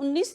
19,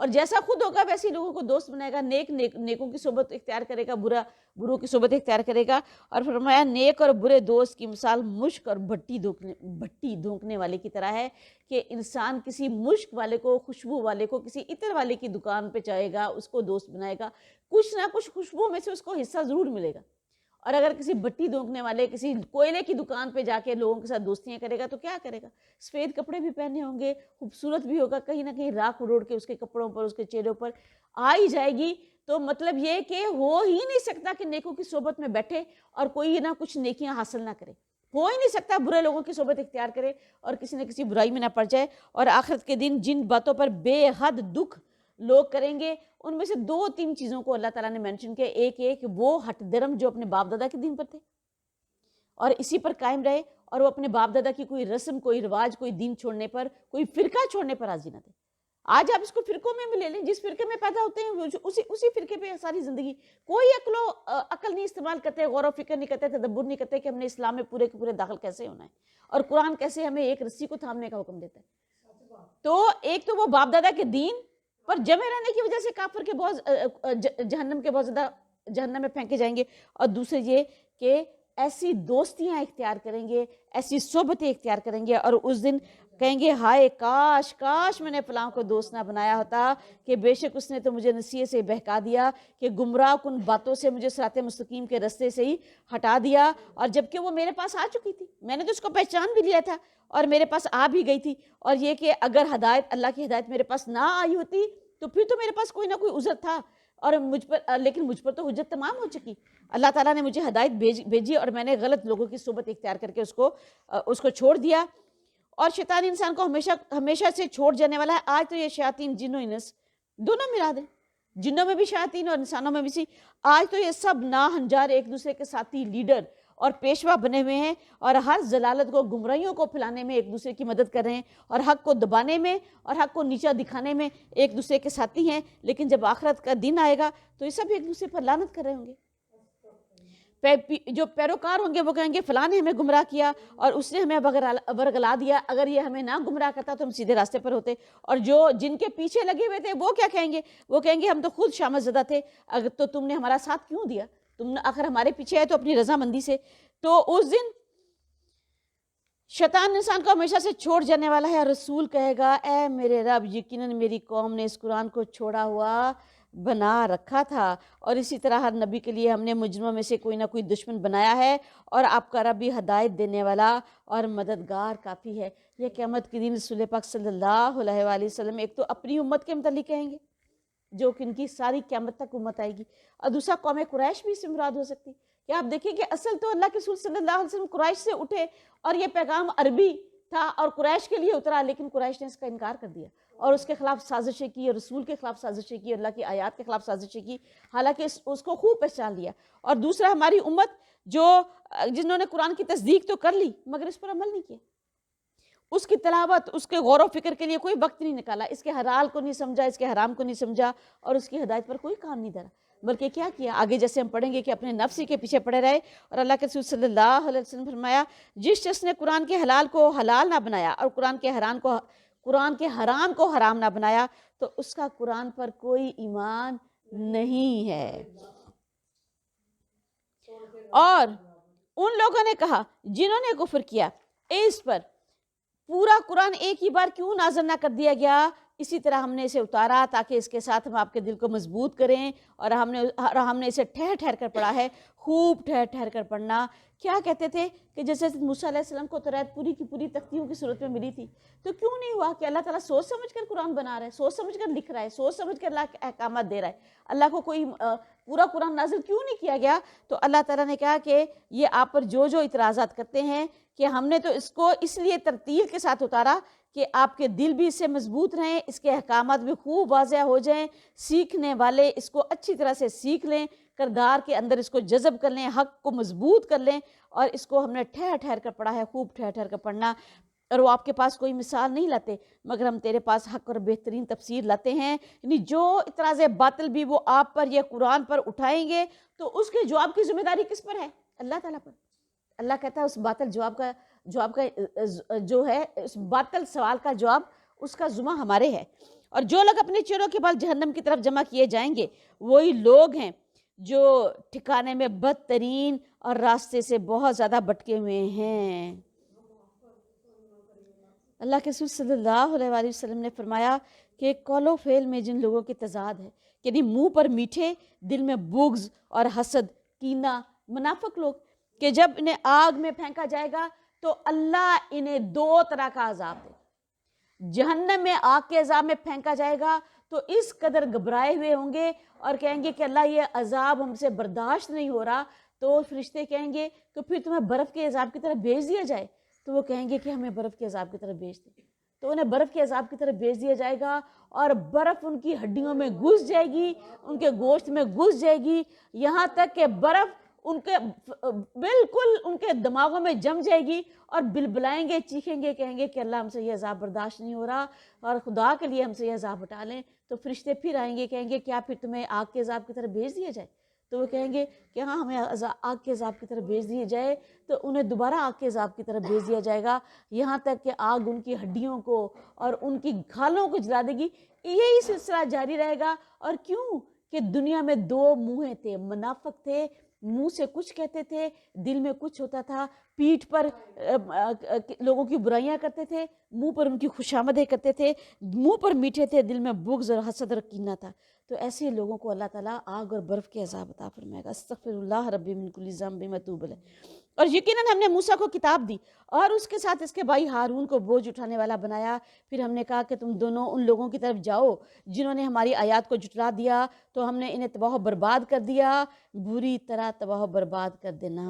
اور جیسا خود ہوگا ویسے ہی لوگوں کو دوست بنائے گا، نیکوں کی صحبت اختیار کرے گا، بروں کی صحبت اختیار کرے گا۔ اور فرمایا نیک اور برے دوست کی مثال مشک اور بھٹی دھونکنے والے کی طرح ہے، کہ انسان کسی مشک والے کو، خوشبو والے کو، کسی عطر والے کی دکان پہ جائے گا، اس کو دوست بنائے گا، کچھ نہ کچھ خوشبو میں سے اس کو حصہ ضرور ملے گا۔ اور اگر کسی بھٹی دھونکنے والے، کسی کوئلے کی دکان پہ جا کے لوگوں کے ساتھ دوستیاں کرے گا تو کیا کرے گا؟ سفید کپڑے بھی پہنے ہوں گے، خوبصورت بھی ہوگا، کہیں نہ کہیں راکھ اڑوڑ کے اس کے کپڑوں پر، اس کے چہروں پر آ ہی جائے گی، تو مطلب یہ کہ ہو ہی نہیں سکتا کہ نیکوں کی صحبت میں بیٹھے اور کوئی نہ کچھ نیکیاں حاصل نہ کرے، ہو ہی نہیں سکتا برے لوگوں کی صحبت اختیار کرے اور کسی نہ کسی برائی میں نہ پڑ جائے۔ اور آخرت کے دن جن باتوں پر بے حد دکھ لوگ کریں گے، ان میں سے 2-3 چیزوں کو اللہ تعالیٰ نے مینشن کیا۔ ایک وہ ہٹ درم جو اپنے باپ دادا کے دین پر تھے اور اسی پر قائم رہے، اور وہ اپنے باپ دادا کی کوئی رسم، کوئی رواج، کوئی دین چھوڑنے پر، کوئی فرقہ چھوڑنے پر راضی نہ تھے۔ آج آپ اس کو فرقوں میں لے لیں، جس فرقے میں پیدا ہوتے ہیں اسی فرقے پہ ساری زندگی، کوئی عقل نہیں استعمال کرتے، غور و فکر نہیں کرتے، تدبر نہیں کرتے کہ ہم نے اسلام میں پورے کے پورے داخل کیسے ہونا ہے، اور قرآن کیسے ہمیں ایک رسی کو تھامنے کا حکم دیتا ہے۔ تو ایک تو وہ باپ دادا کے دین پر جمے رہنے کی وجہ سے کافر کے جہنم کے بہت زیادہ جہنم میں پھینکے جائیں گے، اور دوسرے یہ کہ ایسی دوستیاں اختیار کریں گے، ایسی صحبتیں اختیار کریں گے، اور اس دن کہیں گے ہائے کاش میں نے فلاں کو دوست نہ بنایا ہوتا، کہ بے شک اس نے تو مجھے نصیحت سے بہکا دیا، کہ گمراہ کن باتوں سے مجھے صراط مستقیم کے رستے سے ہی ہٹا دیا، اور جبکہ وہ میرے پاس آ چکی تھی، میں نے تو اس کو پہچان بھی لیا تھا اور میرے پاس آ بھی گئی تھی۔ اور یہ کہ اگر اللہ کی ہدایت میرے پاس نہ آئی ہوتی تو پھر تو میرے پاس کوئی نہ کوئی عذر تھا، اور لیکن مجھ پر تو حجت تمام ہو چکی، اللہ تعالیٰ نے مجھے ہدایت بھیجی اور میں نے غلط لوگوں کی صحبت اختیار کر کے اس کو چھوڑ دیا۔ اور شیطان انسان کو ہمیشہ سے چھوڑ جانے والا ہے۔ آج تو یہ شیاطین جن و انس دونوں ملا دیں، جنوں میں بھی شیاطین اور انسانوں میں بھی آج تو یہ سب ناہنجار ایک دوسرے کے ساتھی، لیڈر اور پیشوا بنے ہوئے ہیں، اور ہر ضلالت کو، گمراہیوں کو پھیلانے میں ایک دوسرے کی مدد کر رہے ہیں، اور حق کو دبانے میں اور حق کو نیچا دکھانے میں ایک دوسرے کے ساتھی ہیں۔ لیکن جب آخرت کا دن آئے گا تو یہ سب ایک دوسرے پر لعنت کر رہے ہوں گے۔ جو پیروکار ہوں گے وہ کہیں گے فلاں نے ہمیں گمراہ کیا اور اس نے ہمیں ورگلا دیا، اگر یہ ہمیں نہ گمراہ کرتا تو ہم سیدھے راستے پر ہوتے۔ اور جن کے پیچھے لگے ہوئے تھے وہ کیا کہیں گے؟ وہ کہیں گے ہم تو خود شامت زدہ تھے، اگر تو تم نے ہمارا ساتھ کیوں دیا؟ تم آخر ہمارے پیچھے ہے تو اپنی رضامندی سے۔ تو اس دن شیطان انسان کو ہمیشہ سے چھوڑ جانے والا ہے، اور رسول کہے گا اے میرے رب، یقیناً میری قوم نے اس قرآن کو چھوڑا ہوا بنا رکھا تھا، اور اسی طرح ہر نبی کے لیے ہم نے مجرموں میں سے کوئی نہ کوئی دشمن بنایا ہے، اور آپ کا رب بھی ہدایت دینے والا اور مددگار کافی ہے۔ یہ قیامت کے دن رسول پاک صلی اللہ علیہ وآلہ وسلم ایک تو اپنی امت کے متعلق کہیں گے جو کہ ان کی ساری قیامت تک امت آئے گی، اور دوسرا قوم قریش بھی اس سے مراد ہو سکتی۔ کہ آپ دیکھیں کہ اصل تو اللہ کے رسول صلی اللہ علیہ وسلم قریش سے اٹھے، اور یہ پیغام عربی تھا اور قریش کے لیے اترا، لیکن قریش نے اس کا انکار کر دیا اور اس کے خلاف سازشیں کی، اور رسول کے خلاف سازشیں کی، اللہ کی آیات کے خلاف سازشیں کی، حالانکہ اس کو خوب پہچان لیا۔ اور دوسرا ہماری امت جنہوں نے قرآن کی تصدیق تو کر لی مگر اس پر عمل نہیں کیا، اس کی تلاوت، اس کے غور و فکر کے لیے کوئی وقت نہیں نکالا، اس کے حلال کو نہیں سمجھا، اس کے حرام کو نہیں سمجھا، اور اس کی ہدایت پر کوئی کام نہیں دھرا، بلکہ کیا کیا؟ آگے جیسے ہم پڑھیں گے کہ اپنے نفس ہی کے پیچھے پڑے رہے۔ اور اللہ کے رسول صلی اللہ علیہ وسلم فرمایا جس شخص نے قرآن کے حلال کو حلال نہ بنایا اور قرآن کے حرام کو حرام نہ بنایا تو اس کا قرآن پر کوئی ایمان نہیں ہے۔ اور ان لوگوں نے کہا جنہوں نے کفر کیا اس پر پورا قرآن ایک ہی بار کیوں نازل نہ کر دیا گیا؟ اسی طرح ہم نے اسے اتارا تاکہ اس کے ساتھ ہم آپ کے دل کو مضبوط کریں، اور ہم نے اسے ٹھہر ٹھہر کر پڑھا ہے، خوب ٹھہر ٹھہر کر پڑھنا۔ کیا کہتے تھے کہ جیسے موسیٰ علیہ السلام کو توریت پوری کی پوری تختیوں کی صورت میں ملی تھی، تو کیوں نہیں ہوا کہ اللہ تعالیٰ سوچ سمجھ کر قرآن بنا رہا ہے، سوچ سمجھ کر لکھ رہا ہے، سوچ سمجھ کر اللہ کے احکامات دے رہا ہے؟ اللہ کو کوئی پورا قرآن نازل کیوں نہیں کیا گیا؟ تو اللہ تعالیٰ نے کہا کہ یہ آپ پر جو اعتراضات کرتے ہیں کہ ہم نے تو اس کو اس لیے ترتیل کے ساتھ اتارا کہ آپ کے دل بھی اس سے مضبوط رہیں، اس کے احکامات بھی خوب واضح ہو جائیں، سیکھنے والے اس کو اچھی طرح سے سیکھ لیں، کردار کے اندر اس کو جذب کر لیں، حق کو مضبوط کر لیں، اور اس کو ہم نے ٹھہر ٹھہر کر پڑھا ہے، خوب ٹھہر ٹھہر کر پڑھنا۔ اور وہ آپ کے پاس کوئی مثال نہیں لاتے مگر ہم تیرے پاس حق اور بہترین تفسیر لاتے ہیں، یعنی جو اعتراض باطل بھی وہ آپ پر یا قرآن پر اٹھائیں گے تو اس کے جواب کی ذمہ داری کس پر ہے؟ اللہ تعالیٰ پر۔ اللہ کہتا ہے اس باطل جواب کا جو ہے اس باطل سوال کا جواب اس کا ذمہ ہمارے ہے۔ اور جو لوگ اپنے چہروں کے بال جہنم کی طرف جمع کیے جائیں گے وہی لوگ ہیں جو ٹھکانے میں بدترین اور راستے سے بہت زیادہ بھٹکے ہوئے ہیں۔ اللہ کے رسول صلی اللہ علیہ وآلہ وسلم نے فرمایا کہ قول و فعل میں جن لوگوں کی تضاد ہے، یعنی منہ پر میٹھے دل میں بغض اور حسد، کینہ، منافق لوگ، کہ جب انہیں آگ میں پھینکا جائے گا تو اللہ انہیں دو طرح کا عذاب دے۔ جہنم میں آگ کے عذاب میں پھینکا جائے گا تو اس قدر گھبرائے ہوئے ہوں گے اور کہیں گے کہ اللہ یہ عذاب ہم سے برداشت نہیں ہو رہا، تو فرشتے کہیں گے کہ پھر تمہیں برف کے عذاب کی طرف بھیج دیا جائے، تو وہ کہیں گے کہ ہمیں برف کے عذاب کی طرف بھیج دیں، تو انہیں برف کے عذاب کی طرف بھیج دیا جائے گا اور برف ان کی ہڈیوں میں گھس جائے گی، ان کے گوشت میں گھس جائے گی، یہاں تک کہ برف ان کے بالکل ان کے دماغوں میں جم جائے گی اور بلبلائیں گے، چیخیں گے، کہیں گے کہ اللہ ہم سے یہ عذاب برداشت نہیں ہو رہا اور خدا کے لیے ہم سے یہ عذاب ہٹا لیں۔ تو فرشتے پھر آئیں گے، کہیں گے کیا پھر تمہیں آگ کے عذاب کی طرف بھیج دیا جائے؟ تو وہ کہیں گے کہ ہاں ہمیں آگ کے عذاب کی طرف بھیج دیے جائے، تو انہیں دوبارہ آگ کے عذاب کی طرف بھیج دیا جائے گا، یہاں تک کہ آگ ان کی ہڈیوں کو اور ان کی کھالوں کو جلا دے گی۔ یہی سلسلہ جاری رہے گا۔ اور کیوں؟ کہ دنیا میں دو منہیں تھے، منافق تھے، منہ سے کچھ کہتے تھے، دل میں کچھ ہوتا تھا، پیٹھ پر لوگوں کی برائیاں کرتے تھے، منہ پر ان کی خوشامدیں کرتے تھے، منہ پر میٹھے تھے، دل میں بغض اور حسد اور کینہ تھا۔ تو ایسے لوگوں کو اللہ تعالیٰ آگ اور برف کے عذاب عطا فرمائے گا۔ استغفر اللہ ربی من کل ذنب واتوب الیہ۔ اور یقیناً ہم نے موسیٰ کو کتاب دی اور اس کے ساتھ اس کے بھائی ہارون کو بوجھ اٹھانے والا بنایا۔ پھر ہم نے کہا کہ تم دونوں ان لوگوں کی طرف جاؤ جنہوں نے ہماری آیات کو جھٹلا دیا، تو ہم نے انہیں تباہ و برباد کر دیا، بری طرح تباہ و برباد کر دینا۔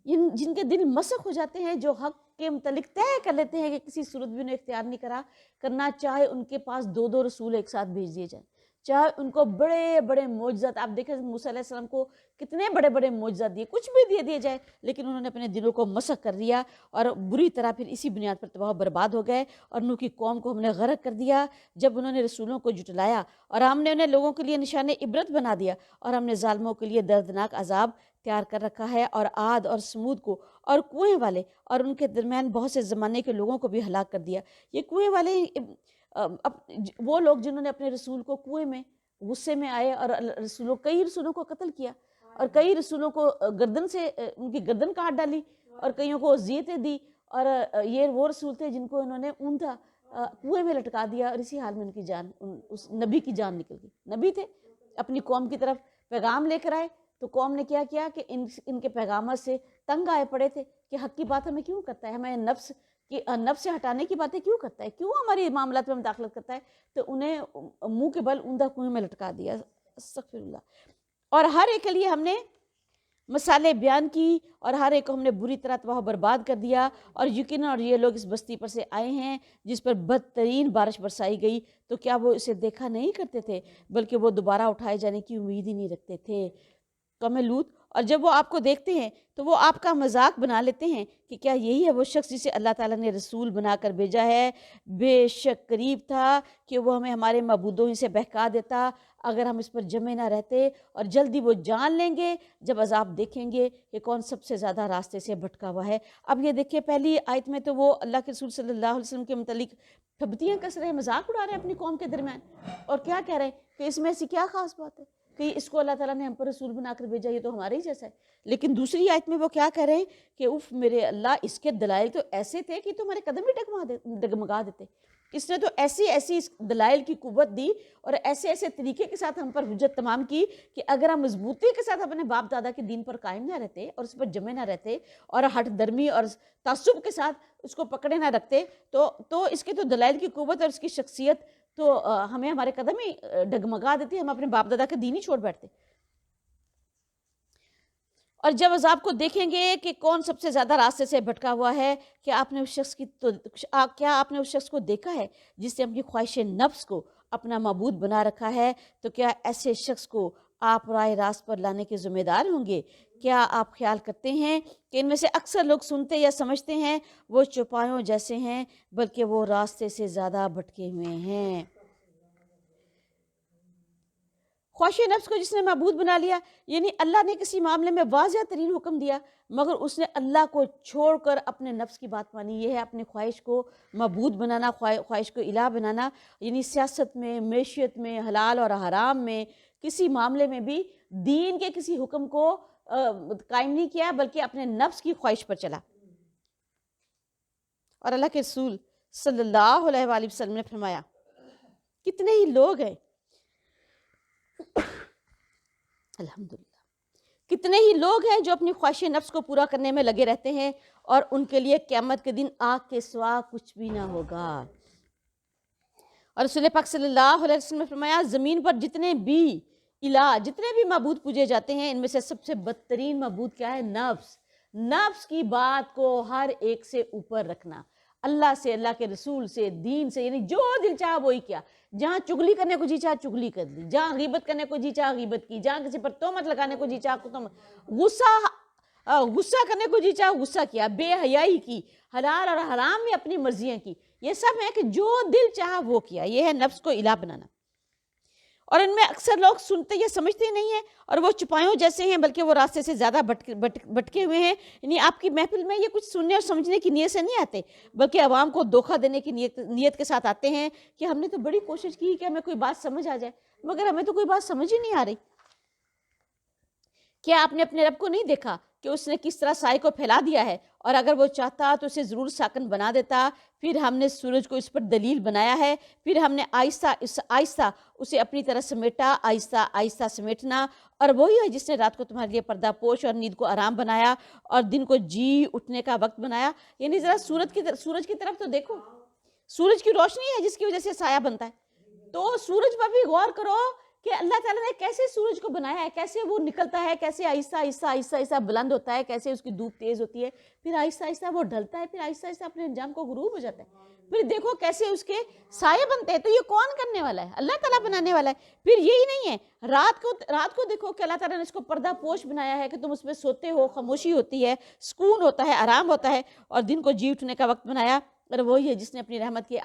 جن کے دل مسخ ہو جاتے ہیں، جو حق کے متعلق طے کر لیتے ہیں کہ کسی صورت بھی انہیں اختیار نہیں کرنا، چاہے ان کے پاس دو رسول ایک ساتھ بھیج دیے جائیں، چاہے ان کو بڑے بڑے معجزات، آپ دیکھیں موسیٰ علیہ السلام کو کتنے بڑے بڑے معجزات دیے، کچھ بھی دے دیے لیکن انہوں نے اپنے دلوں کو مسخ کر دیا اور بری طرح پھر اسی بنیاد پر تباہ و برباد ہو گئے۔ اور نوح کی قوم کو ہم نے غرق کر دیا جب انہوں نے رسولوں کو جھٹلایا، اور ہم نے انہیں لوگوں کے لیے نشان عبرت بنا دیا، اور ہم نے ظالموں کے لیے دردناک عذاب تیار کر رکھا ہے۔ اور عاد اور سمود کو اور کنویں والے اور ان کے درمیان بہت سے زمانے کے لوگوں کو بھی ہلاک کر دیا۔ یہ کنویں والے وہ لوگ جنہوں نے اپنے رسول کو کنویں میں غصے میں آئے اور کئی رسولوں کو قتل کیا، اور کئی رسولوں کو گردن سے ان کی گردن کاٹ ڈالی، اور کئیوں کو اذیتیں دی، اور یہ وہ رسول تھے جن کو انہوں نے اوندا کنویں میں لٹکا دیا، اور اسی حال میں ان کی جان، اس نبی کی جان نکل گئی۔ نبی تھے، اپنی قوم کی طرف پیغام لے کر آئے، تو قوم نے کیا کہ ان کے پیغامات سے تنگ آئے پڑے تھے کہ حق کی بات ہمیں کیوں کرتا ہے، ہمیں نفس سے ہٹانے کی باتیں کیوں کرتا ہے، کیوں ہماری معاملات میں مداخلت کرتا ہے، تو انہیں منہ کے بل اوندا کنویں میں لٹکا دیا۔ استغفر اللہ۔ اور ہر ایک کے لیے ہم نے مثالیں بیان کی، اور ہر ایک کو ہم نے بری طرح تباہ و برباد کر دیا۔ اور یقیناً اور یہ لوگ اس بستی پر سے آئے ہیں جس پر بدترین بارش برسائی گئی، تو کیا وہ اسے دیکھا نہیں کرتے تھے، بلکہ وہ دوبارہ اٹھائے جانے کی امید ہی نہیں رکھتے تھے۔ قوم لوط، اور جب وہ آپ کو دیکھتے ہیں تو وہ آپ کا مذاق بنا لیتے ہیں کہ کیا یہی ہے وہ شخص جسے اللہ تعالیٰ نے رسول بنا کر بھیجا ہے؟ بے شک قریب تھا کہ وہ ہمیں ہمارے معبودوں ہی سے بہکا دیتا اگر ہم اس پر جمے نہ رہتے، اور جلدی وہ جان لیں گے جب عذاب دیکھیں گے کہ کون سب سے زیادہ راستے سے بھٹکا ہوا ہے۔ اب یہ دیکھیں پہلی آیت میں تو وہ اللہ کے رسول صلی اللہ علیہ وسلم کے متعلق پھبتیاں کس رہے ہیں، مذاق اڑا رہے ہیں اپنی قوم کے درمیان، اور کیا کہہ رہے ہیں کہ اس میں ایسی کیا خاص بات ہے کہ اس کو اللہ تعالیٰ نے ہم پر رسول بنا کر بھیجا، یہ تو ہمارے ہی جیسا ہے۔ لیکن دوسری آیت میں وہ کیا کہہ رہے ہیں کہ اف میرے اللہ، اس کے دلائل تو ایسے تھے کہ تمہارے قدم ہی ڈگمگا دیتے، اس نے تو ایسی دلائل کی قوت دی اور ایسے طریقے کے ساتھ ہم پر حجت تمام کی کہ اگر ہم مضبوطی کے ساتھ اپنے باپ دادا کے دین پر قائم نہ رہتے اور اس پر جمے نہ رہتے اور ہٹ درمی اور تعصب کے ساتھ اس کو پکڑے نہ رکھتے تو اس کے تو دلائل کی قوت اور اس کی شخصیت تو ہمیں ہمارے قدم ہی ڈگمگا دیتی، ہم اپنے باپ دادا کا دین ہی چھوڑ بیٹھتے۔ اور جب عذاب کو دیکھیں گے کہ کون سب سے زیادہ راستے سے بھٹکا ہوا ہے، کیا آپ نے اس شخص کو دیکھا ہے جس نے اپنی خواہش نفس کو اپنا معبود بنا رکھا ہے؟ تو کیا ایسے شخص کو آپ راہ راست پر لانے کے ذمہ دار ہوں گے؟ کیا آپ خیال کرتے ہیں کہ ان میں سے اکثر لوگ سنتے یا سمجھتے ہیں وہ چوپایوں جیسے ہیں، بلکہ وہ راستے سے زیادہ بھٹکے ہوئے ہیں۔ خواہش نفس کو جس نے معبود بنا لیا، یعنی اللہ نے کسی معاملے میں واضح ترین حکم دیا مگر اس نے اللہ کو چھوڑ کر اپنے نفس کی بات مانی. یہ ہے اپنی خواہش کو معبود بنانا، خواہش کو الہ بنانا. یعنی سیاست میں، معیشت میں، حلال اور حرام میں، کسی معاملے میں بھی دین کے کسی حکم کو قائم نہیں کیا بلکہ اپنے نفس کی خواہش پر چلا. اور اللہ کے رسول صلی اللہ علیہ وآلہ وسلم نے فرمایا کتنے ہی لوگ ہیں الحمدللہ، کتنے ہی لوگ ہیں جو اپنی خواہش نفس کو پورا کرنے میں لگے رہتے ہیں اور ان کے لیے قیامت کے دن آگ کے سوا کچھ بھی نہ ہوگا. اور رسول پاک صلی اللہ علیہ وسلم نے فرمایا زمین پر جتنے بھی الہ، جتنے بھی معبود پوجے جاتے ہیں، ان میں سے سب سے بدترین معبود کیا ہے؟ نفس. نفس کی بات کو ہر ایک سے اوپر رکھنا، اللہ سے، اللہ کے رسول سے، دین سے. یعنی جو دل چاہا وہی کیا. جہاں چگلی کرنے کو جی چاہا چگلی کر لی، جہاں غیبت کرنے کو جی چاہا غیبت کی، جہاں کسی پر تہمت لگانے کو جی چاہا تہمت، غصہ کرنے کو جی چاہا غصہ کیا، بے حیائی کی، حلال اور حرام میں اپنی مرضیاں کی. یہ سب ہے کہ جو دل چاہا وہ کیا. یہ ہے نفس کو الہ بنانا. اور ان میں اکثر لوگ سنتے یا سمجھتے نہیں ہیں اور وہ چپایوں جیسے ہیں، بلکہ وہ راستے سے زیادہ بھٹکے ہوئے ہیں. یعنی آپ کی محفل میں یہ کچھ سننے اور سمجھنے کی نیت سے نہیں آتے بلکہ عوام کو دھوکہ دینے کی نیت کے ساتھ آتے ہیں کہ ہم نے تو بڑی کوشش کی کہ ہمیں کوئی بات سمجھ آ جائے مگر ہمیں تو کوئی بات سمجھ ہی نہیں آ رہی. کیا آپ نے اپنے رب کو نہیں دیکھا کہ اس نے کس طرح سائے کو پھیلا دیا ہے، اور اگر وہ چاہتا تو اسے ضرور ساکن بنا دیتا. پھر ہم نے سورج کو اس پر دلیل بنایا ہے، پھر ہم نے آہستہ آہستہ اسے اپنی طرح سمیٹا. آہستہ آہستہ سمیٹنا. اور وہی ہے جس نے رات کو تمہارے لیے پردہ پوش اور نیند کو آرام بنایا اور دن کو جی اٹھنے کا وقت بنایا. یعنی ذرا سورج کی طرف تو دیکھو. سورج کی روشنی ہے جس کی وجہ سے سایہ بنتا ہے. تو سورج پر بھی غور کرو کہ اللہ تعالیٰ نے کیسے سورج کو بنایا ہے، کیسے وہ نکلتا ہے، کیسے آہستہ آہستہ آہستہ آہستہ بلند ہوتا ہے، کیسے اس کی دھوپ تیز ہوتی ہے، پھر آہستہ آہستہ وہ ڈھلتا ہے، پھر آہستہ آہستہ اپنے انجام کو غروب ہو جاتا ہے. پھر دیکھو کیسے اس کے سائے بنتے ہیں. تو یہ کون کرنے والا ہے؟ اللہ تعالیٰ بنانے والا ہے. پھر یہی نہیں ہے، رات کو دیکھو کہ اللہ تعالیٰ نے اس کو پردہ پوش بنایا ہے کہ تم اس میں سوتے ہو، خاموشی ہوتی ہے، سکون ہوتا ہے، آرام ہوتا ہے. اور دن کو جی اٹھنے کا وقت بنایا. اور وہی ہے جس نے اپنی رحمت کے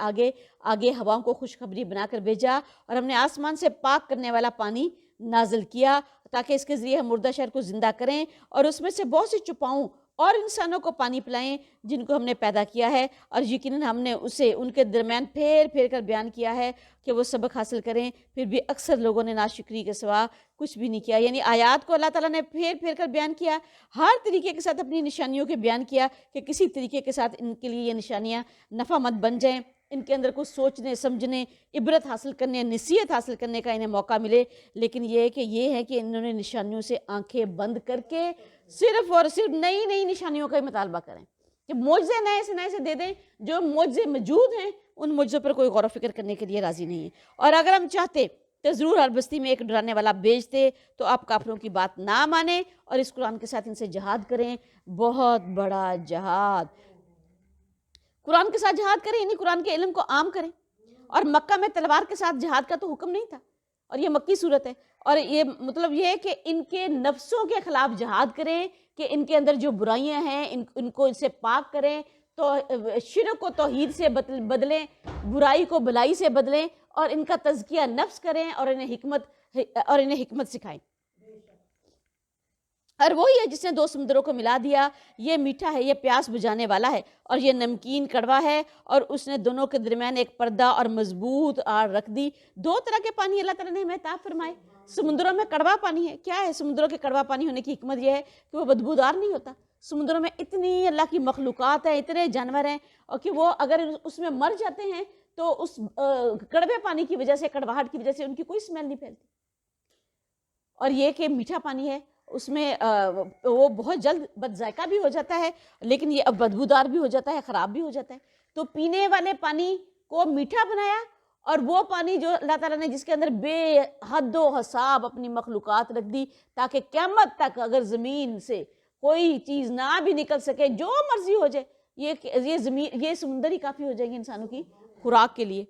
آگے ہواؤں کو خوشخبری بنا کر بھیجا. اور ہم نے آسمان سے پاک کرنے والا پانی نازل کیا تاکہ اس کے ذریعے ہم مردہ شہر کو زندہ کریں اور اس میں سے بہت سی چپاؤں اور انسانوں کو پانی پلائیں جن کو ہم نے پیدا کیا ہے. اور یقیناً ہم نے اسے ان کے درمیان پھیر کر بیان کیا ہے کہ وہ سبق حاصل کریں. پھر بھی اکثر لوگوں نے ناشکری کے سوا کچھ بھی نہیں کیا. یعنی آیات کو اللہ تعالیٰ نے پھیر کر بیان کیا، ہر طریقے کے ساتھ اپنی نشانیوں کے بیان کیا کہ کسی طریقے کے ساتھ ان کے لیے یہ نشانیاں نفع مند بن جائیں، ان کے اندر کچھ سوچنے سمجھنے، عبرت حاصل کرنے، نصیحت حاصل کرنے کا انہیں موقع ملے. لیکن یہ ہے کہ انہوں نے نشانیوں سے آنکھیں بند کر کے صرف اور صرف نئی نشانیوں کا ہی مطالبہ کریں کہ معجزے نئے سے دے دیں. جو معجزے موجود ہیں ان معجزوں پر کوئی غور و فکر کرنے کے لیے راضی نہیں ہے. اور اگر ہم چاہتے تو ضرور ہر بستی میں ایک ڈرانے والا بھیجتے. تو آپ کافروں کی بات نہ مانیں اور اس قرآن کے ساتھ ان سے جہاد کریں، بہت بڑا جہاد. قرآن کے ساتھ جہاد کریں یعنی قرآن کے علم کو عام کریں. اور مکہ میں تلوار کے ساتھ جہاد کا تو حکم نہیں تھا اور یہ مکی صورت ہے. اور یہ مطلب یہ ہے کہ ان کے نفسوں کے خلاف جہاد کریں کہ ان کے اندر جو برائیاں ہیں ان کو ان سے پاک کریں. تو شرک کو توحید سے بدلیں، برائی کو بھلائی سے بدلیں اور ان کا تزکیہ نفس کریں اور انہیں حکمت سکھائیں. اور وہی ہے جس نے دو سمندروں کو ملا دیا. یہ میٹھا ہے، یہ پیاس بجھانے والا ہے، اور یہ نمکین کڑوا ہے. اور اس نے دونوں کے درمیان ایک پردہ اور مضبوط آڑ رکھ دی. دو طرح کے پانی اللہ تعالیٰ نے ہمیں عطا فرمائے. سمندروں میں کڑوا پانی ہے. کیا ہے سمندروں کے کڑوا پانی ہونے کی حکمت؟ یہ ہے کہ وہ بدبودار نہیں ہوتا. سمندروں میں اتنی اللہ کی مخلوقات ہیں، اتنے جانور ہیں، اور کہ وہ اگر اس میں مر جاتے ہیں تو اس کڑوے پانی کی وجہ سے، کڑواہٹ کی وجہ سے ان کی کوئی اسمیل نہیں پھیلتی. اور یہ کہ میٹھا پانی ہے، اس میں وہ بہت جلد بد ذائقہ بھی ہو جاتا ہے، لیکن یہ اب بدبودار بھی ہو جاتا ہے، خراب بھی ہو جاتا ہے. تو پینے والے پانی کو میٹھا بنایا. اور وہ پانی جو اللہ تعالیٰ نے جس کے اندر بے حد و حساب اپنی مخلوقات رکھ دی تاکہ قیامت تک اگر زمین سے کوئی چیز نہ بھی نکل سکے، جو مرضی ہو جائے، یہ سمندر ہی کافی ہو جائیں گے انسانوں کی خوراک کے لیے.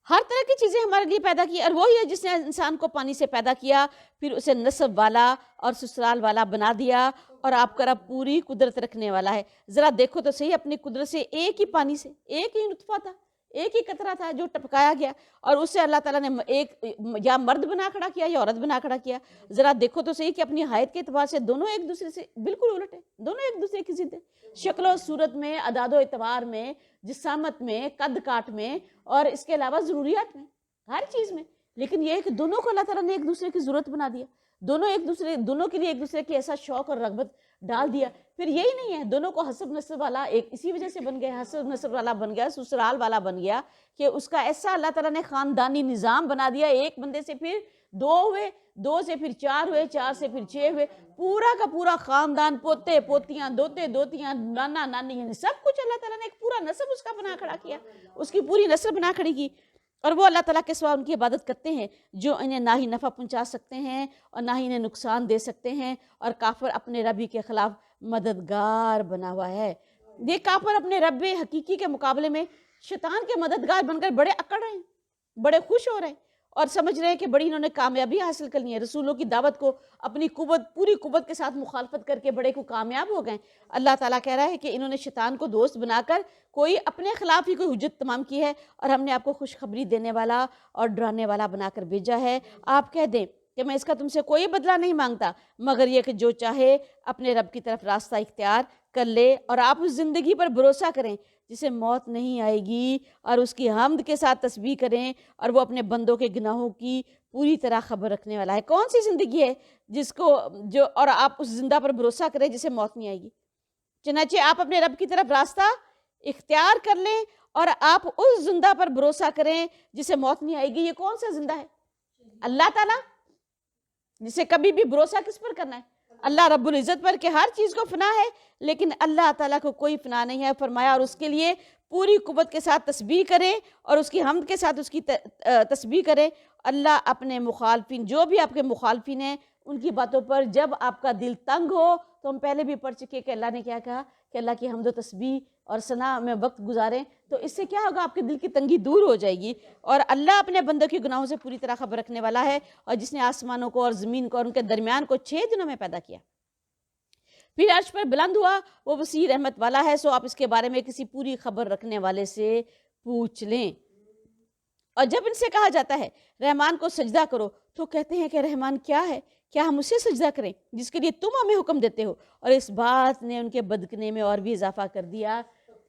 ہر طرح کی چیزیں ہمارے لیے پیدا کی. اور وہی ہے جس نے انسان کو پانی سے پیدا کیا، پھر اسے نسب والا اور سسرال والا بنا دیا، اور آپ کا رب پوری قدرت رکھنے والا ہے. ذرا دیکھو تو صحیح اپنی قدرت سے. ایک ہی پانی سے ایک ہی نطفہ تھا، ایک ہی قطرہ تھا جو ٹپکایا گیا اور اس سے اللہ تعالیٰ نے ایک یا مرد بنا کھڑا کیا یا عورت بنا کھڑا کیا. ذرا دیکھو تو صحیح کہ اپنی حیت کے اعتبار سے دونوں ایک دوسرے سے بالکل الٹ ہیں, دونوں ایک دوسرے کی ضد ہیں, شکل و صورت میں, اعداد و اعتبار میں, جسامت میں, قد کاٹ میں, اور اس کے علاوہ ضروریات میں, ہر چیز میں. لیکن یہ ہے کہ دونوں کو اللہ تعالیٰ نے ایک دوسرے کی ضرورت بنا دیا, دونوں کے لیے ایک دوسرے کی ایسا شوق اور رغبت ڈال دیا. پھر یہی نہیں ہے, دونوں کو حسب نسب والا ایک اسی وجہ سے بن گیا, حسب نسب والا بن گیا, سسرال والا بن گیا, کہ اس کا ایسا اللہ تعالیٰ نے خاندانی نظام بنا دیا. ایک بندے سے پھر 2 ہوئے, 2 سے پھر 4 ہوئے, 4 سے پھر 6 ہوئے, پورا کا پورا خاندان, پوتے پوتیاں, دوتے دوتیاں, نانا نانی, یعنی سب کچھ اللہ تعالیٰ نے ایک پورا نسب اس کا بنا کھڑا کیا, اس کی پوری نسل بنا کھڑی کی. اور وہ اللہ تعالیٰ کے سوا ان کی عبادت کرتے ہیں جو انہیں نہ ہی نفع پہنچا سکتے ہیں اور نہ ہی انہیں نقصان دے سکتے ہیں. اور کافر اپنے رب ہی کے خلاف مددگار بنا ہوا ہے. یہ کافر اپنے رب حقیقی کے مقابلے میں شیطان کے مددگار بن کر بڑے اکڑ رہے ہیں, بڑے خوش ہو رہے ہیں اور سمجھ رہے ہیں کہ بڑی انہوں نے کامیابی حاصل کرنی ہے. رسولوں کی دعوت کو اپنی پوری قوت کے ساتھ مخالفت کر کے بڑے کو کامیاب ہو گئے. اللہ تعالیٰ کہہ رہا ہے کہ انہوں نے شیطان کو دوست بنا کر کوئی اپنے خلاف ہی کوئی حجت تمام کی ہے, اور ہم نے آپ کو خوشخبری دینے والا اور ڈرانے والا بنا کر بھیجا ہے. آپ کہہ دیں کہ میں اس کا تم سے کوئی بدلہ نہیں مانگتا, مگر یہ کہ جو چاہے اپنے رب کی طرف راستہ اختیار کر لے, اور آپ اس زندگی پر بھروسہ کریں جسے موت نہیں آئے گی, اور اس کی حمد کے ساتھ تسبیح کریں, اور وہ اپنے بندوں کے گناہوں کی پوری طرح خبر رکھنے والا ہے. کون سی زندگی ہے جس کو اور آپ اس زندہ پر بھروسہ کریں جسے موت نہیں آئے گی. چنانچہ آپ اپنے رب کی طرف راستہ اختیار کر لیں اور آپ اس زندہ پر بھروسہ کریں جسے موت نہیں آئے گی. یہ کون سا زندہ ہے؟ اللہ تعالیٰ, جسے کبھی بھی بھروسہ کس پر کرنا ہے؟ اللہ رب العزت پر, کہ ہر چیز کو فنا ہے لیکن اللہ تعالیٰ کو کوئی فنا نہیں ہے. فرمایا اور اس کے لیے پوری قوت کے ساتھ تسبیح کریں اور اس کی حمد کے ساتھ اس کی تسبیح کریں. اللہ اپنے مخالفین, جو بھی آپ کے مخالفین ہیں, ان کی باتوں پر جب آپ کا دل تنگ ہو, تو ہم پہلے بھی پڑھ چکے کہ اللہ نے کیا کہا کہ اللہ کی حمد و تسبیح اور ثنا میں وقت گزاریں, تو اس سے کیا ہوگا, آپ کے دل کی تنگی دور ہو جائے گی. اور اللہ اپنے بندوں کے گناہوں سے پوری طرح خبر رکھنے والا ہے, اور جس نے آسمانوں کو اور زمین کو اور ان کے درمیان کو 6 دنوں میں پیدا کیا, پھر عرش پر بلند ہوا, وہ وسیع رحمت والا ہے. سو آپ اس کے بارے میں کسی پوری خبر رکھنے والے سے پوچھ لیں. اور جب ان سے کہا جاتا ہے رحمان کو سجدہ کرو, تو کہتے ہیں کہ رحمان کیا ہے, کیا ہم اسے سجدہ کریں جس کے لیے تم ہمیں حکم دیتے ہو. اور اس بات نے ان کے بدکنے میں اور بھی اضافہ کر دیا.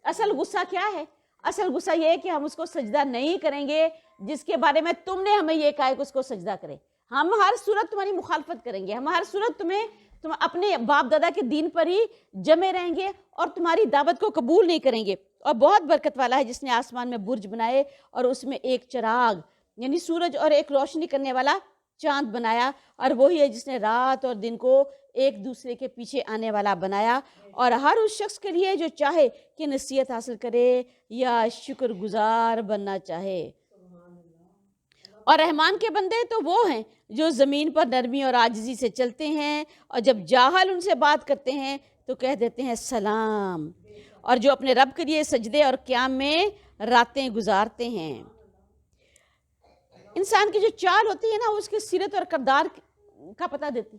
اصل غصہ کیا ہے؟ اصل غصہ یہ ہے کہ ہم اس کو سجدہ نہیں کریں گے جس کے بارے میں تم نے ہمیں یہ کہا ہے کہ اس کو سجدہ کریں. ہم ہر صورت تمہاری مخالفت کریں گے, ہم ہر صورت تم اپنے باپ دادا کے دین پر ہی جمے رہیں گے اور تمہاری دعوت کو قبول نہیں کریں گے. اور بہت برکت والا ہے جس نے آسمان میں برج بنائے اور اس میں ایک چراغ یعنی سورج اور ایک روشنی کرنے والا چاند بنایا, اور وہی ہے جس نے رات اور دن کو ایک دوسرے کے پیچھے آنے والا بنایا, اور ہر اس شخص کے لیے جو چاہے کہ نصیحت حاصل کرے یا شکر گزار بننا چاہے. اور رحمان کے بندے تو وہ ہیں جو زمین پر نرمی اور عاجزی سے چلتے ہیں, اور جب جاہل ان سے بات کرتے ہیں تو کہہ دیتے ہیں سلام, اور جو اپنے رب کے لیے سجدے اور قیام میں راتیں گزارتے ہیں. انسان کی جو چال ہوتی ہے نا, وہ اس کی سیرت اور کردار کا پتہ دیتی.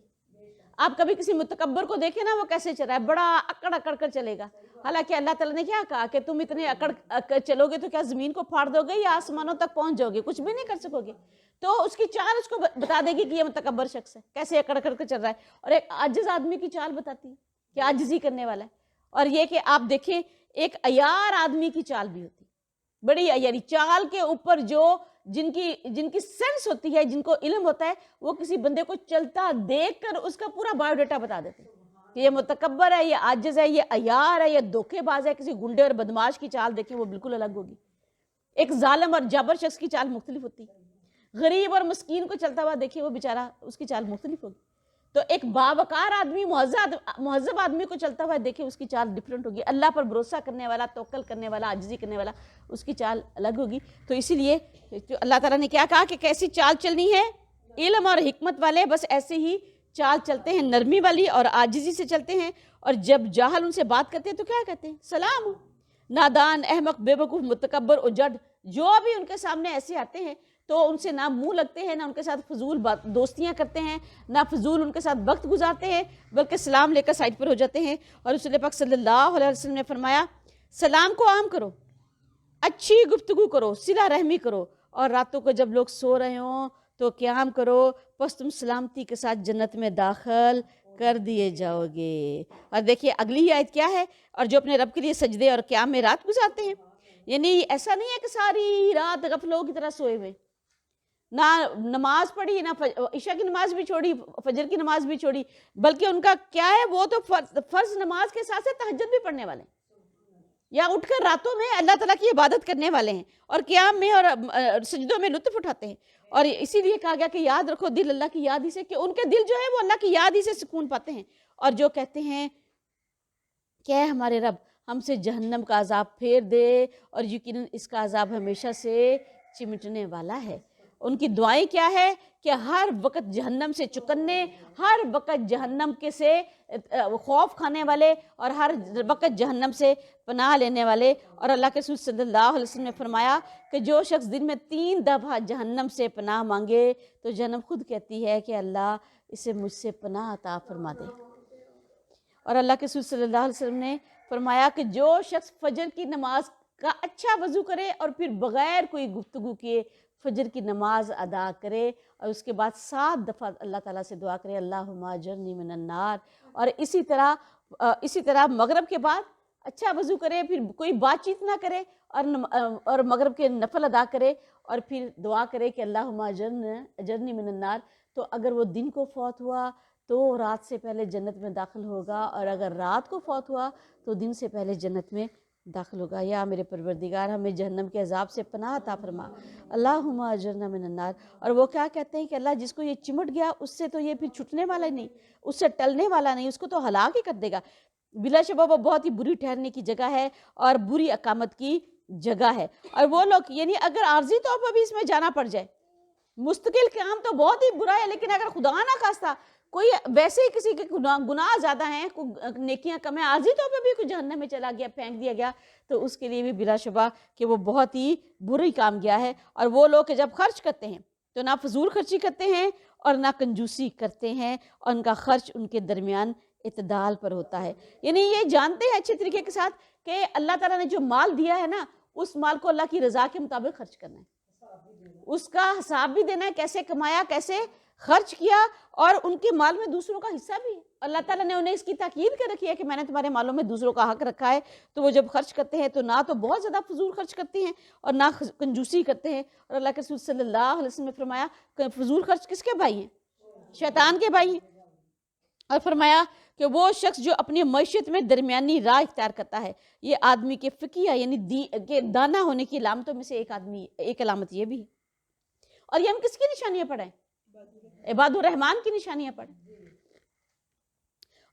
آپ کبھی کسی متکبر کو دیکھیں نا, وہ کیسے چل رہا ہے, بڑا اکڑ اکڑ کر چلے گا. حالانکہ اللہ تعالیٰ نے کیا کہا کہ تم اتنے اکڑ چلو گے تو کیا زمین کو پھاڑ دو گے یا آسمانوں تک پہنچ جاؤ گے, کچھ بھی نہیں کر سکو گے. تو اس کی چال اس کو بتا دے گی کہ یہ متکبر شخص ہے, کیسے اکڑ اکڑ کر چل رہا ہے. اور ایک عاجز آدمی کی چال بتاتی ہے کہ عاجزی کرنے والا ہے. اور یہ کہ آپ دیکھیں ایک عیار آدمی کی چال بھی ہوتی, بڑی عیاری چال کے اوپر جو جن کی سینس ہوتی ہے, جن کو علم ہوتا ہے, وہ کسی بندے کو چلتا دیکھ کر اس کا پورا بایو ڈیٹا بتا دیتے ہیں کہ یہ متکبر ہے, یہ عاجز ہے, یہ عیار ہے, یہ دھوکے باز ہے. کسی گنڈے اور بدماش کی چال دیکھیں وہ بالکل الگ ہوگی. ایک ظالم اور جابر شخص کی چال مختلف ہوتی ہے. غریب اور مسکین کو چلتا ہوا دیکھیں وہ بیچارہ اس کی چال مختلف ہوگی. تو ایک باوقار آدمی مہذب آدمی کو چلتا ہوا دیکھیں اس کی چال ڈفرینٹ ہوگی. اللہ پر بھروسہ کرنے والا, توکل کرنے والا, عاجزی کرنے والا, اس کی چال الگ ہوگی. تو اسی لیے اللہ تعالیٰ نے کیا کہا کہ کیسی چال چلنی ہے, علم اور حکمت والے بس ایسے ہی چال چلتے ہیں, نرمی والی اور عاجزی سے چلتے ہیں. اور جب جاہل ان سے بات کرتے ہیں تو کیا کہتے ہیں, سلام. نادان, احمق, بے وقوف, متکبر, اجڑ جو بھی ان کے سامنے ایسے آتے ہیں تو ان سے نہ منہ لگتے ہیں, نہ ان کے ساتھ فضول دوستیاں کرتے ہیں, نہ فضول ان کے ساتھ وقت گزارتے ہیں, بلکہ سلام لے کر سائڈ پر ہو جاتے ہیں. اور رسول پاک صلی اللہ علیہ وسلم نے فرمایا سلام کو عام کرو, اچھی گفتگو کرو، صلہ رحمی کرو، اور راتوں کو جب لوگ سو رہے ہوں تو قیام کرو، بس تم سلامتی کے ساتھ جنت میں داخل کر دیے جاؤ گے۔ اور دیکھیے اگلی ہی آیت کیا ہے، اور جو اپنے رب کے لیے سجدے اور قیام میں رات گزارتے ہیں، یعنی ایسا نہیں ہے کہ ساری رات غفلوں کی طرح سوئے ہوئے، نہ نماز پڑھی، نہ عشاء کی نماز بھی چھوڑی، فجر کی نماز بھی چھوڑی، بلکہ ان کا کیا ہے، وہ تو فرض نماز کے ساتھ ساتھ تہجد بھی پڑھنے والے ہیں، یا اٹھ کر راتوں میں اللہ تعالیٰ کی عبادت کرنے والے ہیں، اور قیام میں اور سجدوں میں لطف اٹھاتے ہیں۔ اور اسی لیے کہا گیا کہ یاد رکھو دل اللہ کی یاد ہی سے، کہ ان کے دل جو ہے وہ اللہ کی یاد ہی سے سکون پاتے ہیں، اور جو کہتے ہیں کہ اے ہمارے رب ہم سے جہنم کا عذاب پھیر دے، اور یقیناً اس کا عذاب ہمیشہ سے چمٹنے والا ہے۔ ان کی دعائیں کیا ہے کہ ہر وقت جہنم سے چکنے، ہر وقت جہنم کے سے خوف کھانے والے، اور ہر وقت جہنم سے پناہ لینے والے۔ اور اللہ کے رسول صلی اللہ علیہ وسلم نے فرمایا کہ جو شخص دن میں 3 دفعہ جہنم سے پناہ مانگے تو جہنم خود کہتی ہے کہ اللہ اسے مجھ سے پناہ عطا فرما دے۔ اور اللہ کے رسول صلی اللہ علیہ وسلم نے فرمایا کہ جو شخص فجر کی نماز کا اچھا وضو کرے اور پھر بغیر کوئی گفتگو کیے فجر کی نماز ادا کرے، اور اس کے بعد 7 دفعہ اللہ تعالیٰ سے دعا کرے اللہم اجرنی من النار، اور اسی طرح مغرب کے بعد اچھا وضو کرے، پھر کوئی بات چیت نہ کرے، اور مغرب کے نفل ادا کرے، اور پھر دعا کرے کہ اللہم اجرنی من النار، تو اگر وہ دن کو فوت ہوا تو رات سے پہلے جنت میں داخل ہوگا، اور اگر رات کو فوت ہوا تو دن سے پہلے جنت میں داخل ہوگا۔ یا میرے پروردگار ہمیں جہنم کے عذاب سے پناہ عطا فرما، اللہم اجرنا من النار۔ اور وہ کیا کہتے ہیں کہ اللہ جس کو یہ چمٹ گیا اس سے تو یہ پھر چھٹنے والا ہی نہیں، اس سے ٹلنے والا نہیں، اس کو تو ہلاک ہی کر دے گا۔ بلا شبہ وہ بہت ہی بری ٹھہرنے کی جگہ ہے اور بری اقامت کی جگہ ہے۔ اور وہ لوگ یعنی اگر عارضی طور پر بھی اس میں جانا پڑ جائے، مستقل قیام تو بہت ہی برا ہے، لیکن اگر خدا نہ خواستہ کوئی ویسے ہی کسی کے گناہ زیادہ ہیں، نیکیاں کم ہیں، عارضی طور پہ بھی کوئی جہنم میں چلا گیا، پھینک دیا گیا، تو اس کے لیے بھی بلا شبہ کہ وہ بہت ہی بری کام گیا ہے۔ اور وہ لوگ کہ جب خرچ کرتے ہیں تو نہ فضول خرچی کرتے ہیں اور نہ کنجوسی کرتے ہیں، اور ان کا خرچ ان کے درمیان اعتدال پر ہوتا ہے، یعنی یہ جانتے ہیں اچھے طریقے کے ساتھ کہ اللہ تعالیٰ نے جو مال دیا ہے نا، اس مال کو اللہ کی رضا کے مطابق خرچ کرنا ہے، اس کا حساب بھی دینا ہے، کیسے کمایا، کیسے خرچ کیا، اور ان کے مال میں دوسروں کا حصہ بھی ہے۔ اللہ تعالیٰ نے انہیں اس کی تاکید کر رکھی ہے کہ میں نے تمہارے مالوں میں دوسروں کا حق رکھا ہے، تو وہ جب خرچ کرتے ہیں تو نہ تو بہت زیادہ فضول خرچ کرتے ہیں اور نہ کنجوسی کرتے ہیں۔ اور اللہ کے رسول صلی اللہ علیہ وسلم نے فرمایا کہ فضول خرچ کس کے بھائی ہیں؟ شیطان کے بھائی ہیں۔ اور فرمایا کہ وہ شخص جو اپنی معیشت میں درمیانی راہ اختیار کرتا ہے، یہ آدمی کے فقیہ یعنی دانا ہونے کی علامتوں میں سے ایک علامت یہ بھی ہے۔ اور یہ ہم کس کی نشانیاں پڑھیں؟ عباد الرحمن کی نشانیاں پڑھیں،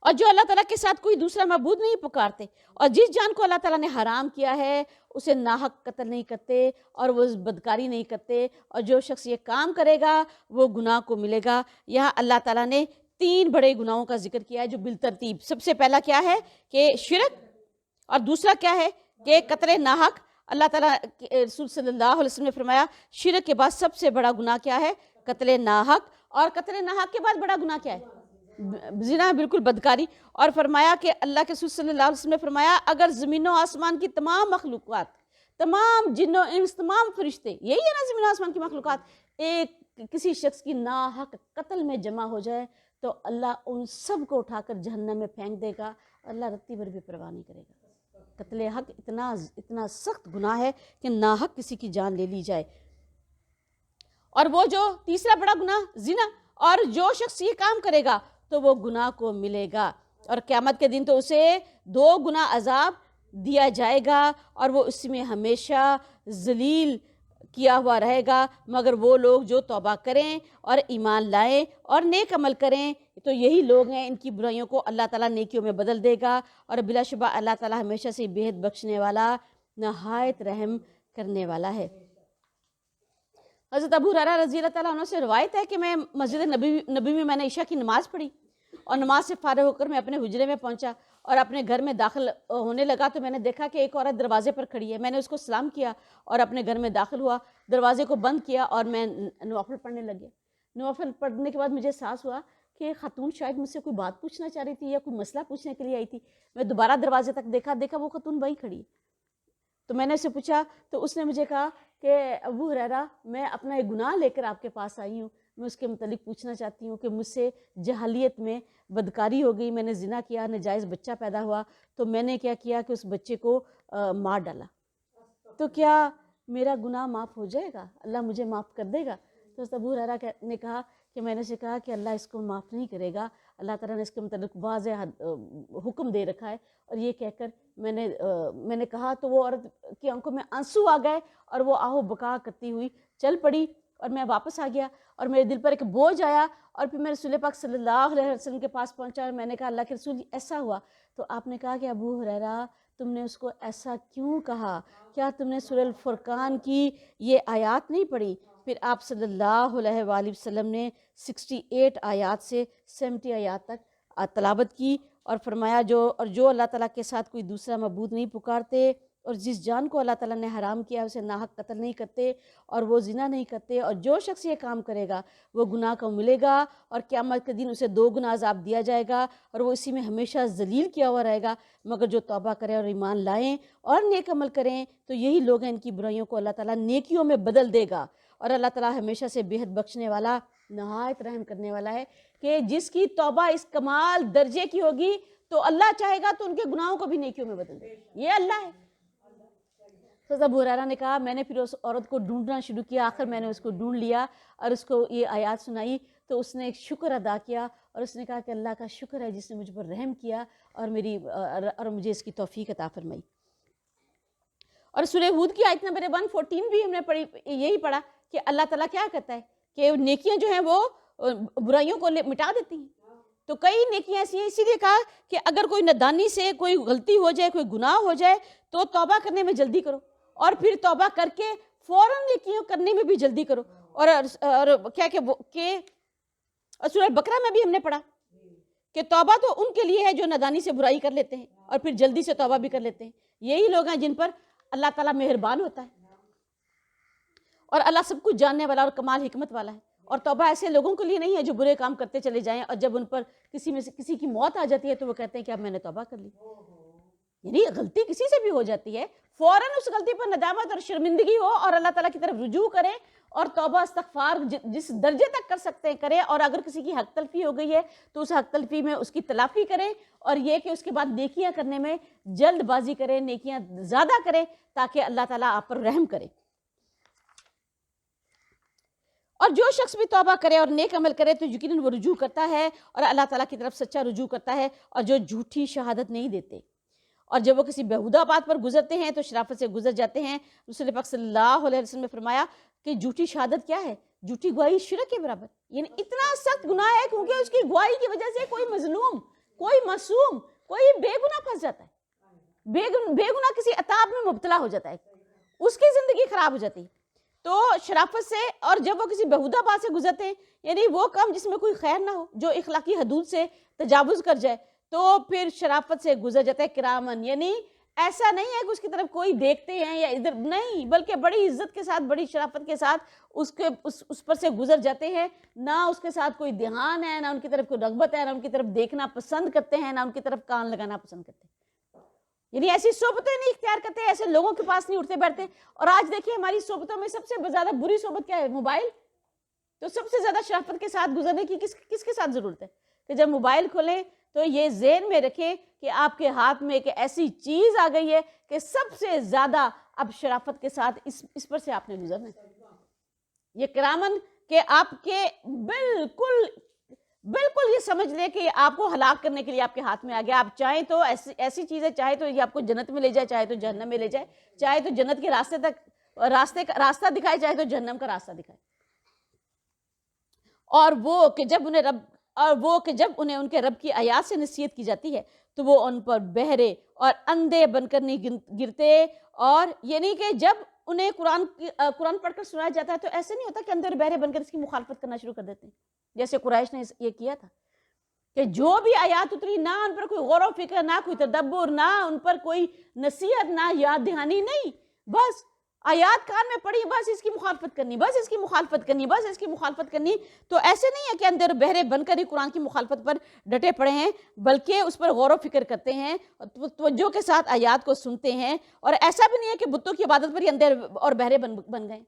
اور جو اللہ تعالیٰ کے ساتھ کوئی دوسرا معبود نہیں پکارتے، اور جس جان کو اللہ تعالیٰ نے حرام کیا ہے اسے ناحق قتل نہیں کرتے اور وہ بدکاری نہیں کرتے، اور جو شخص یہ کام کرے گا وہ گناہ کو ملے گا۔ یہاں اللہ تعالیٰ نے 3 بڑے گناہوں کا ذکر کیا ہے جو بالترتیب، سب سے پہلا کیا ہے کہ شرک، اور دوسرا کیا ہے کہ قتل ناحق۔ اللہ تعالیٰ رسول صلی اللہ علیہ وسلم نے فرمایا شرک کے بعد سب سے بڑا گناہ کیا ہے؟ قتل ناحق، اور قتل ناحق کے بعد بڑا گناہ کیا ہے؟ زنا، بالکل بدکاری۔ اور فرمایا کہ اللہ کے رسول صلی اللہ علیہ وسلم نے فرمایا اگر زمین و آسمان کی تمام مخلوقات، تمام جن و انس، تمام فرشتے، یہی ہے نا زمین و آسمان کی مخلوقات، ایک کسی شخص کی ناحق قتل میں جمع ہو جائے تو اللہ ان سب کو اٹھا کر جہنم میں پھینک دے گا، اللہ رتی بھر بھی پرواہ نہیں کرے گا۔ قتل حق اتنا سخت گناہ ہے کہ ناحق کسی کی جان لے لی جائے۔ اور وہ جو تیسرا بڑا گناہ زنا، اور جو شخص یہ کام کرے گا تو وہ گناہ کو ملے گا، اور قیامت کے دن تو اسے 2 گنا عذاب دیا جائے گا، اور وہ اس میں ہمیشہ ذلیل کیا ہوا رہے گا، مگر وہ لوگ جو توبہ کریں اور ایمان لائیں اور نیک عمل کریں تو یہی لوگ ہیں، ان کی برائیوں کو اللہ تعالیٰ نیکیوں میں بدل دے گا، اور بلا شبہ اللہ تعالیٰ ہمیشہ سے بے حد بخشنے والا، نہایت رحم کرنے والا ہے۔ حضرت ابو ہریرہ رضی اللہ تعالیٰ عنہ سے روایت ہے کہ میں مسجد نبی میں نے عشاء کی نماز پڑھی، اور نماز سے فارغ ہو کر میں اپنے حجرے میں پہنچا اور اپنے گھر میں داخل ہونے لگا تو میں نے دیکھا کہ ایک عورت دروازے پر کھڑی ہے۔ میں نے اس کو سلام کیا اور اپنے گھر میں داخل ہوا، دروازے کو بند کیا اور میں نوافل پڑھنے لگے۔ نوافل پڑھنے کے بعد مجھے احساس ہوا کہ خاتون شاید مجھ سے کوئی بات پوچھنا چاہ رہی تھی یا کوئی مسئلہ پوچھنے کے لیے آئی تھی۔ میں دوبارہ دروازے تک دیکھا وہ خاتون وہیں کھڑی ہے۔ تو میں نے اسے پوچھا تو اس نے مجھے کہا کہ ابو ہریرہ میں اپنا ایک گناہ لے کر آپ کے پاس آئی ہوں، میں اس کے متعلق پوچھنا چاہتی ہوں کہ مجھ سے جہالیت میں بدکاری ہو گئی، میں نے زنا کیا، ناجائز بچہ پیدا ہوا، تو میں نے کیا کیا کہ اس بچے کو مار ڈالا، تو کیا میرا گناہ معاف ہو جائے گا؟ اللہ مجھے معاف کر دے گا؟ تو ابو ہریرہ نے کہا کہ میں نے اسے کہا کہ اللہ اس کو معاف نہیں کرے گا، اللہ تعالیٰ نے اس کے متعلق واضح حکم دے رکھا ہے۔ اور یہ کہہ کر میں نے کہا تو وہ عورت کی آنکھوں میں آنسو آ گئے اور وہ آہو بکا کرتی ہوئی چل پڑی، اور میں واپس آ گیا اور میرے دل پر ایک بوجھ آیا، اور پھر میں رسول پاک صلی اللہ علیہ وسلم کے پاس پہنچا اور میں نے کہا اللہ کے رسول ایسا ہوا، تو آپ نے کہا کہ ابو ہریرہ تم نے اس کو ایسا کیوں کہا؟ کیا تم نے سورہ الفرقان کی یہ آیات نہیں پڑھی؟ پھر آپ صلی اللہ علیہ وآلہ وسلم نے 68 آیات سے 70 آیات تک تلاوت کی اور فرمایا جو اللہ تعالیٰ کے ساتھ کوئی دوسرا معبود نہیں پکارتے، اور جس جان کو اللہ تعالیٰ نے حرام کیا اسے ناحق قتل نہیں کرتے، اور وہ زنا نہیں کرتے، اور جو شخص یہ کام کرے گا وہ گناہ کو ملے گا، اور قیامت کے دن اسے 2 گنا عذاب دیا جائے گا، اور وہ اسی میں ہمیشہ ذلیل کیا ہوا رہے گا، مگر جو توبہ کریں اور ایمان لائیں اور نیک عمل کریں تو یہی لوگ ہیں، ان کی برائیوں کو اللہ تعالیٰ نیکیوں میں بدل دے گا، اور اللہ تعالیٰ ہمیشہ سے بے حد بخشنے والا، نہایت رحم کرنے والا ہے، کہ جس کی توبہ اس کمال درجے کی ہوگی تو اللہ چاہے گا تو ان کے گناہوں کو بھی نیکیوں میں بدل دے، یہ اللہ ہے۔ تو ابو ہریرہ نے کہا میں نے پھر اس عورت کو ڈھونڈنا شروع کیا، آخر میں نے اس کو ڈھونڈ لیا اور اس کو یہ آیات سنائی، تو اس نے ایک شکر ادا کیا اور اس نے کہا کہ اللہ کا شکر ہے جس نے مجھ پر رحم کیا اور مجھے اس کی توفیق عطا فرمائی۔ اور سورہ ہود کی آیت نمبر 114 بھی ہم نے یہی پڑھا کہ اللہ تعالیٰ کیا کہتا ہے کہ نیکیاں جو ہیں وہ برائیوں کو مٹا دیتی ہیں، تو کئی نیکیاں ایسی ہیں، اسی لیے کہا کہ اگر کوئی نادانی سے کوئی غلطی ہو جائے، کوئی گناہ ہو جائے تو توبہ کرنے میں جلدی کرو، اور پھر توبہ کر کے فوراً نیکیوں کرنے میں بھی جلدی کرو، اور کیا کہ سورہ بقرہ میں بھی ہم نے پڑھا کہ توبہ تو ان کے لیے ہے جو نادانی سے برائی کر لیتے ہیں اور پھر جلدی سے توبہ بھی کر لیتے ہیں، یہی لوگ ہیں جن پر اللہ تعالیٰ مہربان ہوتا ہے، اور اللہ سب کچھ جاننے والا اور کمال حکمت والا ہے۔ اور توبہ ایسے لوگوں کے لیے نہیں ہے جو برے کام کرتے چلے جائیں اور جب ان پر کسی کی موت آ جاتی ہے تو وہ کہتے ہیں کہ اب میں نے توبہ کر لی، یعنی غلطی کسی سے بھی ہو جاتی ہے، فوراً اس غلطی پر ندامت اور شرمندگی ہو اور اللہ تعالیٰ کی طرف رجوع کرے اور توبہ استغفار جس درجے تک کر سکتے ہیں کرے، اور اگر کسی کی حق تلفی ہو گئی ہے تو اس حق تلفی میں اس کی تلافی کرے، اور یہ کہ اس کے بعد نیکیاں کرنے میں جلد بازی کرے، نیکیاں زیادہ کرے تاکہ اللہ تعالیٰ آپ پر رحم کرے۔ اور جو شخص بھی توبہ کرے اور نیک عمل کرے تو یقیناً وہ رجوع کرتا ہے اور اللہ تعالیٰ کی طرف سچا رجوع کرتا ہے، اور جو جھوٹی شہادت نہیں دیتے، اور جب وہ کسی بیہودہ بات پر گزرتے ہیں تو شرافت سے گزر جاتے ہیں۔ رسول پاک صلی اللہ علیہ وسلم نے فرمایا کہ جھوٹی شہادت کیا ہے؟ جھوٹی گواہی شرک کے برابر، یعنی اتنا سخت گناہ ہے کیونکہ اس کی گواہی کی وجہ سے کوئی مظلوم، کوئی معصوم، کوئی بے گناہ پھنس جاتا ہے، بے گناہ کسی عذاب میں مبتلا ہو جاتا ہے، اس کی زندگی خراب ہو جاتی ہے۔ تو شرافت سے، اور جب وہ کسی بیہودہ بات سے گزرتے ہیں، یعنی وہ کام جس میں کوئی خیر نہ ہو، جو اخلاقی حدود سے تجاوز کر جائے، تو پھر شرافت سے گزر جاتا ہے کرامن، یعنی ایسا نہیں ہے کہ اس کی طرف کوئی دیکھتے ہیں یا ادھر نہیں، بلکہ بڑی عزت کے ساتھ، بڑی شرافت کے ساتھ اس پر سے گزر جاتے ہیں، نہ اس کے ساتھ کوئی دھیان ہے، نہ ان کی طرف کوئی رغبت ہے، نہ ان کی طرف دیکھنا پسند کرتے ہیں، نہ ان کی طرف کان لگانا پسند کرتے ہیں، یعنی ایسی صحبتیں نہیں اختیار کرتے، ایسے لوگوں کے پاس نہیں اٹھتے بیٹھتے۔ اور آج دیکھیے ہماری صحبتوں میں سب سے زیادہ بری صحبت کیا ہے؟ موبائل۔ تو سب سے زیادہ شرافت کے ساتھ گزرنے کی کس کے ساتھ ضرورت ہے کہ جب موبائل کھولیں تو یہ ذہن میں رکھیں کہ آپ کے ہاتھ میں ایک ایسی چیز آ گئی ہے کہ سب سے زیادہ اب شرافت کے ساتھ اس پر سے آپ نے گزرنا ہے، یہ کرامن کہ آپ کے بالکل یہ سمجھ لیں کہ آپ کو ہلاک کرنے کے لیے آپ کے ہاتھ میں آ گیا، آپ چاہیں تو ایسی چیزیں، چاہے تو یہ آپ کو جنت میں لے جائے، چاہے تو جہنم میں لے جائے، چاہے تو جنت کے راستہ دکھائے، چاہے تو جہنم کا راستہ دکھائے۔ اور وہ کہ جب انہیں ان کے رب کی آیات سے نصیحت کی جاتی ہے تو وہ ان پر بہرے اور اندھے بن کر نہیں گرتے، اور یعنی کہ جب انہیں قرآن پڑھ کر سنایا جاتا ہے تو ایسے نہیں ہوتا کہ اندھے اور بہرے بن کر اس کی مخالفت کرنا شروع کر دیتے ہیں، جیسے قریش نے یہ کیا تھا کہ جو بھی آیات اتری نہ ان پر کوئی غور و فکر، نہ کوئی تدبر، نہ ان پر کوئی نصیحت، نہ یاد دہانی، نہیں، بس آیات کان میں پڑھی، بس اس کی مخالفت کرنی، بس اس کی مخالفت کرنی، بس اس کی مخالفت کرنی. تو ایسے نہیں ہے کہ اندر بہرے بن کر ہی قرآن کی مخالفت پر ڈٹے پڑے ہیں، بلکہ اس پر غور و فکر کرتے ہیں، توجہ کے ساتھ آیات کو سنتے ہیں. اور ایسا بھی نہیں ہے کہ بتوں کی عبادت پر ہی اندر اور بہرے بن گئے.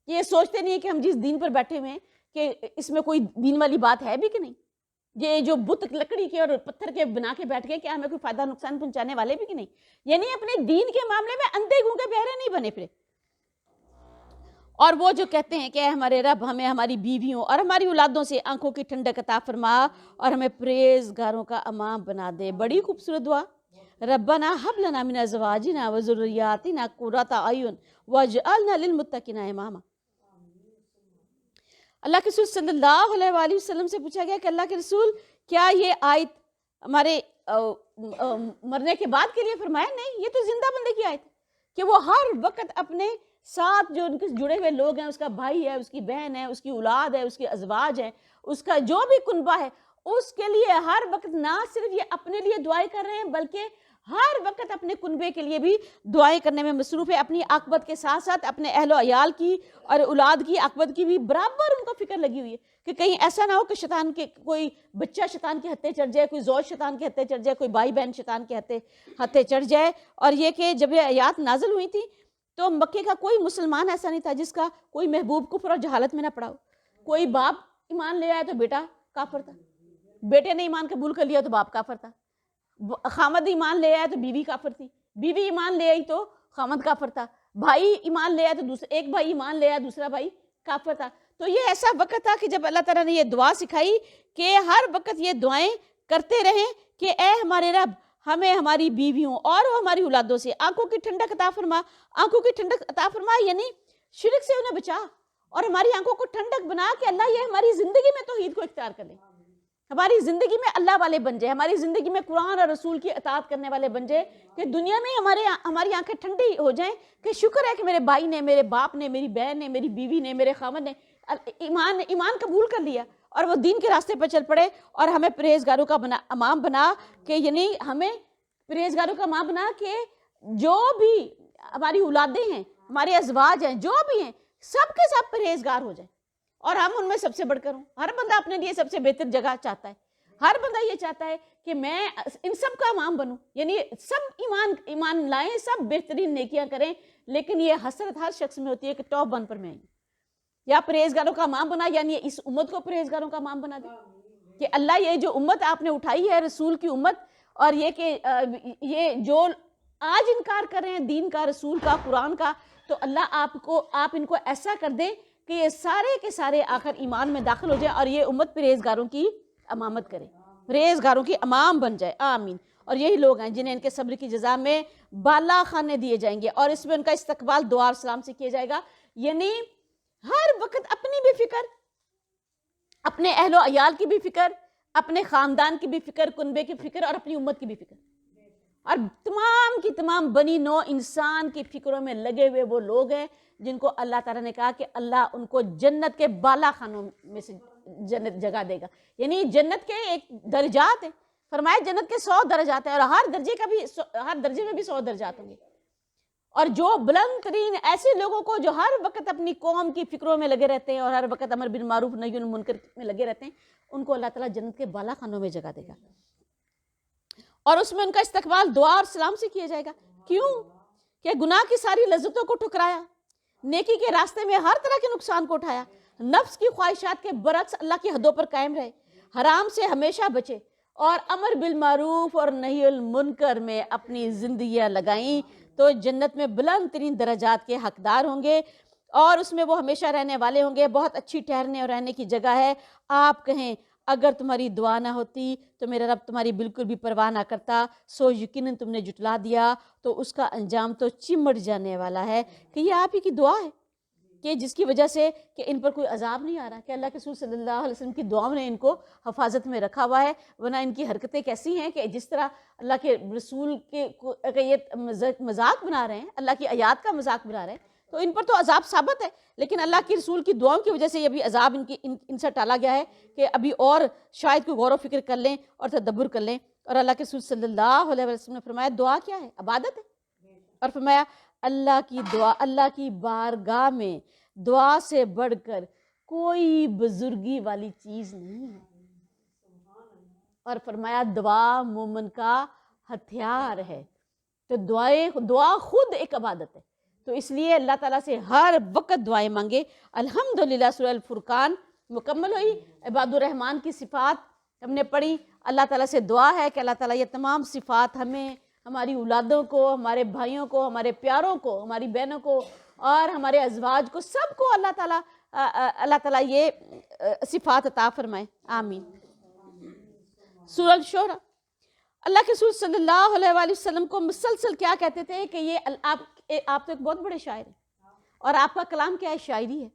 یہ سوچتے نہیں ہے کہ ہم جس دین پر بیٹھے ہوئے ہیں کہ اس میں کوئی دین والی بات ہے بھی کہ نہیں. یہ جو بت لکڑی کے اور پتھر کے بنا کے بیٹھ گئے، کیا ہمیں کوئی فائدہ نقصان پہنچانے والے بھی کہ نہیں. یعنی اپنے دین کے معاملے میں اندھے گونگے بہرے نہیں بنے پھرے. اور وہ جو کہتے ہیں کہ اے ہمارے رب، ہمیں ہماری بیویوں اور ہماری اولادوں سے آنکھوں کی ٹھنڈک عطا فرما اور ہمیں پرہیزگاروں کا امام بنا دے. بڑی خوبصورت دعا. ربنا ہب لنا من ازواجنا وذریاتنا قرۃ اعین واجعلنا للمتقین اماما. اللہ کے رسول صلی اللہ علیہ وآلہ وسلم سے پوچھا گیا کہ اللہ کے رسول، کیا یہ آیت ہمارے مرنے کے بعد کے لیے فرمایا؟ نہیں، یہ تو زندہ بندے کی آیت ہے کہ وہ ہر وقت اپنے ساتھ جو ان کے جڑے ہوئے لوگ ہیں، اس کا بھائی ہے، اس کی بہن ہے، اس کی اولاد ہے، اس کے ازواج ہیں، اس کا جو بھی کنبہ ہے، اس کے لیے ہر وقت نہ صرف یہ اپنے لیے دعائیں کر رہے ہیں، بلکہ ہر وقت اپنے کنبے کے لیے بھی دعائیں کرنے میں مصروف ہے. اپنی عاقبت کے ساتھ ساتھ اپنے اہل و عیال کی اور اولاد کی عاقبت کی بھی برابر ان کو فکر لگی ہوئی ہے کہ کہیں ایسا نہ ہو کہ شیطان کے کوئی بچہ شیطان کے ہتھے چڑھ جائے، کوئی زوج شیطان کے ہتھے چڑھ جائے، کوئی بھائی بہن شیطان کے ہتھے چڑھ جائے. اور یہ کہ جب یہ آیات نازل ہوئی تھی تو مکے کا کوئی مسلمان ایسا نہیں تھا جس کا کوئی محبوب کفر اور جہالت میں نہ پڑا ہو. کوئی باپ ایمان لے آیا تو بیٹا کافر تھا، بیٹے نے ایمان قبول کر لیا تو باپ کافر تھا، خامد ایمان لے آیا تو بیوی کافر تھی، بیوی ایمان لے آئی تو خامد کافر تھا، بھائی ایمان لے آیا تو ایک بھائی ایمان لے آیا دوسرا بھائی کافر تھا. تو یہ ایسا وقت تھا کہ جب اللہ تعالیٰ نے یہ دعا سکھائی کہ ہر وقت یہ دعائیں کرتے رہیں کہ اے ہمارے رب، ہمیں ہماری بیویوں اور ہماری اولادوں سے آنکھوں کی ٹھنڈک عطا فرما. آنکھوں کی ٹھنڈک عطا فرما یعنی شرک سے انہیں بچا اور ہماری آنکھوں کو ٹھنڈک بنا کہ اللہ یہ ہماری زندگی میں توحید کو اختیار کر لے، ہماری زندگی میں اللہ والے بن جائے، ہماری زندگی میں قرآن اور رسول کی اطاعت کرنے والے بن جائے، کہ دنیا میں ہماری آنکھیں ٹھنڈی ہو جائیں کہ شکر ہے کہ میرے بھائی نے، میرے باپ نے، میری بہن نے، میری بیوی نے، میرے خامد نے ایمان قبول کر لیا اور وہ دین کے راستے پر چل پڑے. اور ہمیں پرہیزگاروں کا امام بنا کہ یعنی ہمیں پرہیزگاروں کا امام بنا کہ جو بھی ہماری اولادیں ہیں، ہمارے ازواج ہیں، جو بھی ہیں، سب کے سب پرہیزگار ہو جائیں اور ہم ان میں سب سے بڑھ کر ہوں. ہر بندہ اپنے لیے سب سے بہتر جگہ چاہتا ہے، ہر بندہ یہ چاہتا ہے کہ میں ان سب کا امام بنوں، یعنی سب ایمان لائیں، سب بہترین نیکیاں کریں. لیکن یہ حسرت ہر شخص میں ہوتی ہے کہ ٹاپ 1 پر میں آئی یا پرہیزگاروں کا امام بنا، یعنی اس امت کو پرہیزگاروں کا امام بنا دے کہ اللہ یہ جو امت آپ نے اٹھائی ہے، رسول کی امت، اور یہ کہ یہ جو آج انکار کر رہے ہیں دین کا، رسول کا، قرآن کا، تو اللہ آپ ان کو ایسا کر دے کہ یہ سارے کے سارے آخر ایمان میں داخل ہو جائے اور یہ امت پرہیزگاروں کی امامت کرے، پرہیزگاروں کی امام بن جائے. آمین. اور یہی لوگ ہیں جنہیں ان کے صبر کی جزا میں بالا خانے دیے جائیں گے اور اس میں ان کا استقبال دعا اور سلام سے کیا جائے گا. یعنی ہر وقت اپنی بھی فکر، اپنے اہل و عیال کی بھی فکر، اپنے خاندان کی بھی فکر، کنبے کی فکر اور اپنی امت کی بھی فکر، اور تمام کی تمام بنی نو انسان کی فکروں میں لگے ہوئے وہ لوگ ہیں جن کو اللہ تعالیٰ نے کہا کہ اللہ ان کو جنت کے بالا خانوں میں سے جنت جگہ دے گا. یعنی جنت کے ایک درجات ہیں، فرمایا جنت کے 100 درجات ہیں اور ہر درجے میں بھی 100 درجات ہوں گے. اور جو بلند ترین ایسے لوگوں کو جو ہر وقت اپنی قوم کی فکروں میں لگے رہتے ہیں اور ہر وقت امر بالمعروف نہی عن المنکر میں لگے رہتے ہیں، ان کو اللہ تعالیٰ جنت کے بالا خانوں میں جگہ دے گا اور اس میں ان کا استقبال دعا اور سلام سے کیا جائے گا. کیوں؟ کہ گناہ کی ساری لذتوں کو ٹھکرایا، نیکی کے راستے میں ہر طرح کے نقصان کو اٹھایا، نفس کی خواہشات کے برعکس اللہ کی حدوں پر قائم رہے، حرام سے ہمیشہ بچے اور امر بالمعروف اور نہی المنکر میں اپنی زندگیاں لگائیں، تو جنت میں بلند ترین درجات کے حقدار ہوں گے اور اس میں وہ ہمیشہ رہنے والے ہوں گے. بہت اچھی ٹھہرنے اور رہنے کی جگہ ہے. آپ کہیں اگر تمہاری دعا نہ ہوتی تو میرا رب تمہاری بالکل بھی پرواہ نہ کرتا، سو یقیناً تم نے جھٹلا دیا تو اس کا انجام تو چمٹ جانے والا ہے. کہ یہ آپ ہی کی دعا ہے کہ جس کی وجہ سے کہ ان پر کوئی عذاب نہیں آ رہا، کہ اللہ کے رسول صلی اللہ علیہ وسلم کی دعاؤں نے ان کو حفاظت میں رکھا ہوا ہے. ورنہ ان کی حرکتیں کیسی ہیں کہ جس طرح اللہ کے رسول کے یہ مذاق بنا رہے ہیں، اللہ کی آیات کا مذاق بنا رہے ہیں، تو ان پر تو عذاب ثابت ہے. لیکن اللہ کے رسول کی دعاؤں کی وجہ سے یہ بھی عذاب ان سے ٹالا گیا ہے کہ ابھی اور شاید کوئی غور و فکر کر لیں اور تدبر کر لیں. اور اللہ کے رسول صلی اللہ علیہ وسلم نے فرمایا دعا کیا ہے؟ عبادت ہے. اور فرمایا اللہ کی دعا، اللہ کی بارگاہ میں دعا سے بڑھ کر کوئی بزرگی والی چیز نہیں ہے۔ اور فرمایا دعا مومن کا ہتھیار ہے۔ تو دعا خود ایک عبادت ہے، تو اس لیے اللہ تعالیٰ سے ہر وقت دعائیں مانگے۔ الحمدللہ سورہ الفرقان مکمل ہوئی، عباد الرحمن کی صفات ہم نے پڑھی۔ اللہ تعالیٰ سے دعا ہے کہ اللہ تعالیٰ یہ تمام صفات ہمیں، ہماری اولادوں کو، ہمارے بھائیوں کو، ہمارے پیاروں کو، ہماری بہنوں کو اور ہمارے ازواج کو، سب کو اللہ تعالیٰ یہ صفات عطا فرمائے، آمین۔ سورہ الشعراء، اللہ کے رسول صلی اللہ علیہ وآلہ وسلم کو مسلسل کیا کہتے تھے کہ یہ آپ تو ایک بہت بڑے شاعر ہیں، اور آپ کا کلام کیا ہے؟ شاعری ہے۔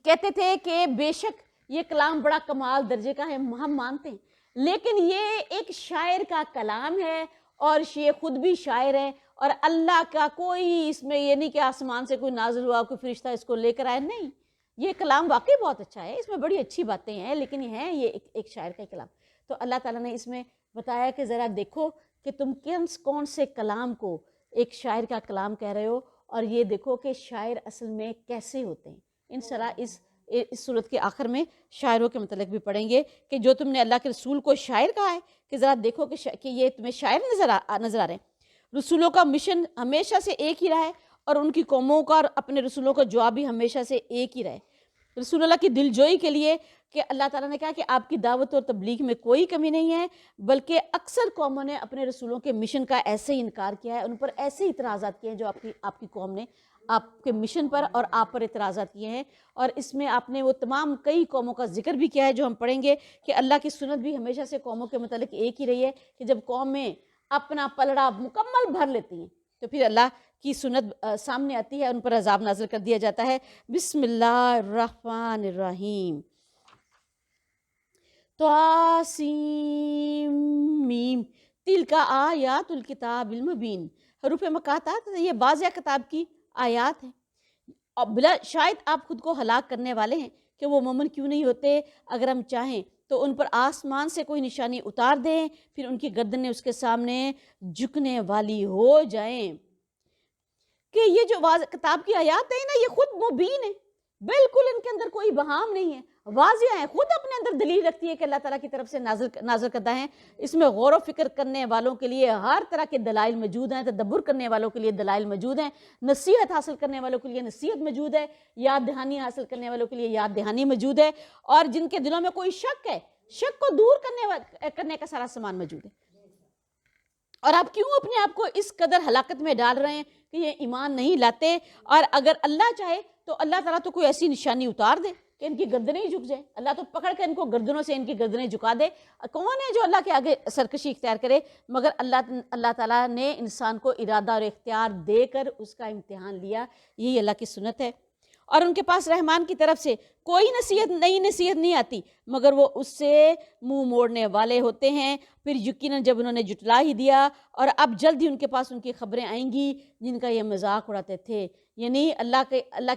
کہتے تھے کہ بے شک یہ کلام بڑا کمال درجے کا ہے، ہم مانتے ہیں، لیکن یہ ایک شاعر کا کلام ہے، اور یہ خود بھی شاعر ہے، اور اللہ کا کوئی اس میں یہ نہیں کہ آسمان سے کوئی نازل ہوا، کوئی فرشتہ اس کو لے کر آئے، نہیں، یہ کلام واقعی بہت اچھا ہے، اس میں بڑی اچھی باتیں ہیں، لیکن یہ ہے یہ ایک شاعر کا کلام۔ تو اللہ تعالیٰ نے اس میں بتایا کہ ذرا دیکھو کہ تم کون سے کلام کو ایک شاعر کا کلام کہہ رہے ہو، اور یہ دیکھو کہ شاعر اصل میں کیسے ہوتے ہیں۔ انشاءاللہ اس صورت کے آخر میں شاعروں کے متعلق بھی پڑھیں گے کہ جو تم نے اللہ کے رسول کو شاعر کہا ہے، کہ ذرا دیکھو کہ یہ تمہیں شاعر نظر آ رہے ہیں۔ رسولوں کا مشن ہمیشہ سے ایک ہی رہا ہے، اور ان کی قوموں کا اور اپنے رسولوں کا جواب بھی ہمیشہ سے ایک ہی رہے۔ رسول اللہ کی دل جوئی کے لیے کہ اللہ تعالیٰ نے کہا کہ آپ کی دعوت اور تبلیغ میں کوئی کمی نہیں ہے، بلکہ اکثر قوموں نے اپنے رسولوں کے مشن کا ایسے ہی انکار کیا ہے، ان پر ایسے ہی اعتراضات کیے ہیں جو آپ کی قوم نے آپ کے مشن پر اور آپ پر اعتراضات کیے ہیں۔ اور اس میں آپ نے وہ تمام کئی قوموں کا ذکر بھی کیا ہے جو ہم پڑھیں گے، کہ اللہ کی سنت بھی ہمیشہ سے قوموں کے متعلق ایک ہی رہی ہے کہ جب قومیں اپنا پلڑا مکمل بھر لیتی ہیں تو پھر اللہ کی سنت سامنے آتی ہے، ان پر عذاب نازل کر دیا جاتا ہے۔ بسم اللہ الرحمن الرحیم۔ طاسیم میم تلک آیات الکتاب المبین۔ حروف مقاطعات، یہ واضح کتاب کی آیات ہیں، اور بلا شاید آپ خود کو ہلاک کرنے والے ہیں کہ وہ مومن کیوں نہیں ہوتے، اگر ہم چاہیں تو ان پر آسمان سے کوئی نشانی اتار دیں، پھر ان کی گردنیں اس کے سامنے جھکنے والی ہو جائیں۔ کہ یہ جو کتاب کی آیات ہیں نا، یہ خود مبین ہے، بالکل ان کے اندر کوئی بہام نہیں ہے، واضح ہے، خود اپنے اندر دلیل رکھتی ہے کہ اللہ تعالیٰ کی طرف سے نازل کردہ ہیں۔ اس میں غور و فکر کرنے والوں کے لیے ہر طرح کے دلائل موجود ہیں، تدبر کرنے والوں کے لیے دلائل موجود ہیں، نصیحت حاصل کرنے والوں کے لیے نصیحت موجود ہے، یاد دہانی حاصل کرنے والوں کے لیے یاد دہانی موجود ہے، اور جن کے دلوں میں کوئی شک ہے، شک کو دور کرنے کا سارا سامان موجود ہے۔ اور آپ کیوں اپنے آپ کو اس قدر ہلاکت میں ڈال رہے ہیں کہ یہ ایمان نہیں لاتے؟ اور اگر اللہ چاہے تو اللہ تعالیٰ تو کوئی ایسی نشانی اتار دے کہ ان کی گردنیں ہی جھک جائیں، اللہ تو پکڑ کے ان کو گردنوں سے ان کی گردنیں جھکا دے۔ کون ہے جو اللہ کے آگے سرکشی اختیار کرے؟ مگر اللہ تعالیٰ نے انسان کو ارادہ اور اختیار دے کر اس کا امتحان لیا، یہی اللہ کی سنت ہے۔ اور ان کے پاس رحمان کی طرف سے کوئی نصیحت نہیں آتی مگر وہ اس سے منہ موڑنے والے ہوتے ہیں۔ پھر یقیناً جب انہوں نے جھٹلا ہی دیا، اور اب جلد ہی ان کے پاس ان کی خبریں آئیں گی جن کا یہ مذاق اڑاتے تھے، یعنی اللہ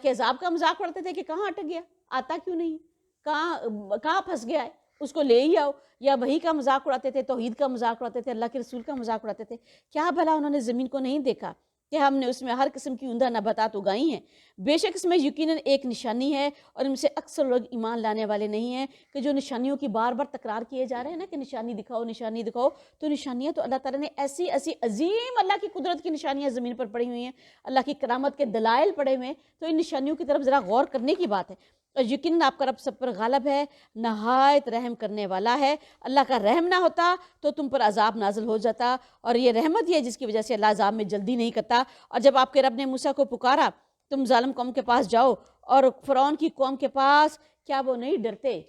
کے عذاب کا مذاق اڑاتے تھے کہ کہاں اٹک گیا، آتا کیوں نہیں، کہاں پھنس گیا ہے، اس کو لے ہی آؤ، یا وحی کا مذاق اڑاتے تھے، توحید کا مذاق اڑاتے تھے، اللہ کے رسول کا مذاق اڑاتے تھے۔ کیا بھلا انہوں نے زمین کو نہیں دیکھا کہ ہم نے اس میں ہر قسم کی عمدہ نباتات اگائی ہیں؟ بے شک اس میں یقیناً ایک نشانی ہے، اور ان سے اکثر لوگ ایمان لانے والے نہیں ہیں۔ کہ جو نشانیوں کی بار بار تکرار کیے جا رہے ہیں نا کہ نشانی دکھاؤ، نشانی دکھاؤ، تو نشانیاں تو اللہ تعالیٰ نے ایسی عظیم اللہ کی قدرت کی نشانیاں زمین پر پڑی ہوئی ہیں، اللہ کی کرامت کے دلائل پڑے ہوئے ہیں، تو ان نشانیوں کی طرف ذرا غور کرنے کی بات ہے۔ اور یقیناً آپ کا رب سب پر غالب ہے، نہایت رحم کرنے والا ہے۔ اللہ کا رحم نہ ہوتا تو تم پر عذاب نازل ہو جاتا، اور یہ رحمت ہی ہے جس کی وجہ سے اللہ عذاب میں جلدی نہیں کرتا۔ اور جب آپ کے رب نے موسیٰ کو پکارا تم ظالم قوم کے پاس جاؤ، اور فرعون کی قوم کے پاس، کیا وہ نہیں ڈرتے؟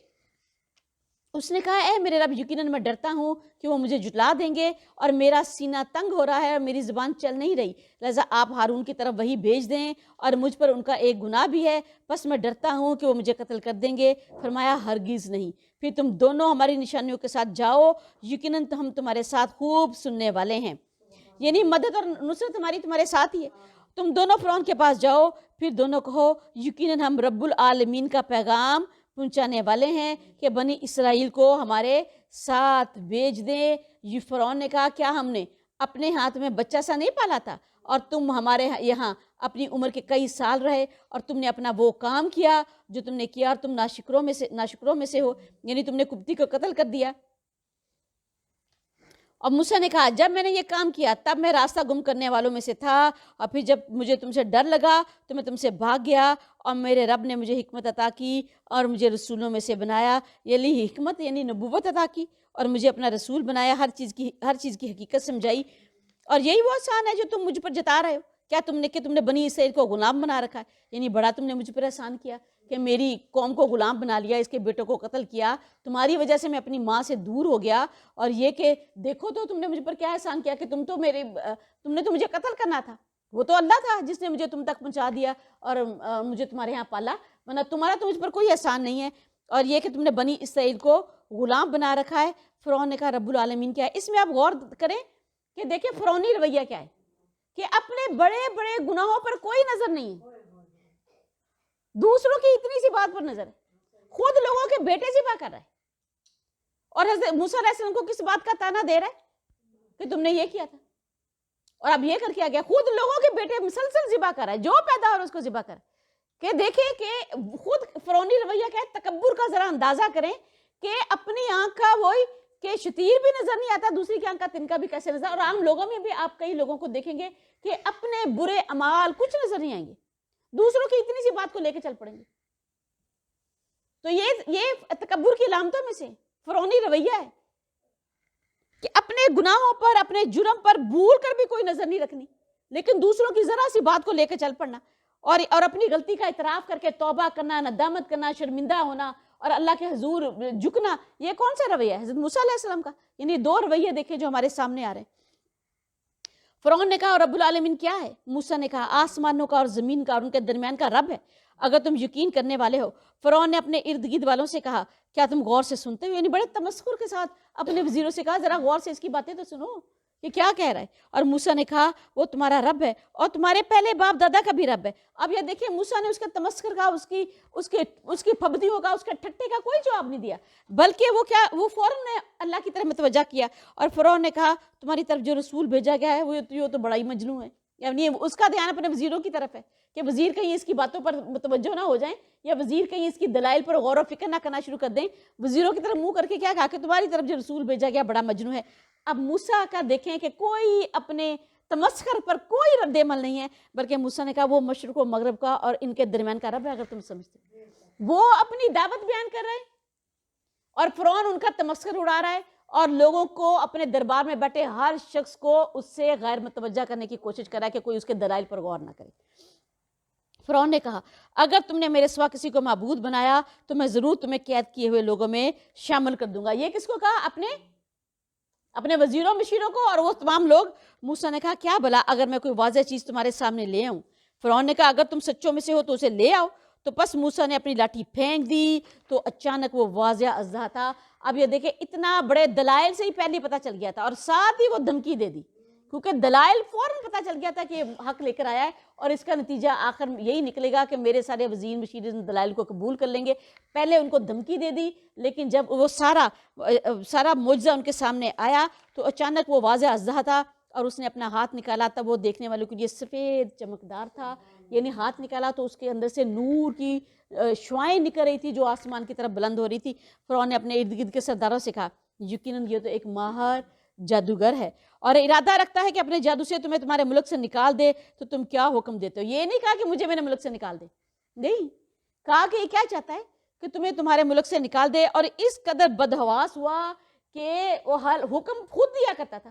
اس نے کہا اے میرے رب، یقیناً میں ڈرتا ہوں کہ وہ مجھے جھٹلا دیں گے، اور میرا سینہ تنگ ہو رہا ہے اور میری زبان چل نہیں رہی، لہذا آپ ہارون کی طرف وہی بھیج دیں، اور مجھ پر ان کا ایک گناہ بھی ہے، بس میں ڈرتا ہوں کہ وہ مجھے قتل کر دیں گے۔ فرمایا ہرگز نہیں، پھر تم دونوں ہماری نشانیوں کے ساتھ جاؤ، یقیناً ہم تمہارے ساتھ خوب سننے والے ہیں، یعنی مدد اور نصرت ہماری تمہارے ساتھ ہی ہے۔ تم دونوں فرعون کے پاس جاؤ، پھر دونوں کہو یقیناً ہم رب العالمین کا پیغام پہنچانے والے ہیں کہ بنی اسرائیل کو ہمارے ساتھ بھیج دیں۔ یہ فرعون نے کہا کیا ہم نے اپنے ہاتھ میں بچہ سا نہیں پالا تھا، اور تم ہمارے یہاں اپنی عمر کے کئی سال رہے، اور تم نے اپنا وہ کام کیا جو تم نے کیا، اور تم ناشکروں میں سے ہو، یعنی تم نے قبطی کو قتل کر دیا۔ اور موسیٰ نے کہا جب میں نے یہ کام کیا تب میں راستہ گم کرنے والوں میں سے تھا، اور پھر جب مجھے تم سے ڈر لگا تو میں تم سے بھاگ گیا، اور میرے رب نے مجھے حکمت عطا کی اور مجھے رسولوں میں سے بنایا، یعنی حکمت یعنی نبوت عطا کی اور مجھے اپنا رسول بنایا، ہر چیز کی حقیقت سمجھائی۔ اور یہی وہ احسان ہے جو تم مجھ پر جتا رہے ہو، کیا تم نے بنی اسرائیل کو غلام بنا رکھا ہے، یعنی بڑا تم نے مجھ پر احسان کیا کہ میری قوم کو غلام بنا لیا، اس کے بیٹوں کو قتل کیا، تمہاری وجہ سے میں اپنی ماں سے دور ہو گیا، اور یہ کہ دیکھو تو تم نے مجھ پر کیا احسان کیا کہ تم نے تو مجھے قتل کرنا تھا، وہ تو اللہ تھا جس نے مجھے تم تک پہنچا دیا اور مجھے تمہارے ہاں پالا، ورنہ تمہارا تو مجھ پر کوئی احسان نہیں ہے، اور یہ کہ تم نے بنی اسرائیل کو غلام بنا رکھا ہے۔ فرعون نے کہا رب العالمین کیا ہے؟ اس میں آپ غور کریں کہ دیکھیں فرعونی رویہ کیا ہے کہ اپنے بڑے بڑے گناہوں پر کوئی نظر نہیں ہے، دوسروں کی اتنی سی بات پر نظر ہے، خود لوگوں کے بیٹے ذبح کر رہا ہے، اور حضرت موسیٰ علیہ السلام کو کس بات کا تانا دے رہا ہے کہ تم نے یہ کیا تھا، اور اب یہ کر کے آ گیا خود لوگوں کے بیٹے مسلسل ذبح کر رہا ہے، جو پیدا ہو رہا ہے اس کو ذبح کر، کہ دیکھیں کہ خود فرعونی رویہ کیا ہے، تکبر کا ذرا اندازہ کریں کہ اپنی آنکھ کا وہی کہ شتیر بھی نظر نہیں آتا، دوسری کی آنکھ کا تنکا بھی کیسے نظر، اور عام لوگوں میں بھی آپ کئی لوگوں کو دیکھیں گے کہ اپنے برے اعمال کچھ نظر نہیں آئیں گے، دوسروں کی اتنی سی بات کو لے کے چل پڑیں گے۔ تو یہ تکبر کی علامتوں میں سے فرعونی رویہ ہے کہ اپنے گناہوں پر اپنے جرم پر بھول کر بھی کوئی نظر نہیں رکھنی، لیکن دوسروں کی ذرا سی بات کو لے کے چل پڑنا، اور اپنی غلطی کا اعتراف کر کے توبہ کرنا، ندامت کرنا، شرمندہ ہونا اور اللہ کے حضور جھکنا، یہ کون سا رویہ ہے حضرت موسیٰ علیہ السلام کا؟ یعنی دو رویے دیکھیں جو ہمارے سامنے آ رہے ہیں۔ فرعون نے کہا اور رب العالمین کیا ہے؟ موسیٰ نے کہا آسمانوں کا اور زمین کا اور ان کے درمیان کا رب ہے، اگر تم یقین کرنے والے ہو۔ فرعون نے اپنے ارد گرد والوں سے کہا کیا تم غور سے سنتے ہو؟ یعنی بڑے تمسخر کے ساتھ اپنے وزیروں سے کہا ذرا غور سے اس کی باتیں تو سنو، یہ کیا کہہ رہا ہے؟ اور موسیٰ نے کہا وہ تمہارا رب ہے اور تمہارے پہلے باپ دادا کا بھی رب ہے۔ اب یہ دیکھیں موسیٰ نے اس کا تمسخر کا، اس کی پھبدیوں کا، اس کے ٹھٹے کا کوئی جواب نہیں دیا، بلکہ وہ فوراً نے اللہ کی طرف متوجہ کیا، اور فرعون نے کہا تمہاری طرف جو رسول بھیجا گیا ہے وہ تو بڑا ہی مجنوں ہے، یعنی اس کا دھیان اپنے وزیروں کی طرف ہے کہ وزیر کہیں اس کی باتوں پر متوجہ نہ ہو جائیں، یا وزیر کہیں اس کی دلائل پر غور و فکر نہ کرنا شروع کر دیں، وزیروں کی طرف منہ کر کے کیا کہا کہ تمہاری طرف جو رسول بھیجا گیا بڑا مجنوں ہے۔ اب موسیٰ کا دیکھیں کہ کوئی اپنے تمسخر پر کوئی رد عمل نہیں ہے، بلکہ موسیٰ نے کہا وہ مشرق و مغرب کا اور ان کے درمیان کا رب ہے، اگر تم سمجھتے وہ اپنی دعوت بیان کر رہے ہیں، اور فرعون ان کا تمسخر اڑا رہا ہے، اور لوگوں کو اپنے دربار میں بیٹھے ہر شخص کو اس سے غیر متوجہ کرنے کی کوشش کر رہا ہے کہ کوئی اس کے دلائل پر غور نہ کرے۔ فرعون نے کہا اگر تم نے میرے سوا کسی کو معبود بنایا تو میں ضرور تمہیں قید کیے ہوئے لوگوں میں شامل کر دوں گا۔ یہ کس کو کہا؟ اپنے وزیروں مشیروں کو، اور وہ تمام لوگ۔ موسیٰ نے کہا کیا بھلا اگر میں کوئی واضح چیز تمہارے سامنے لے آؤں؟ فرعون نے کہا اگر تم سچوں میں سے ہو تو اسے لے آؤ۔ تو پس موسیٰ نے اپنی لاٹھی پھینک دی تو اچانک وہ واضح اژدہا تھا۔ اب یہ دیکھیں اتنا بڑے دلائل سے ہی پہلے پتہ چل گیا تھا، اور ساتھ ہی وہ دھمکی دے دی، کیونکہ دلائل فوراً پتہ چل گیا تھا کہ یہ حق لے کر آیا ہے، اور اس کا نتیجہ آخر یہی نکلے گا کہ میرے سارے وزیر مشیر ان دلائل کو قبول کر لیں گے۔ پہلے ان کو دھمکی دے دی، لیکن جب وہ سارا معجزہ ان کے سامنے آیا تو اچانک وہ واضح اژدہا تھا، اور اس نے اپنا ہاتھ نکالا تب وہ دیکھنے والوں کے لیے سفید چمکدار تھا، یعنی ہاتھ نکالا تو اس کے اندر سے نور کی شعائیں نکل رہی تھی جو آسمان کی طرف بلند ہو رہی تھی۔ فرعون نے اپنے ارد گرد کے سرداروں سے کہا یقیناً یہ تو ایک ماہر جادوگر ہے اور ارادہ رکھتا ہے کہ اپنے جادو سے تمہیں تمہارے ملک سے نکال دے، تو تم کیا حکم دیتے ہو؟ یہ نہیں کہا کہ مجھے میرے ملک سے نکال دے، نہیں کہا کہ یہ کیا چاہتا ہے کہ تمہیں تمہارے ملک سے نکال دے، اور اس قدر بدحواس ہوا کہ وہ حکم خود دیا کرتا تھا،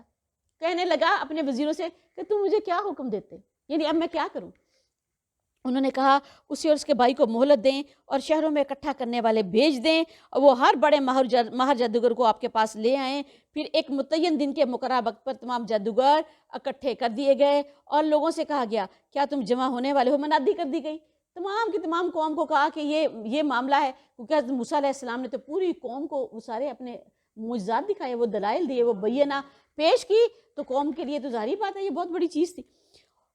کہنے لگا اپنے وزیروں سے کہ تم مجھے کیا حکم دیتے، یعنی اب میں کیا کروں؟ انہوں نے کہا اسے اور اس کے بھائی کو مہلت دیں اور شہروں میں اکٹھا کرنے والے بھیج دیں، اور وہ ہر بڑے ماہر جادوگر کو آپ کے پاس لے آئیں۔ پھر ایک متعین دن کے مقررہ وقت پر تمام جادوگر اکٹھے کر دیے گئے، اور لوگوں سے کہا گیا کیا تم جمع ہونے والے ہو؟ منادی کر دی گئی، تمام کی تمام قوم کو کہا کہ یہ معاملہ ہے، کیونکہ حضرت موسیٰ علیہ السلام نے تو پوری قوم کو وہ سارے اپنے معجزات دکھائے، وہ دلائل دیے، وہ بینہ پیش کی، تو قوم کے لیے تو ظاہری بات ہے یہ بہت بڑی چیز تھی،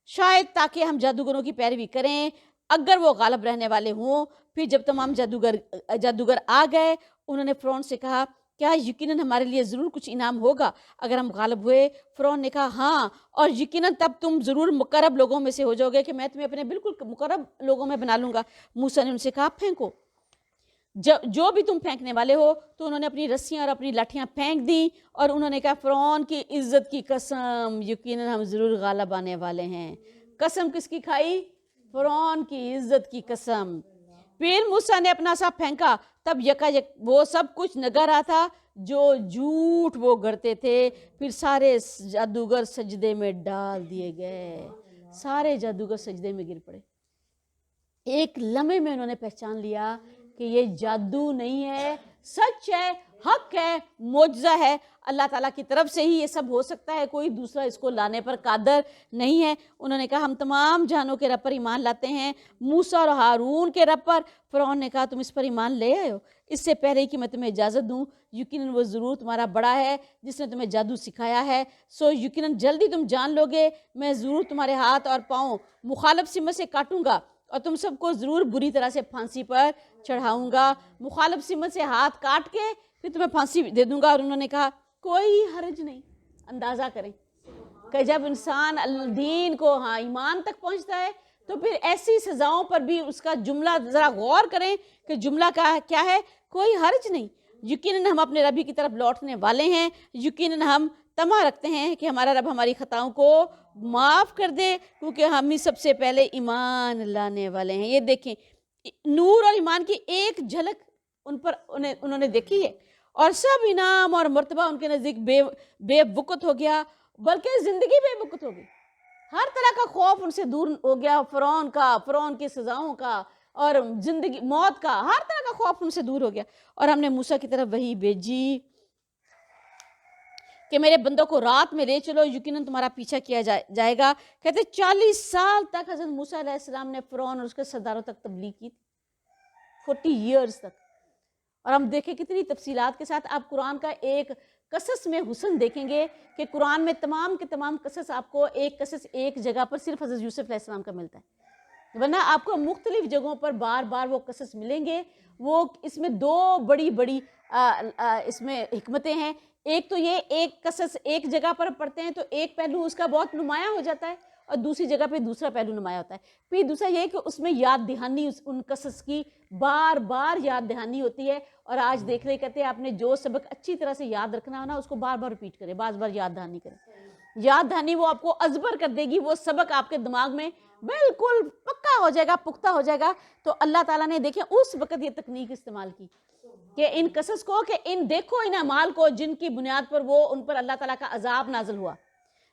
شاید تاکہ ہم جادوگروں کی پیروی کریں اگر وہ غالب رہنے والے ہوں۔ پھر جب تمام جادوگر آ گئے، انہوں نے فرعون سے کہا کیا یقیناً ہمارے لیے ضرور کچھ انعام ہوگا اگر ہم غالب ہوئے؟ فرعون نے کہا ہاں، اور یقیناً تب تم ضرور مقرب لوگوں میں سے ہو جاؤ گے کہ میں تمہیں اپنے بالکل مقرب لوگوں میں بنا لوں گا۔ موسیٰ نے ان سے کہا پھینکو جو بھی تم پھینکنے والے ہو۔ تو انہوں نے اپنی رسیاں اور اپنی لاٹھیاں پھینک دیں اور انہوں نے کہا فرعون کی عزت کی قسم، یقیناً ہم ضرور غالب آنے والے ہیں۔ قسم کس کی کھائی؟ فرعون کی عزت کی قسم۔ پھر موسیٰ نے اپنا عصا پھینکا، تب یکایک وہ سب کچھ نگا رہا تھا جو جھوٹ وہ گڑتے تھے۔ پھر سارے جادوگر سجدے میں ڈال دیے گئے، سارے جادوگر سجدے میں گر پڑے۔ ایک لمحے میں انہوں نے پہچان لیا کہ یہ جادو نہیں ہے، سچ ہے، حق ہے، معجزہ ہے، اللہ تعالیٰ کی طرف سے ہی یہ سب ہو سکتا ہے، کوئی دوسرا اس کو لانے پر قادر نہیں ہے۔ انہوں نے کہا ہم تمام جہانوں کے رب پر ایمان لاتے ہیں، موسیٰ اور ہارون کے رب پر۔ فرعون نے کہا تم اس پر ایمان لے آئے ہو اس سے پہلے کہ میں تمہیں اجازت دوں؟ یقیناً وہ ضرور تمہارا بڑا ہے جس نے تمہیں جادو سکھایا ہے، سو یقیناً جلدی تم جان لو گے۔ میں ضرور تمہارے ہاتھ اور پاؤں مخالف سمت سے کاٹوں گا اور تم سب کو ضرور بری طرح سے پھانسی پر چڑھاؤں گا۔ مخالف سمت سے ہاتھ کاٹ کے پھر تمہیں پھانسی دے دوں گا۔ اور انہوں نے کہا کوئی حرج نہیں۔ اندازہ کریں کہ جب انسان دین کو ایمان تک پہنچتا ہے تو پھر ایسی سزاؤں پر بھی اس کا جملہ ذرا غور کریں کہ جملہ کیا ہے؟ کوئی حرج نہیں، یقیناً ہم اپنے ربی کی طرف لوٹنے والے ہیں، یقیناً ہم طمع رکھتے ہیں کہ ہمارا رب ہماری خطاؤں کو معاف کر دے کیونکہ ہم ہی سب سے پہلے ایمان لانے والے ہیں۔ یہ دیکھیں نور اور ایمان کی ایک جھلک انہوں نے دیکھی ہے اور سب انعام اور مرتبہ ان کے نزدیک بے وقت ہو گیا، بلکہ زندگی بے وقت ہو گئی۔ ہر طرح کا خوف ان سے دور ہو گیا، فرعون کی سزاؤں کا اور زندگی موت کا، ہر طرح کا خوف ان سے دور ہو گیا۔ اور ہم نے موسیٰ کی طرف وحی بھیجی کہ میرے بندوں کو رات میں لے چلو، یقیناً تمہارا پیچھا کیا جائے گا۔ کہتے 40 سال تک حضرت موسیٰ علیہ السلام نے فرعون اور اس کے سرداروں تک تبلیغ کی، 40 ایئرز تک۔ اور ہم دیکھیں کتنی تفصیلات کے ساتھ آپ قرآن کا ایک قصص میں حسن دیکھیں گے کہ قرآن میں تمام کے تمام قصص آپ کو ایک قصص ایک جگہ پر صرف حضرت یوسف علیہ السلام کا ملتا ہے، ورنہ آپ کو مختلف جگہوں پر بار بار وہ قصص ملیں گے۔ وہ اس میں دو بڑی اس میں حکمتیں ہیں۔ ایک تو یہ ایک قصص ایک جگہ پر پڑھتے ہیں تو ایک پہلو اس کا بہت نمایاں ہو جاتا ہے اور دوسری جگہ پہ دوسرا پہلو نمایاں ہوتا ہے۔ پھر دوسرا یہ کہ اس میں یاد دہانی ان قصص کی بار بار یاد دہانی ہوتی ہے۔ اور آج دیکھ رہے کہتے ہیں آپ نے جو سبق اچھی طرح سے یاد رکھنا ہو نا اس کو بار بار ریپیٹ کریں، بعض بار یاد دہانی کریں۔ یاد دہانی وہ آپ کو ازبر کر دے گی، وہ سبق آپ کے دماغ میں بالکل پکا ہو جائے گا، پختہ ہو جائے گا۔ تو اللہ تعالیٰ نے دیکھیں اس وقت یہ تکنیک استعمال کی کہ ان قصص کو کہ دیکھو ان اعمال کو جن کی بنیاد پر وہ ان پر اللہ تعالیٰ کا عذاب نازل ہوا،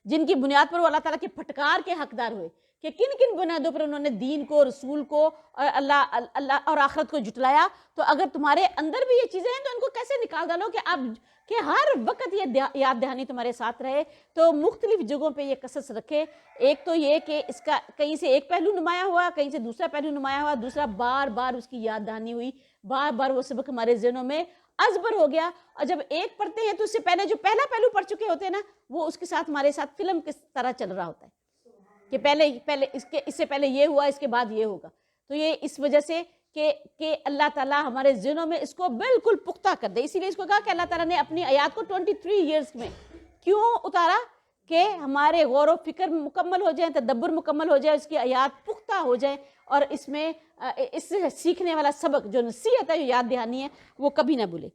جن کی بنیاد پر وہ اللہ تعالیٰ کی پھٹکار کے حقدار ہوئے، کہ کن کن بنیادوں پر انہوں نے دین کو، رسول کو اور اللہ اور آخرت کو جھٹلایا۔ تو اگر تمہارے اندر بھی یہ چیزیں ہیں تو ان کو کیسے نکال ڈالو کہ ہر وقت یہ یاد دہانی تمہارے ساتھ رہے۔ تو مختلف جگہوں پہ یہ قصص رکھے۔ ایک تو یہ کہ اس کا کہیں سے ایک پہلو نمایاں ہوا، کہیں سے دوسرا پہلو نمایاں ہوا، دوسرا بار بار اس کی یاد دہانی ہوئی، بار بار وہ سبق ہمارے ذہنوں میں ازبر ہو گیا۔ اور جب ایک پڑھتے ہیں تو اس سے پہلے جو پہلا پہلو پڑھ چکے ہوتے ہیں نا وہ اس کے ساتھ ہمارے ساتھ فلم کس طرح چل رہا ہوتا ہے کہ پہلے اس سے پہلے یہ ہوا، اس کے بعد یہ ہوگا۔ تو یہ اس وجہ سے کہ اللہ تعالیٰ ہمارے ذہنوں میں اس کو بالکل پختہ کر دے، اسی لیے اس کو کہا کہ اللہ تعالیٰ نے اپنی آیات کو 23 ایئرز میں کیوں اتارا کہ ہمارے غور و فکر مکمل ہو جائیں، تدبر مکمل ہو جائے، اس کی آیات پختہ ہو جائیں اور اس میں اس سے سیکھنے والا سبق جو نصیحت ہے، جو یاد دہانی ہے، وہ کبھی نہ بھولے۔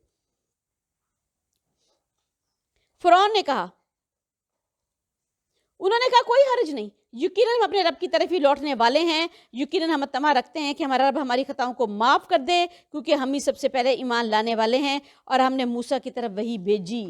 فرعون نے کہا، انہوں نے کہا کوئی حرج نہیں، یقیناً ہم اپنے رب کی طرف ہی لوٹنے والے ہیں، یقیناً ہم طمع رکھتے ہیں کہ ہمارا رب ہماری خطاؤں کو معاف کر دے کیونکہ ہم ہی سب سے پہلے ایمان لانے والے ہیں۔ اور ہم نے موسیٰ کی طرف وحی بھیجی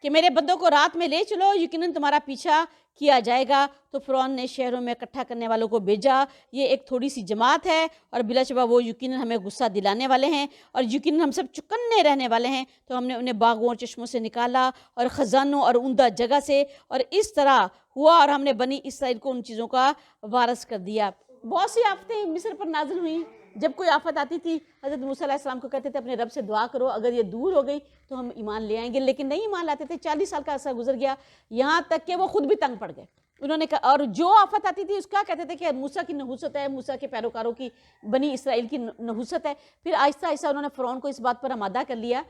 کہ میرے بندوں کو رات میں لے چلو، یقیناً تمہارا پیچھا کیا جائے گا۔ تو فرعون نے شہروں میں اکٹھا کرنے والوں کو بھیجا، یہ ایک تھوڑی سی جماعت ہے اور بلا شبہ وہ یقیناً ہمیں غصہ دلانے والے ہیں اور یقیناً ہم سب چکنے رہنے والے ہیں۔ تو ہم نے انہیں باغوں اور چشموں سے نکالا اور خزانوں اور عمدہ جگہ سے، اور اس طرح ہوا اور ہم نے بنی اسرائیل کو ان چیزوں کا وارث کر دیا۔ بہت سی آفتیں مصر پر نازل ہوئیں۔ جب کوئی آفت آتی تھی حضرت موسیٰ علیہ السلام کو کہتے تھے اپنے رب سے دعا کرو، اگر یہ دور ہو گئی تو ہم ایمان لے آئیں گے، لیکن نہیں ایمان لاتے تھے۔ 40 سال کا عرصہ گزر گیا، یہاں تک کہ وہ خود بھی تنگ پڑ گئے۔ انہوں نے کہا، اور جو آفت آتی تھی اس کا کہتے تھے کہ موسیٰ کی نحوست ہے، موسیٰ کے پیروکاروں کی، بنی اسرائیل کی نحوست ہے۔ پھر آہستہ آہستہ انہوں نے فرعون کو اس بات پر آمادہ کر لیا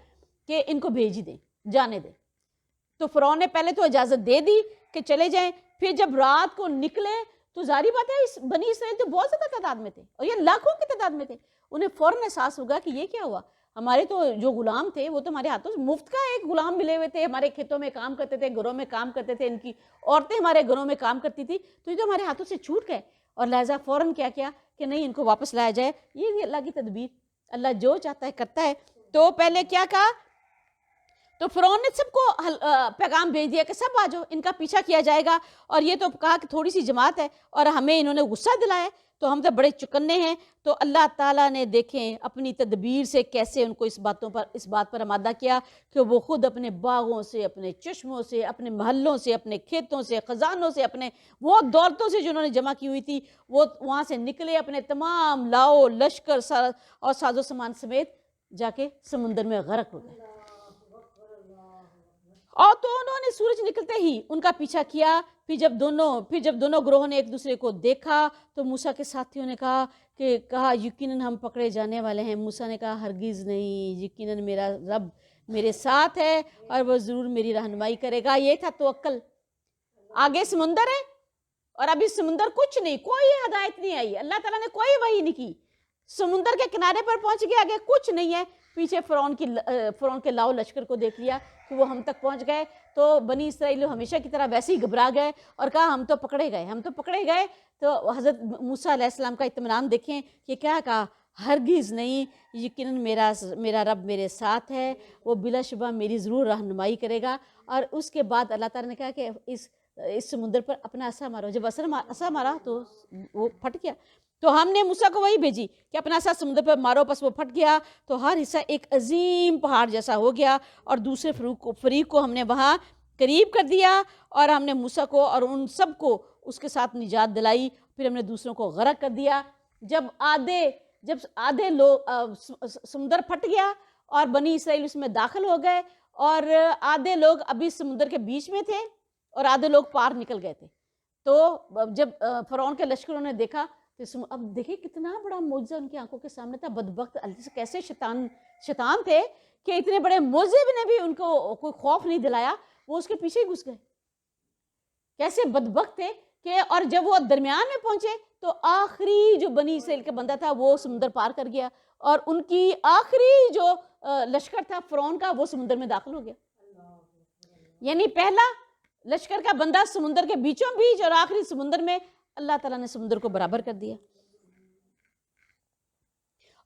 کہ ان کو بھیج ہی دیں, جانے دیں. تو فرعون نے پہلے تو اجازت دے دی کہ چلے جائیں, پھر جب رات کو نکلے تو ظاہری بات ہے اس بنی اسرائیل تو بہت زیادہ تعداد میں تھے, اور یہ لاکھوں کی تعداد میں تھے. انہیں فوراً احساس ہوگا کہ یہ کیا ہوا, ہمارے تو جو غلام تھے وہ تو ہمارے ہاتھوں سے مفت کا ایک غلام ملے ہوئے تھے, ہمارے کھیتوں میں کام کرتے تھے, گھروں میں کام کرتے تھے, ان کی عورتیں ہمارے گھروں میں کام کرتی تھی, تو یہ تو ہمارے ہاتھوں سے چھوٹ گئے. اور لہٰذا فوراً کیا کیا کہ نہیں ان کو واپس لایا جائے. یہ اللہ کی تدبیر, اللہ جو چاہتا ہے کرتا ہے. تو پہلے کیا کہا, تو فرعون نے سب کو پیغام بھیج دیا کہ سب آ جاؤ, ان کا پیچھا کیا جائے گا. اور یہ تو کہا کہ تھوڑی سی جماعت ہے اور ہمیں انہوں نے غصہ دلایا تو ہم تو بڑے چکنے ہیں. تو اللہ تعالیٰ نے دیکھیں اپنی تدبیر سے کیسے ان کو اس بات پر آمادہ کیا کہ وہ خود اپنے باغوں سے, اپنے چشموں سے, اپنے محلوں سے, اپنے کھیتوں سے, خزانوں سے, اپنے وہ دولتوں سے جو انہوں نے جمع کی ہوئی تھی, وہ وہاں سے نکلے اپنے تمام لاؤ لشکر اور ساز و سامان سمیت, جا کے سمندر میں غرق ہو گئے. اور تو انہوں نے سورج نکلتے ہی ان کا پیچھا کیا. پھر جب دونوں گروہوں نے ایک دوسرے کو دیکھا تو موسیٰ کے ساتھیوں نے کہا یقیناً ہم پکڑے جانے والے ہیں. موسیٰ نے کہا ہرگز نہیں, یقیناً میرا رب میرے ساتھ ہے اور وہ ضرور میری رہنمائی کرے گا. یہ تھا توکل. آگے سمندر ہے اور ابھی سمندر کچھ نہیں, کوئی ہدایت نہیں آئی, اللہ تعالیٰ نے کوئی وحی نہیں کی. سمندر کے کنارے پر پہنچ گئے, آگے کچھ نہیں ہے. پیچھے فرعون کے لاؤ لشکر کو دیکھ لیا کہ وہ ہم تک پہنچ گئے. تو بنی اسرائیل ہمیشہ کی طرح ویسے ہی گھبرا گئے اور کہا ہم تو پکڑے گئے. تو حضرت موسیٰ علیہ السلام کا اطمینان دیکھیں کہ کیا کہا, ہرگز نہیں, یقیناً میرا رب میرے ساتھ ہے, وہ بلا شبہ میری ضرور رہنمائی کرے گا. اور اس کے بعد اللہ تعالیٰ نے کہا کہ اس سمندر پر اپنا عصا مارو. جب عصا مارا تو وہ پھٹ گیا. تو ہم نے موسیٰ کو وہی بھیجی کہ اپنا عصا سمندر پر مارو, پس وہ پھٹ گیا. تو ہر حصہ ایک عظیم پہاڑ جیسا ہو گیا اور دوسرے فریق کو ہم نے وہاں قریب کر دیا. اور ہم نے موسیٰ کو اور ان سب کو اس کے ساتھ نجات دلائی. پھر ہم نے دوسروں کو غرق کر دیا. جب آدھے لوگ سمندر پھٹ گیا اور بنی اسرائیل اس میں داخل ہو گئے, اور آدھے لوگ ابھی سمندر کے بیچ میں تھے اور آدھے لوگ پار نکل گئے تھے. تو جب فرعون کے لشکروں نے دیکھا تو اب دیکھیں کتنا بڑا معجزہ ان کی آنکھوں کے سامنے تھا. بدبخت کیسے شیطان تھے کہ اتنے بڑے معجزے نے بھی ان کو کوئی خوف نہیں دلایا, وہ اس کے پیچھے ہی گھس گئے. کیسے بدبخت تھے کہ اور جب وہ درمیان میں پہنچے تو آخری جو بنی اسرائیل کا بندہ تھا وہ سمندر پار کر گیا, اور ان کی آخری جو لشکر تھا فرعون کا وہ سمندر میں داخل ہو گیا. یعنی پہلا لشکر کا بندہ سمندر کے بیچوں بیچ اور آخری سمندر میں, اللہ تعالیٰ نے سمندر کو برابر کر دیا.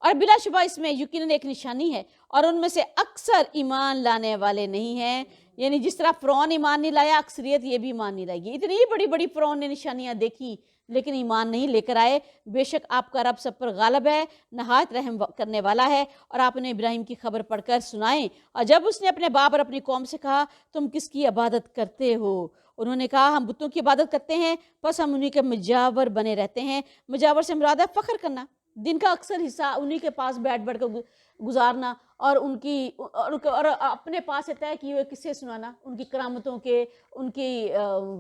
اور بلا شبہ اس میں یقیناً ایک نشانی ہے, اور ان میں سے اکثر ایمان لانے والے نہیں ہیں. یعنی جس طرح فرعون ایمان نہیں لایا, اکثریت یہ بھی ایمان نہیں لائے گی. اتنی بڑی بڑی فرعون نے نشانیاں دیکھی لیکن ایمان نہیں لے کر آئے. بے شک آپ کا رب سب پر غالب ہے, نہایت رحم کرنے والا ہے. اور آپ نے ابراہیم کی خبر پڑھ کر سنائیں. اور جب اس نے اپنے باپ اور اپنی قوم سے کہا تم کس کی عبادت کرتے ہو, انہوں نے کہا ہم بتوں کی عبادت کرتے ہیں, پس ہم انہی کے مجاور بنے رہتے ہیں. مجاور سے مراد ہے فخر کرنا, دن کا اکثر حصہ انہی کے پاس بیٹھ کر گزارنا, اور اور اپنے پاس ہے طے کیے ہوئے قصے سنانا, ان کی کرامتوں کے, ان کی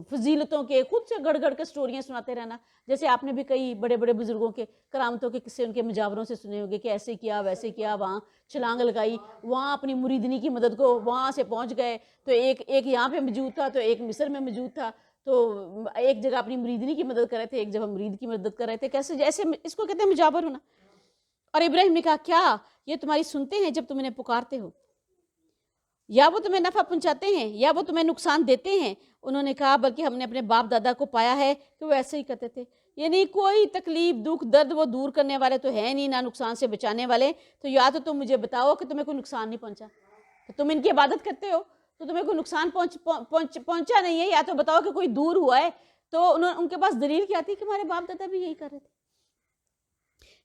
فضیلتوں کے, خود سے گڑھ گڑھ کے سٹوریاں سناتے رہنا. جیسے آپ نے بھی کئی بڑے بڑے بزرگوں کے کرامتوں کے قصے ان کے مجاوروں سے سنے ہوگے کہ ایسے کیا ویسے کیا, وہاں چھلانگ لگائی, وہاں اپنی مریدنی کی مدد کو وہاں سے پہنچ گئے, تو ایک یہاں پہ موجود تھا, تو ایک مصر میں موجود تھا, تو ایک جگہ اپنی مریدنی کی مدد کر رہے تھے, ایک جگہ مرید کی مدد کر رہے تھے. کیسے جیسے اس کو کہتے ہیں مجاور ہونا. اور ابراہیم نے کہا کیا یہ تمہاری سنتے ہیں جب تم انہیں پکارتے ہو, یا وہ تمہیں نفع پہنچاتے ہیں یا وہ تمہیں نقصان دیتے ہیں؟ انہوں نے کہا بلکہ ہم نے اپنے باپ دادا کو پایا ہے کہ وہ ایسے ہی کرتے تھے. یعنی کوئی تکلیف دکھ درد وہ دور کرنے والے تو ہیں نہیں, نہ نقصان سے بچانے والے. تو یا تو تم مجھے بتاؤ کہ تمہیں کوئی نقصان نہیں پہنچا, تو تم ان کی عبادت کرتے ہو تو تمہیں کوئی نقصان پہنچا نہیں ہے, یا تو بتاؤ کہ کوئی دور ہوا ہے. تو ان کے پاس دلیل کیا تھی کہ ہمارے باپ دادا بھی یہی کر رہے تھے.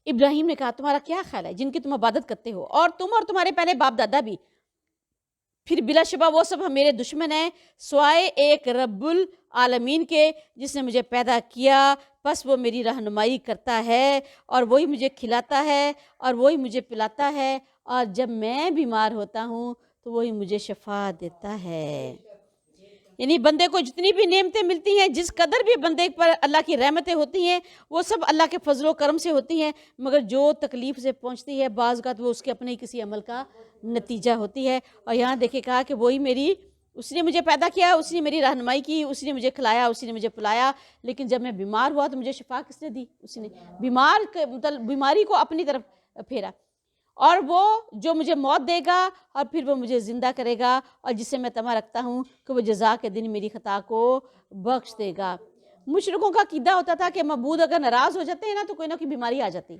ابراہیم نے کہا تمہارا کیا خیال ہے جن کی تم عبادت کرتے ہو, اور تم اور تمہارے پہلے باپ دادا بھی, پھر بلا شبہ وہ سب میرے دشمن ہیں سوائے ایک رب العالمین کے جس نے مجھے پیدا کیا. پس وہ میری رہنمائی کرتا ہے اور وہی مجھے کھلاتا ہے اور وہی مجھے پلاتا ہے, اور جب میں بیمار ہوتا ہوں تو وہی مجھے شفا دیتا ہے. یعنی بندے کو جتنی بھی نعمتیں ملتی ہیں، جس قدر بھی بندے پر اللہ کی رحمتیں ہوتی ہیں، وہ سب اللہ کے فضل و کرم سے ہوتی ہیں، مگر جو تکلیف سے پہنچتی ہے بعض اوقات وہ اس کے اپنے ہی کسی عمل کا نتیجہ ہوتی ہے۔ اور یہاں دیکھے کہا کہ وہی میری، اس نے مجھے پیدا کیا، اس نے میری رہنمائی کی، اس نے مجھے کھلایا، اس نے مجھے پلایا، لیکن جب میں بیمار ہوا تو مجھے شفا کس نے دی؟ اس نے بیماری کو اپنی طرف پھیرا۔ اور وہ جو مجھے موت دے گا اور پھر وہ مجھے زندہ کرے گا، اور جس سے میں طمع رکھتا ہوں کہ وہ جزا کے دن میری خطا کو بخش دے گا۔ مشرکوں کا عقیدہ ہوتا تھا کہ معبود اگر ناراض ہو جاتے ہیں نا تو کوئی نہ کوئی بیماری آ جاتی،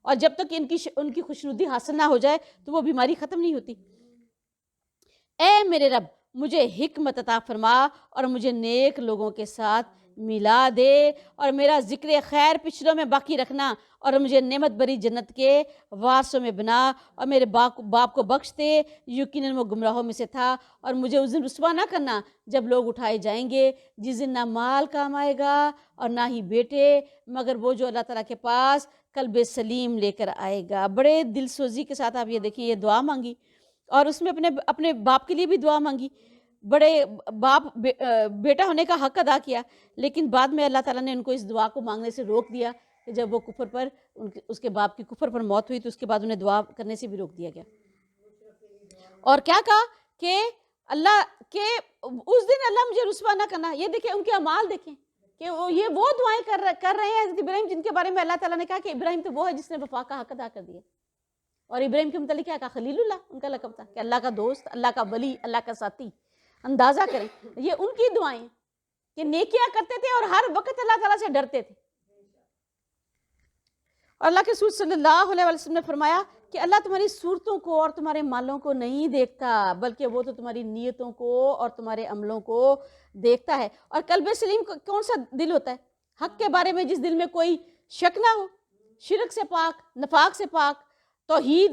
اور جب تک ان کی خوشنودی حاصل نہ ہو جائے تو وہ بیماری ختم نہیں ہوتی۔ اے میرے رب، مجھے حکمت عطا فرما اور مجھے نیک لوگوں کے ساتھ ملا دے، اور میرا ذکر خیر پچھلوں میں باقی رکھنا، اور مجھے نعمت بری جنت کے وارثوں میں بنا، اور میرے باپ کو بخش دے، یقیناً وہ گمراہوں میں سے تھا، اور مجھے اس دن رسوا نہ کرنا جب لوگ اٹھائے جائیں گے، جس دن نہ مال کام آئے گا اور نہ ہی بیٹے، مگر وہ جو اللہ تعالیٰ کے پاس قلب سلیم لے کر آئے گا۔ بڑے دل سوزی کے ساتھ آپ یہ دیکھیں، یہ دعا مانگی، اور اس میں اپنے باپ کے لیے بھی دعا مانگی، بڑے باپ بیٹا ہونے کا حق ادا کیا، لیکن بعد میں اللہ تعالیٰ نے ان کو اس دعا کو مانگنے سے روک دیا کہ جب وہ کفر پر اس کے باپ کی کفر پر موت ہوئی تو اس کے بعد انہیں دعا کرنے سے بھی روک دیا گیا۔ اور کیا کہا کہ اللہ کے اس دن اللہ مجھے رسوا نہ کرنا۔ یہ دیکھیں ان کے اعمال دیکھیں کہ وہ دعائیں کر رہے ہیں حضرت ابراہیم، جن کے بارے میں اللہ تعالیٰ نے کہا کہ ابراہیم تو وہ ہے جس نے وفا کا حق ادا کر دیا، اور ابراہیم کے متعلق کیا کہا؟ خلیل اللہ ان کا لقب تھا، کہ اللہ کا دوست، اللہ کا ولی، اللہ کا ساتھی۔ اندازہ کریں یہ ان کی دعائیں کہ نیکیاں کرتے تھے اور ہر وقت اللہ تعالیٰ سے ڈرتے تھے۔ اور اللہ کے رسول صلی اللہ علیہ وسلم نے فرمایا کہ اللہ تمہاری صورتوں کو اور تمہارے مالوں کو نہیں دیکھتا، بلکہ وہ تو تمہاری نیتوں کو اور تمہارے عملوں کو دیکھتا ہے۔ اور قلب سلیم کون سا دل ہوتا ہے؟ حق کے بارے میں جس دل میں کوئی شک نہ ہو، شرک سے پاک، نفاق سے پاک، توحید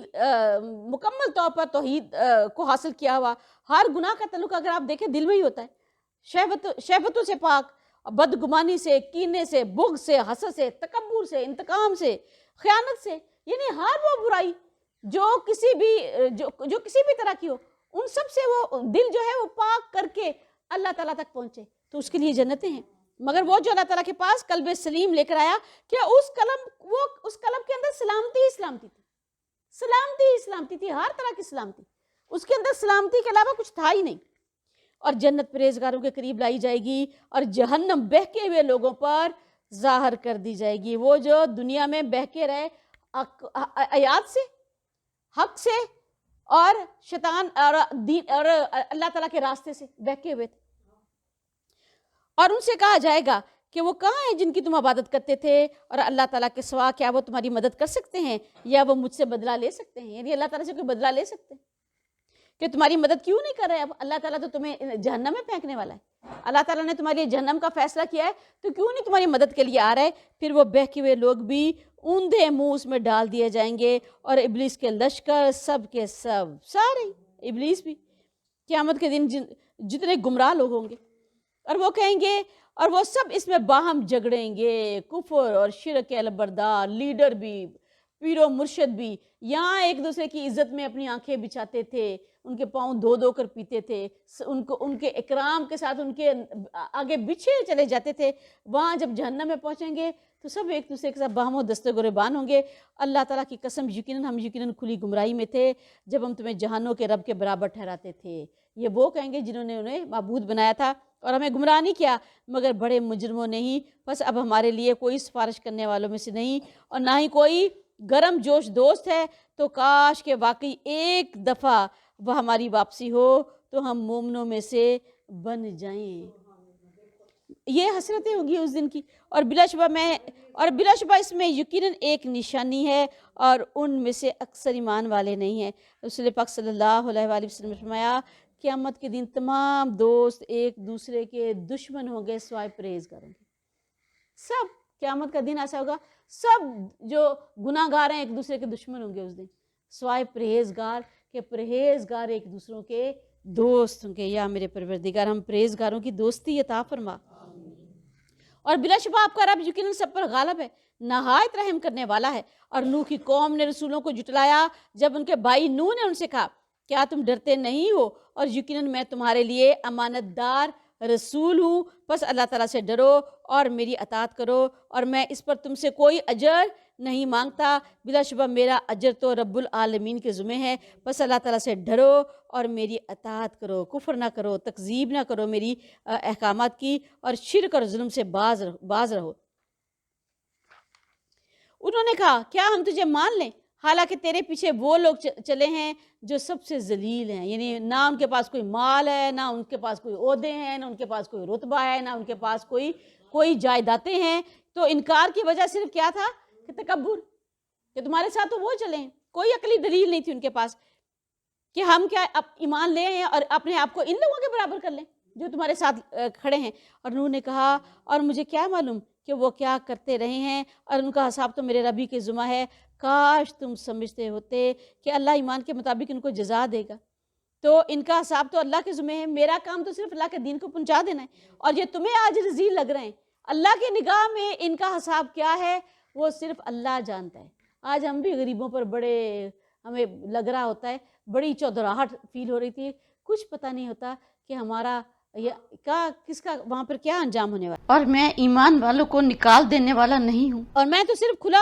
مکمل طور پر توحید کو حاصل کیا ہوا۔ ہر گناہ کا تعلق اگر آپ دیکھیں دل میں ہی ہوتا ہے، شہوتوں سے پاک، بدگمانی سے، کینے سے، بغض سے، حسد سے، تکبر سے، انتقام سے، خیانت سے، یعنی ہر وہ برائی جو کسی بھی طرح کی ہو، ان سب سے وہ دل جو ہے وہ پاک کر کے اللہ تعالیٰ تک پہنچے تو اس کے لیے جنتیں ہیں۔ مگر وہ جو اللہ تعالیٰ کے پاس قلب سلیم لے کر آیا، کیا اس قلب کے اندر سلامتی تھی، ہر طرح کی سلامتی، اس کے اندر سلامتی کے علاوہ کچھ تھا ہی نہیں۔ اور جنت پرہیزگاروں کے قریب لائی جائے گی، اور جہنم بہکے ہوئے لوگوں پر ظاہر کر دی جائے گی۔ وہ جو دنیا میں بہکے رہے آیات سے، حق سے، اور شیطان اور اللہ تعالیٰ کے راستے سے بہکے ہوئے تھے، اور ان سے کہا جائے گا کہ وہ کہاں ہیں جن کی تم عبادت کرتے تھے، اور اللہ تعالیٰ کے سوا کیا وہ تمہاری مدد کر سکتے ہیں یا وہ مجھ سے بدلہ لے سکتے ہیں؟ یعنی اللہ تعالیٰ سے کوئی بدلہ لے سکتے ہیں کہ تمہاری مدد کیوں نہیں کر رہے؟ اب اللہ تعالیٰ تو تمہیں جہنم میں پھینکنے والا ہے، اللہ تعالیٰ نے تمہارے جہنم کا فیصلہ کیا ہے تو کیوں نہیں تمہاری مدد کے لیے آ رہا ہے؟ پھر وہ بہکے ہوئے لوگ بھی اوندھے منہ اس میں ڈال دیے جائیں گے، اور ابلیس کے لشکر سب کے سب، سارے ابلیس بھی قیامت کے دن جتنے گمراہ لوگ ہوں گے، اور وہ کہیں گے، اور وہ سب اس میں باہم جھگڑیں گے، کفر اور شرک کے علمبردار لیڈر بھی، پیر و مرشد بھی، یہاں ایک دوسرے کی عزت میں اپنی آنکھیں بچھاتے تھے، ان کے پاؤں دھو کر پیتے تھے، ان کے اکرام کے ساتھ ان کے آگے بچھے چلے جاتے تھے، وہاں جب جہنم میں پہنچیں گے تو سب ایک دوسرے کے ساتھ باہم و دست گریبان ہوں گے۔ اللہ تعالیٰ کی قسم، ہم یقیناً کھلی گمراہی میں تھے جب ہم تمہیں جہانوں کے رب کے برابر ٹھہراتے تھے۔ یہ وہ کہیں گے جنہوں نے انہیں معبود بنایا تھا اور ہمیں گمراہ نہیں کیا، مگر بڑے مجرموں نے ہی، بس اب ہمارے لیے کوئی سفارش کرنے والوں میں سے نہیں، اور نہ ہی کوئی گرم جوش دوست ہے، تو کاش کہ واقعی ایک دفعہ وہ ہماری واپسی ہو تو ہم مومنوں میں سے بن جائیں۔ یہ حسرتیں ہوں گی اس دن کی، اور بلا شبہ اس میں یقیناً ایک نشانی ہے، اور ان میں سے اکثر ایمان والے نہیں ہیں۔ رسول پاک صلی اللہ علیہ وآلہ وسلم نے فرمایا قیامت کے دن تمام دوست ایک دوسرے کے دشمن ہوں گے سوائے پرہیزگاروں کے۔ سب قیامت کا دن ایسا ہوگا، سب جو گناہ گار ہیں ایک دوسرے کے دشمن ہوں گے اس دن، سوائے پرہیزگار، کہ پرہیزگار ایک دوسروں کے دوست ہوں گے۔ یا میرے پروردگار ہم پرہیزگاروں کی دوستی عطا فرما۔ اور بلا شبہ آپ کا رب یقیناً سب پر غالب ہے، نہایت رحم کرنے والا ہے۔ اور نوح کی قوم نے رسولوں کو جھٹلایا جب ان کے بھائی نوح نے ان سے کہا کیا تم ڈرتے نہیں ہو؟ اور یقیناً میں تمہارے لیے امانت دار رسول ہوں، بس اللہ تعالیٰ سے ڈرو اور میری اطاعت کرو، اور میں اس پر تم سے کوئی اجر نہیں مانگتا، بلا شبہ میرا اجر تو رب العالمین کے ذمہ ہے، بس اللہ تعالیٰ سے ڈرو اور میری اطاعت کرو، کفر نہ کرو، تکذیب نہ کرو میری احکامات کی، اور شرک اور ظلم سے باز رہو۔ انہوں نے کہا کیا ہم تجھے مان لیں حالانکہ تیرے پیچھے وہ لوگ چلے ہیں جو سب سے ذلیل ہیں، یعنی نہ ان کے پاس کوئی مال ہے، نہ ان کے پاس کوئی عہدے ہیں، نہ ان کے پاس کوئی رتبہ ہے، نہ ان کے پاس کوئی جائیدادیں ہیں۔ تو انکار کی وجہ صرف کیا تھا کہ تکبر، کہ تمہارے ساتھ تو وہ چلیں، کوئی عقلی دلیل نہیں تھی ان کے پاس کہ ہم کیا ایمان لے ہیں اور اپنے آپ کو ان لوگوں کے برابر کر لیں جو تمہارے ساتھ کھڑے ہیں۔ اور نوح نے کہا اور مجھے کیا معلوم کہ وہ کیا کرتے رہے ہیں، اور ان کا حساب تو میرے ربی کے ذمہ ہے، کاش تم سمجھتے ہوتے کہ اللہ ایمان کے مطابق ان کو جزا دے گا۔ تو ان کا حساب تو اللہ کے ذمہ ہے، میرا کام تو صرف اللہ کے دین کو پہنچا دینا ہے، اور یہ تمہیں آج رذیل لگ رہے ہیں، اللہ کی نگاہ میں ان کا حساب کیا ہے وہ صرف اللہ جانتا ہے۔ آج ہم بھی غریبوں پر ہمیں لگ رہا ہوتا ہے، بڑی چودراہٹ فیل ہو رہی تھی، کچھ پتہ نہیں ہوتا کہ ہمارا کس کا وہاں پر کیا انجام ہونے والا، اور میں ایمان والوں کو نکال دینے والا نہیں ہوں، اور میں تو صرف کھلا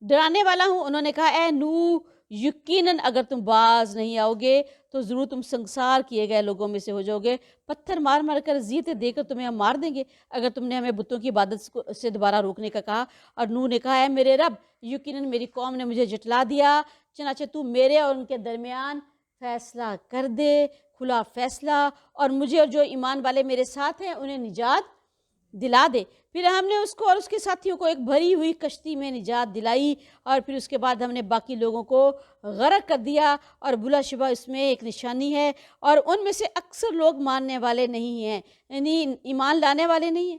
ڈرانے والا ہوں۔ انہوں نے کہا اے نوح یقیناً اگر تم باز نہیں آؤ گے تو ضرور تم سنسار کیے گئے لوگوں میں سے ہو جاؤ گے، پتھر مار مار کر اذیتیں دے کر تمہیں ہم مار دیں گے اگر تم نے ہمیں بتوں کی عبادت سے دوبارہ روکنے کا کہا۔ اور نوح نے کہا اے میرے رب یقیناً میری قوم نے مجھے جھٹلا دیا، چنانچہ تو میرے اور ان کے درمیان فیصلہ کر دے، کھلا فیصلہ، اور مجھے اور جو ایمان والے میرے ساتھ ہیں انہیں نجات دلا دے۔ پھر ہم نے اس کو اور اس کے ساتھیوں کو ایک بھری ہوئی کشتی میں نجات دلائی، اور پھر اس کے بعد ہم نے باقی لوگوں کو غرق کر دیا، اور بلا شبہ اس میں ایک نشانی ہے، اور ان میں سے اکثر لوگ ماننے والے نہیں ہیں، یعنی ایمان لانے والے نہیں ہیں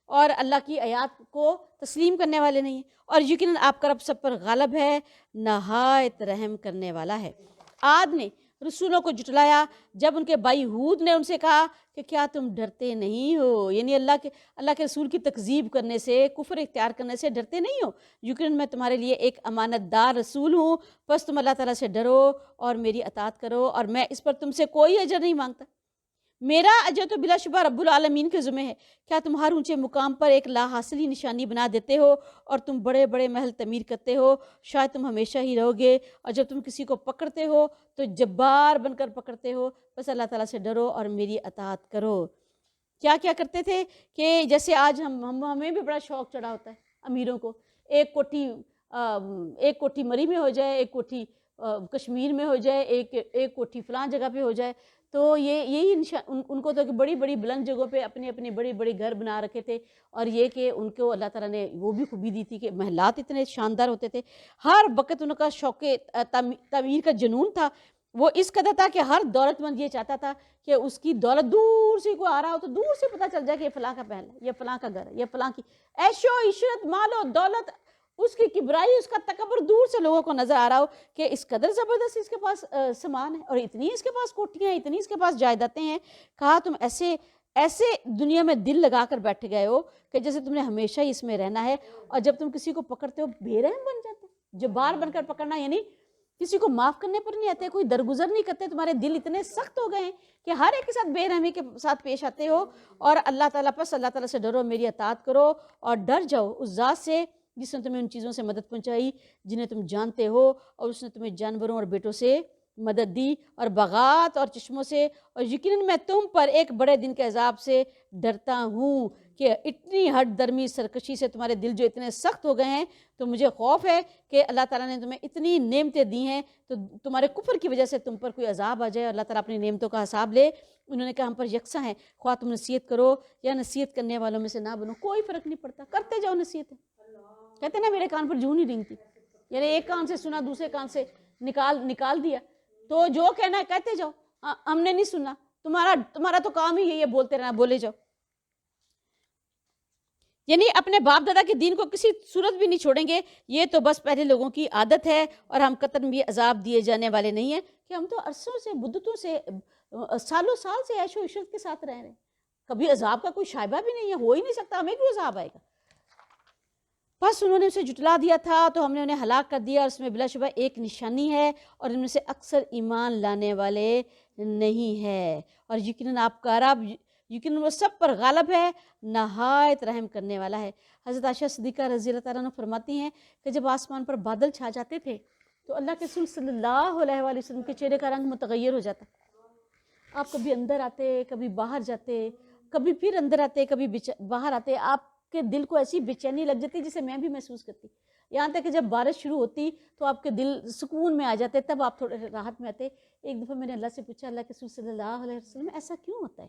اور اللہ کی آیات کو تسلیم کرنے والے نہیں ہیں، اور یقیناً آپ کا رب سب پر غالب ہے، نہایت رحم کرنے والا ہے۔ عاد نے رسولوں کو جھٹلایا جب ان کے بھائی ہود نے ان سے کہا کہ کیا تم ڈرتے نہیں ہو، یعنی اللہ کے رسول کی تکذیب کرنے سے، کفر اختیار کرنے سے ڈرتے نہیں ہو، یقیناً میں تمہارے لیے ایک امانت دار رسول ہوں، بس تم اللہ تعالیٰ سے ڈرو اور میری اطاعت کرو، اور میں اس پر تم سے کوئی اجر نہیں مانگتا، میرا اجر تو بلا شبہ رب العالمین کے ذمہ ہے۔ کیا تم ہر اونچے مقام پر ایک لا حاصلی نشانی بنا دیتے ہو اور تم بڑے بڑے محل تعمیر کرتے ہو، شاید تم ہمیشہ ہی رہو گے، اور جب تم کسی کو پکڑتے ہو تو جبار بن کر پکڑتے ہو، بس اللہ تعالیٰ سے ڈرو اور میری اطاعت کرو۔ کیا کیا کرتے تھے کہ جیسے آج ہمیں بھی بڑا شوق چڑھا ہوتا ہے امیروں کو، ایک کوٹھی مری میں ہو جائے، ایک کوٹھی کشمیر میں ہو جائے، ایک کوٹھی فلاں جگہ پہ ہو جائے، تو یہی ان کو تو بڑی بڑی بلند جگہوں پہ اپنے بڑے بڑے گھر بنا رکھے تھے، اور یہ کہ ان کو اللہ تعالیٰ نے وہ بھی خوبی دی تھی کہ محلات اتنے شاندار ہوتے تھے، ہر وقت ان کا شوق تعمیر کا جنون تھا، وہ اس قدر تھا کہ ہر دولت مند یہ چاہتا تھا کہ اس کی دولت دور سے کوئی آ رہا ہو تو دور سے پتہ چل جائے کہ یہ فلاں کا محل ہے، یہ فلاں کا گھر ہے، یہ فلاں کی عیش و عشرت، مال و دولت، اس کی کبرائی، اس کا تکبر دور سے لوگوں کو نظر آ رہا ہو کہ اس قدر زبردست اس کے پاس سامان ہے، اور اتنی اس کے پاس کوٹیاں ہیں، اتنی اس کے پاس جائیدادیں ہیں۔ کہا تم ایسے دنیا میں دل لگا کر بیٹھ گئے ہو کہ جیسے تم نے ہمیشہ ہی اس میں رہنا ہے، اور جب تم کسی کو پکڑتے ہو بے رحم بن جاتے ہو۔ جبار بن کر پکڑنا یعنی کسی کو معاف کرنے پر نہیں آتے، کوئی درگزر نہیں کرتے، تمہارے دل اتنے سخت ہو گئے ہیں کہ ہر ایک کے ساتھ بے رحمی کے ساتھ پیش آتے ہو، اور اللہ تعالیٰ سے ڈرو، میری اطاعت کرو، اور ڈر جاؤ اس ذات سے جس نے تمہیں ان چیزوں سے مدد پہنچائی جنہیں تم جانتے ہو، اور اس نے تمہیں جانوروں اور بیٹوں سے مدد دی اور باغات اور چشموں سے، اور یقیناً میں تم پر ایک بڑے دن کے عذاب سے ڈرتا ہوں کہ اتنی ہٹ درمی سرکشی سے تمہارے دل جو اتنے سخت ہو گئے ہیں، تو مجھے خوف ہے کہ اللہ تعالیٰ نے تمہیں اتنی نعمتیں دی ہیں تو تمہارے کفر کی وجہ سے تم پر کوئی عذاب آ جائے، اللہ تعالیٰ اپنی نعمتوں کا حساب لے۔ انہوں نے کہا ہم پر یکساں ہیں، خواہ تم نصیحت کرو یا نصیحت کرنے والوں میں سے نہ بنو، کوئی فرق نہیں پڑتا، کرتے جاؤ نصیحت۔ کہتے ہیں نا میرے کان پر جوں نہیں رینگتی، یعنی ایک کان سے سنا دوسرے کان سے نکال دیا، تو جو کہنا ہے کہتے جاؤ، ہم نے نہیں سننا، تمہارا تو کام ہی ہے یہ بولتے رہنا، بولے جاؤ، یعنی اپنے باپ دادا کے دین کو کسی صورت بھی نہیں چھوڑیں گے۔ یہ تو بس پہلے لوگوں کی عادت ہے، اور ہم قطعاً بھی عذاب دیے جانے والے نہیں ہیں کہ ہم تو عرصوں سے مدتوں سے سالوں سال سے عیش و عشرت کے ساتھ رہ رہے ہیں، کبھی عذاب کا کوئی شائبہ بھی نہیں ہے، ہو ہی نہیں سکتا، ہمیں کیوں عذاب آئے گا۔ بس انہوں نے اسے جھٹلا دیا تھا تو ہم نے انہیں ہلاک کر دیا، اور اس میں بلا شبہ ایک نشانی ہے، اور ان میں سے اکثر ایمان لانے والے نہیں ہے، اور یقیناً آپ کا رب یقیناً وہ سب پر غالب ہے، نہایت رحم کرنے والا ہے۔ حضرت عائشہ صدیقہ رضی اللہ تعالیٰ عنہ فرماتی ہیں کہ جب آسمان پر بادل چھا جاتے تھے تو اللہ کے رسول صلی اللہ علیہ وآلہ وسلم کے چہرے کا رنگ متغیر ہو جاتا۔ آپ کبھی اندر آتے، کبھی باہر جاتے، کبھی پھر اندر آتے، کبھی باہر آتے، آپ کے دل کو ایسی بے چینی لگ جاتی جسے میں بھی محسوس کرتی، یہاں تک کہ جب بارش شروع ہوتی تو آپ کے دل سکون میں آ جاتے، تب آپ تھوڑے راحت میں آتے۔ ایک دفعہ میں نے اللہ سے پوچھا، اللہ کے رسول صلی اللہ علیہ وسلم ایسا کیوں ہوتا ہے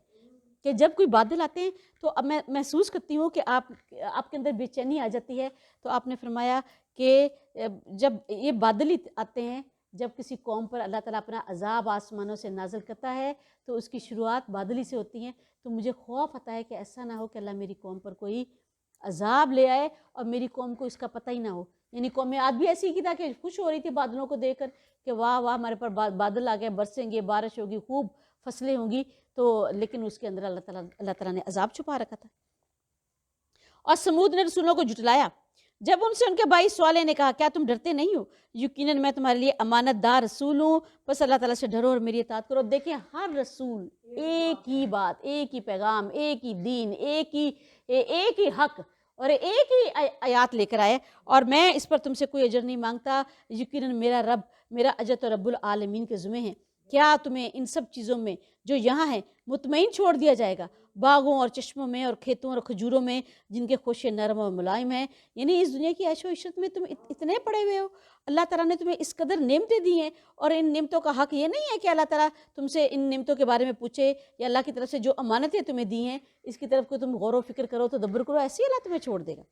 کہ جب کوئی بادل آتے ہیں تو اب میں محسوس کرتی ہوں کہ آپ کے اندر بے چینی آ جاتی ہے؟ تو آپ نے فرمایا کہ جب یہ بادل آتے ہیں، جب کسی قوم پر اللہ تعالیٰ اپنا عذاب آسمانوں سے نازل کرتا ہے تو اس کی شروعات بادلی سے ہوتی ہیں، تو مجھے خوف آتا ہے کہ ایسا نہ ہو کہ اللہ میری قوم پر کوئی عذاب لے آئے اور میری قوم کو اس کا پتہ ہی نہ ہو۔ یعنی قوم عاد بھی ایسی کی تھا کہ خوش ہو رہی تھی بادلوں کو دیکھ کر کہ واہ واہ ہمارے پر بادل آ گئے، برسیں گے، بارش ہوگی، خوب فصلیں ہوں گی، تو لیکن اس کے اندر اللہ تعالیٰ نے عذاب چھپا رکھا تھا۔ اور سمود نے رسولوں کو جھٹلایا، جب ان سے ان کے بھائی صالح نے کہا کیا تم ڈرتے نہیں ہو؟ یقیناً میں تمہارے لیے امانت دار رسول ہوں، بس اللہ تعالیٰ سے ڈرو اور میری اطاعت کرو۔ دیکھیں ہر رسول ایک ہی بات، ایک ہی پیغام، ایک ہی دین، ایک ہی حق اور ایک ہی آیات لے کر آئے، اور میں اس پر تم سے کوئی اجر نہیں مانگتا۔ یقیناً میرا اجر تو رب العالمین کے ذمہ ہے۔ کیا تمہیں ان سب چیزوں میں جو یہاں ہیں مطمئن چھوڑ دیا جائے گا، باغوں اور چشموں میں اور کھیتوں اور کھجوروں میں جن کے خوشے نرم اور ملائم ہیں؟ یعنی اس دنیا کی عیش و عشرت میں تم اتنے پڑے ہوئے ہو، اللہ تعالیٰ نے تمہیں اس قدر نعمتیں دی ہیں، اور ان نعمتوں کا حق یہ نہیں ہے کہ اللہ تعالیٰ تم سے ان نعمتوں کے بارے میں پوچھے، یا اللہ کی طرف سے جو امانتیں تمہیں دی ہیں اس کی طرف کو تم غور و فکر کرو، تدبر کرو، ایسے ہی اللہ تمہیں چھوڑ دے گا؟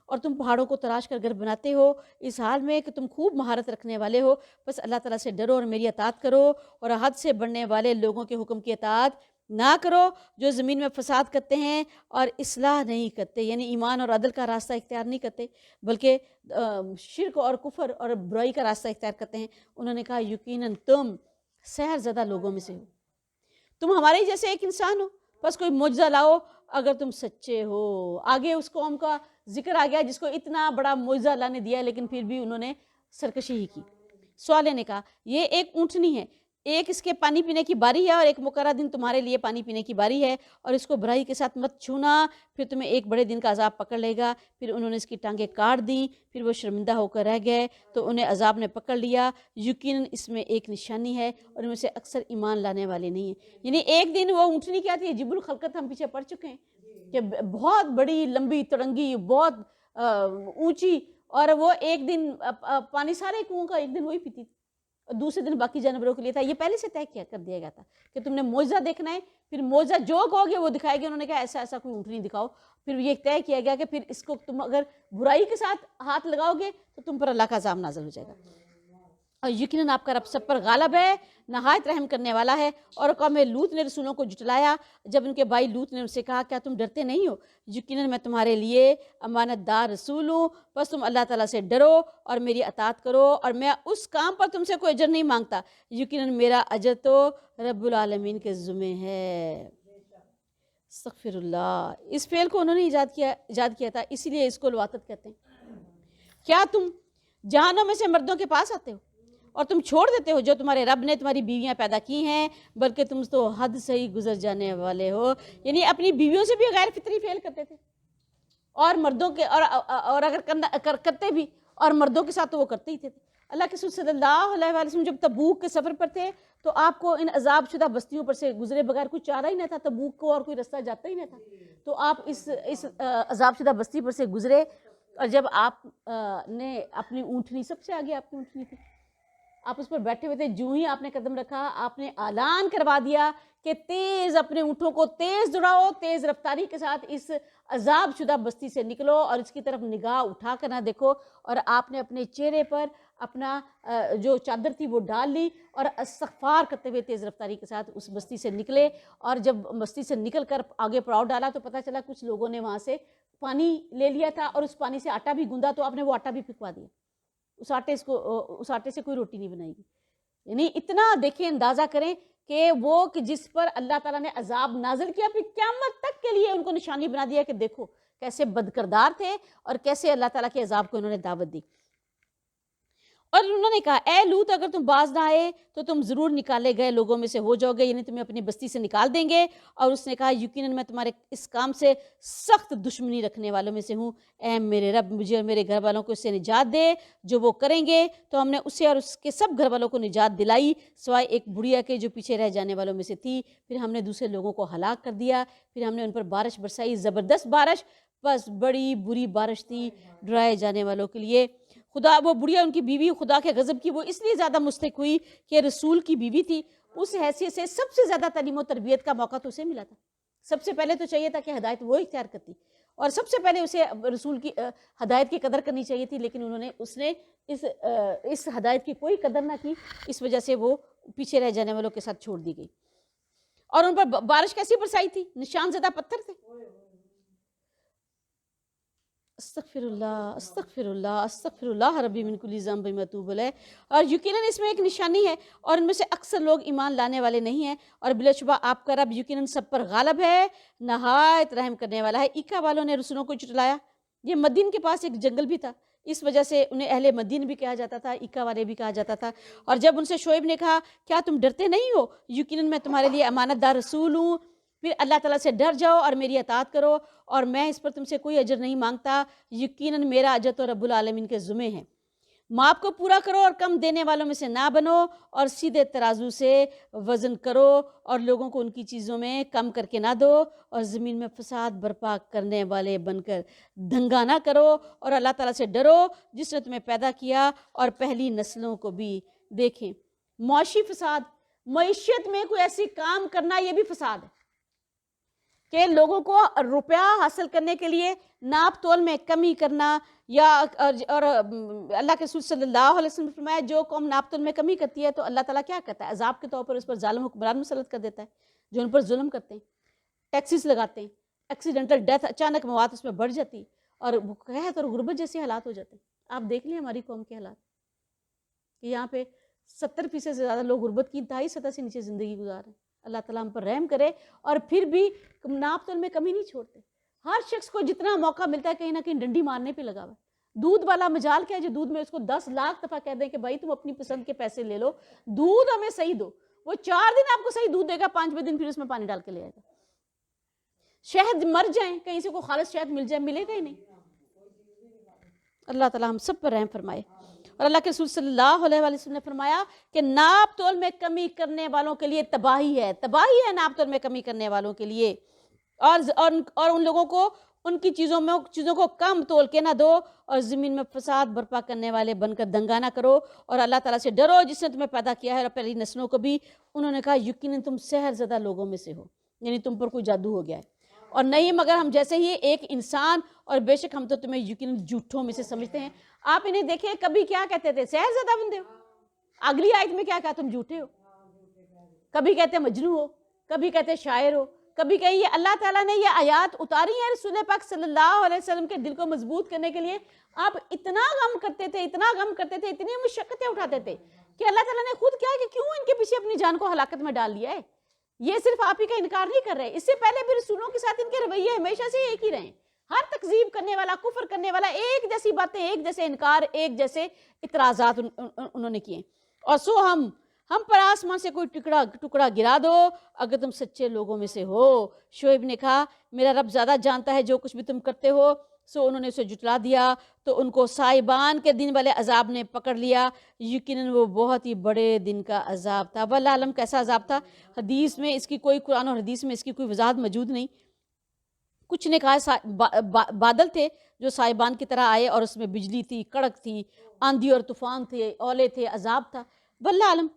اور تم پہاڑوں کو تراش کر گھر بناتے ہو اس حال میں کہ تم خوب مہارت رکھنے والے ہو، بس اللہ تعالیٰ سے ڈرو اور میری اطاعت کرو، اور حد سے بڑھنے والے لوگوں کے حکم کی اطاعت نہ کرو جو زمین میں فساد کرتے ہیں اور اصلاح نہیں کرتے، یعنی ایمان اور عدل کا راستہ اختیار نہیں کرتے بلکہ شرک اور کفر اور برائی کا راستہ اختیار کرتے ہیں۔ انہوں نے کہا یقیناً تم سحر زدہ لوگوں میں سے ہو، تم ہمارے جیسے ایک انسان ہو، بس کوئی معجزہ لاؤ اگر تم سچے ہو۔ آگے اس قوم کا ذکر آ گیا جس کو اتنا بڑا معجزہ اللہ نے دیا لیکن پھر بھی انہوں نے سرکشی ہی کی۔ صالح نے کہا یہ ایک اونٹنی ہے، ایک اس کے پانی پینے کی باری ہے اور ایک مقررہ دن تمہارے لیے پانی پینے کی باری ہے، اور اس کو برائی کے ساتھ مت چھونا، پھر تمہیں ایک بڑے دن کا عذاب پکڑ لے گا۔ پھر انہوں نے اس کی ٹانگیں کاٹ دیں، پھر وہ شرمندہ ہو کر رہ گئے تو انہیں عذاب نے پکڑ لیا۔ یقیناً اس میں ایک نشانی ہے اور ان میں سے اکثر ایمان لانے والے نہیں ہیں۔ یعنی ایک دن وہ اونٹنی کیا تھی، جب الخلقت ہم پیچھے پڑ چکے ہیں کہ بہت بڑی لمبی تڑنگی، بہت اونچی، اور وہ ایک دن پانی سارے کنویں کا ایک دن وہی پیتی تھی، اور دوسرے دن باقی جانوروں کے لیے تھا۔ یہ پہلے سے طے کیا کر دیا گیا تھا کہ تم نے معجزہ دیکھنا ہے، پھر معجزہ جو کہو گے وہ دکھائے گے۔ انہوں نے کہا ایسا ایسا کوئی اونٹنی دکھاؤ، پھر یہ طے کیا گیا کہ پھر اس کو تم اگر برائی کے ساتھ ہاتھ لگاؤ گے تو تم پر اللہ کا عذاب نازل ہو جائے گا، اور یقیناً آپ کا رب سب پر غالب ہے، نہایت رحم کرنے والا ہے۔ اور قوم لوط نے رسولوں کو جھٹلایا، جب ان کے بھائی لوط نے ان سے کہا کیا تم ڈرتے نہیں ہو؟ یقیناً میں تمہارے لیے امانت دار رسول ہوں، بس تم اللہ تعالیٰ سے ڈرو اور میری اطاعت کرو، اور میں اس کام پر تم سے کوئی اجر نہیں مانگتا، یقیناً میرا اجر تو رب العالمین کے ذمہ ہے۔ استغفر اللہ، اس فعل کو انہوں نے ایجاد کیا تھا، اسی لیے اس کو لواطت کہتے ہیں۔ کیا تم جہانوں میں سے مردوں کے پاس آتے ہو اور تم چھوڑ دیتے ہو جو تمہارے رب نے تمہاری بیویاں پیدا کی ہیں، بلکہ تم تو حد سے ہی گزر جانے والے ہو۔ یعنی اپنی بیویوں سے بھی غیر فطری فعل کرتے تھے، اور مردوں کے اور اگر کرتے بھی اور مردوں کے ساتھ تو وہ کرتے ہی تھے۔ اللہ کے رسول صلی اللہ علیہ وآلہ وسلم جب تبوک کے سفر پر تھے تو آپ کو ان عذاب شدہ بستیوں پر سے گزرے بغیر کوئی چارہ ہی نہ تھا، تبوک کو اور کوئی رستہ جاتا ہی نہ تھا، تو آپ اس عذاب شدہ بستی پر سے گزرے، اور جب آپ نے اپنی اونٹنی، سب سے آگے آپ کی اونٹنی تھی، آپ اس پر بیٹھے ہوئے تھے، جو ہی آپ نے قدم رکھا آپ نے اعلان کروا دیا کہ تیز اپنے اونٹوں کو تیز دوڑاؤ، تیز رفتاری کے ساتھ اس عذاب شدہ بستی سے نکلو اور اس کی طرف نگاہ اٹھا کر نہ دیکھو۔ اور آپ نے اپنے چہرے پر اپنا جو چادر تھی وہ ڈال لی اور استغفار کرتے ہوئے تیز رفتاری کے ساتھ اس بستی سے نکلے، اور جب بستی سے نکل کر آگے پڑاؤ ڈالا تو پتہ چلا کچھ لوگوں نے وہاں سے پانی لے لیا تھا اور اس پانی سے آٹا بھی گوندا، تو آپ نے وہ آٹا بھی پھینکوا دیا، اس آٹے سے کوئی روٹی نہیں بنائے گی۔ یعنی اتنا دیکھیں، اندازہ کریں کہ وہ کہ جس پر اللہ تعالیٰ نے عذاب نازل کیا، پھر قیامت تک کے لیے ان کو نشانی بنا دیا کہ دیکھو کیسے بدکردار تھے اور کیسے اللہ تعالیٰ کے عذاب کو انہوں نے دعوت دی۔ اور انہوں نے کہا اے لوط اگر تم باز نہ آئے تو تم ضرور نکالے گئے لوگوں میں سے ہو جاؤ گے، یعنی تمہیں اپنی بستی سے نکال دیں گے۔ اور اس نے کہا یقیناً میں تمہارے اس کام سے سخت دشمنی رکھنے والوں میں سے ہوں، اے میرے رب مجھے اور میرے گھر والوں کو اس سے نجات دے، جو وہ کریں گے تو ہم نے اسے اور اس کے سب گھر والوں کو نجات دلائی سوائے ایک بڑھیا کے جو پیچھے رہ جانے والوں میں سے تھی۔ پھر ہم نے دوسرے لوگوں کو ہلاک کر دیا، پھر ہم نے ان پر بارش برسائی، زبردست بارش، بس بڑی بری بارش تھی ڈرائے جانے والوں کے لیے۔ خدا وہ بڑھیا ان کی بیوی خدا کے غضب کی وہ اس لیے زیادہ مستحق ہوئی کہ رسول کی بیوی تھی، اس حیثیت سے سب سے زیادہ تعلیم و تربیت کا موقع تو اسے ملا تھا۔ سب سے پہلے تو چاہیے تھا کہ ہدایت وہ اختیار کرتی، اور سب سے پہلے اسے رسول کی ہدایت کی قدر کرنی چاہیے تھی، لیکن اس نے اس ہدایت کی کوئی قدر نہ کی، اس وجہ سے وہ پیچھے رہ جانے والوں کے ساتھ چھوڑ دی گئی۔ اور ان پر بارش کیسی برسائی تھی؟ نشان زدہ پتھر تھے۔ استغفر اللہ استغفر اللہ استغفر اللہ ربی من کل ذنب متوب الیہ۔ اور یقیناً اس میں ایک نشانی ہے، اور ان میں سے اکثر لوگ ایمان لانے والے نہیں ہیں، اور بلا شبہ آپ کا رب یقیناً سب پر غالب ہے، نہایت رحم کرنے والا ہے۔ ایکا والوں نے رسولوں کو جھٹلایا۔ یہ مدین کے پاس ایک جنگل بھی تھا، اس وجہ سے انہیں اہل مدین بھی کہا جاتا تھا، ایکا والے بھی کہا جاتا تھا۔ اور جب ان سے شعیب نے کہا کیا تم ڈرتے نہیں ہو؟ یقیناً میں تمہارے لیے امانت دار رسول ہوں، پھر اللہ تعالیٰ سے ڈر جاؤ اور میری اطاعت کرو، اور میں اس پر تم سے کوئی اجر نہیں مانگتا، یقیناً میرا اجر تو رب العالمین کے ذمہ ہے۔ ماپ کو پورا کرو اور کم دینے والوں میں سے نہ بنو، اور سیدھے ترازو سے وزن کرو، اور لوگوں کو ان کی چیزوں میں کم کر کے نہ دو، اور زمین میں فساد برپا کرنے والے بن کر دنگا نہ کرو، اور اللہ تعالیٰ سے ڈرو جس نے تمہیں پیدا کیا اور پہلی نسلوں کو بھی۔ دیکھیں معاشی فساد، معیشت میں کوئی ایسی کام کرنا یہ بھی فساد ہے کہ لوگوں کو روپیہ حاصل کرنے کے لیے ناپ تول میں کمی کرنا، یا اور اللہ کے رسول صلی اللہ علیہ وسلم نے فرمایا جو قوم ناپ تول میں کمی کرتی ہے تو اللہ تعالیٰ کیا کرتا ہے؟ عذاب کے طور پر اس پر ظالم حکمران مسلط کر دیتا ہے جو ان پر ظلم کرتے ہیں، ٹیکسز لگاتے ہیں، ایکسیڈنٹل ڈیتھ، اچانک موات اس میں بڑھ جاتی، اور قحط اور غربت جیسے حالات ہو جاتے ہیں۔ آپ دیکھ لیں ہماری قوم کے حالات کہ یہاں پہ 70% سے زیادہ لوگ غربت کی انتہائی سطح سے نیچے زندگی گزار رہے ہیں۔ اللہ تعالیٰ ہم پر رحم کرے، اور پھر بھی ناپ تول میں کمی نہیں چھوڑتے۔ ہر شخص کو جتنا موقع ملتا ہے کہیں نہ کہیں ڈنڈی مارنے پہ لگا ہوا ہے۔ دودھ والا مجال کیا ہے جو دودھ میں اس کو 10 لاکھ دفعہ کہہ دیں کہ بھائی تم اپنی پسند کے پیسے لے لو، دودھ ہمیں صحیح دو، وہ 4 دن آپ کو صحیح دودھ دے گا، 5ویں دن پھر اس میں پانی ڈال کے لے آئے گا۔ شہد مر جائیں، کہیں سے کوئی خالص شہد مل جائے، ملے گا ہی نہیں۔ اللہ تعالیٰ ہم سب پر رحم فرمائے۔ اور اللہ کے رسول صلی اللہ علیہ وسلم نے فرمایا کہ ناپ تول میں کمی کرنے والوں کے لیے تباہی ہے، تباہی ہے ناپ تول میں کمی کرنے والوں کے لیے، اور ان لوگوں کو ان کی چیزوں کو کم تول کے نہ دو، اور زمین میں فساد برپا کرنے والے بن کر دنگا نہ کرو، اور اللہ تعالیٰ سے ڈرو جس نے تمہیں پیدا کیا ہے اور پہلی نسلوں کو بھی۔ انہوں نے کہا یقیناً تم سحر زدہ لوگوں میں سے ہو، یعنی تم پر کوئی جادو ہو گیا ہے، اور نہیں مگر ہم جیسے ہی ایک انسان، اور بے شک ہم تو تمہیں یقیناً جھوٹوں میں سے سمجھتے ہیں۔ آپ انہیں دیکھیں کبھی کیا کہتے تھے؟ سحر زدہ بندے ہو۔ اگلی آیت میں کیا کہا؟ تم جھوٹے ہو۔ کبھی کہتے مجنون ہو، کبھی کہتے شاعر ہو، کبھی کہیں یہ اللہ تعالیٰ نے یہ آیات اتاری ہیں رسول پاک صلی اللہ علیہ وسلم کے دل کو مضبوط کرنے کے لیے۔ آپ اتنا غم کرتے تھے، اتنا غم کرتے تھے، اتنی مشقتیں اٹھاتے تھے کہ اللہ تعالیٰ نے خود کیا کہ کیوں ان کے پیچھے اپنی جان کو ہلاکت میں ڈال لیا ہے۔ یہ صرف آپ ہی کا انکار نہیں کر رہے، اس سے پہلے بھی رسولوں کے ساتھ ان کے رویے ہمیشہ سے ایک ہی رہے۔ ہر تکذیب کرنے والا، کفر کرنے والا، ایک جیسی باتیں، ایک جیسے انکار، ایک جیسے اعتراضات انہوں نے کیے۔ اور سو ہم پر آسمان سے کوئی ٹکڑا گرا دو اگر تم سچے لوگوں میں سے ہو۔ شعیب نے کہا میرا رب زیادہ جانتا ہے جو کچھ بھی تم کرتے ہو۔ سو انہوں نے اسے جھٹلا دیا تو ان کو سائبان کے دن والے عذاب نے پکڑ لیا، یقیناً وہ بہت ہی بڑے دن کا عذاب تھا۔ واللہ عالم کیسا عذاب تھا، حدیث میں اس کی کوئی، قرآن اور حدیث میں اس کی کوئی وضاحت موجود نہیں۔ کچھ نے کہا بادل تھے جو سائبان کی طرح آئے، اور اس میں بجلی تھی، کڑک تھی، آندھی اور طوفان تھے، اولے تھے، عذاب تھا۔ واللہ عالم،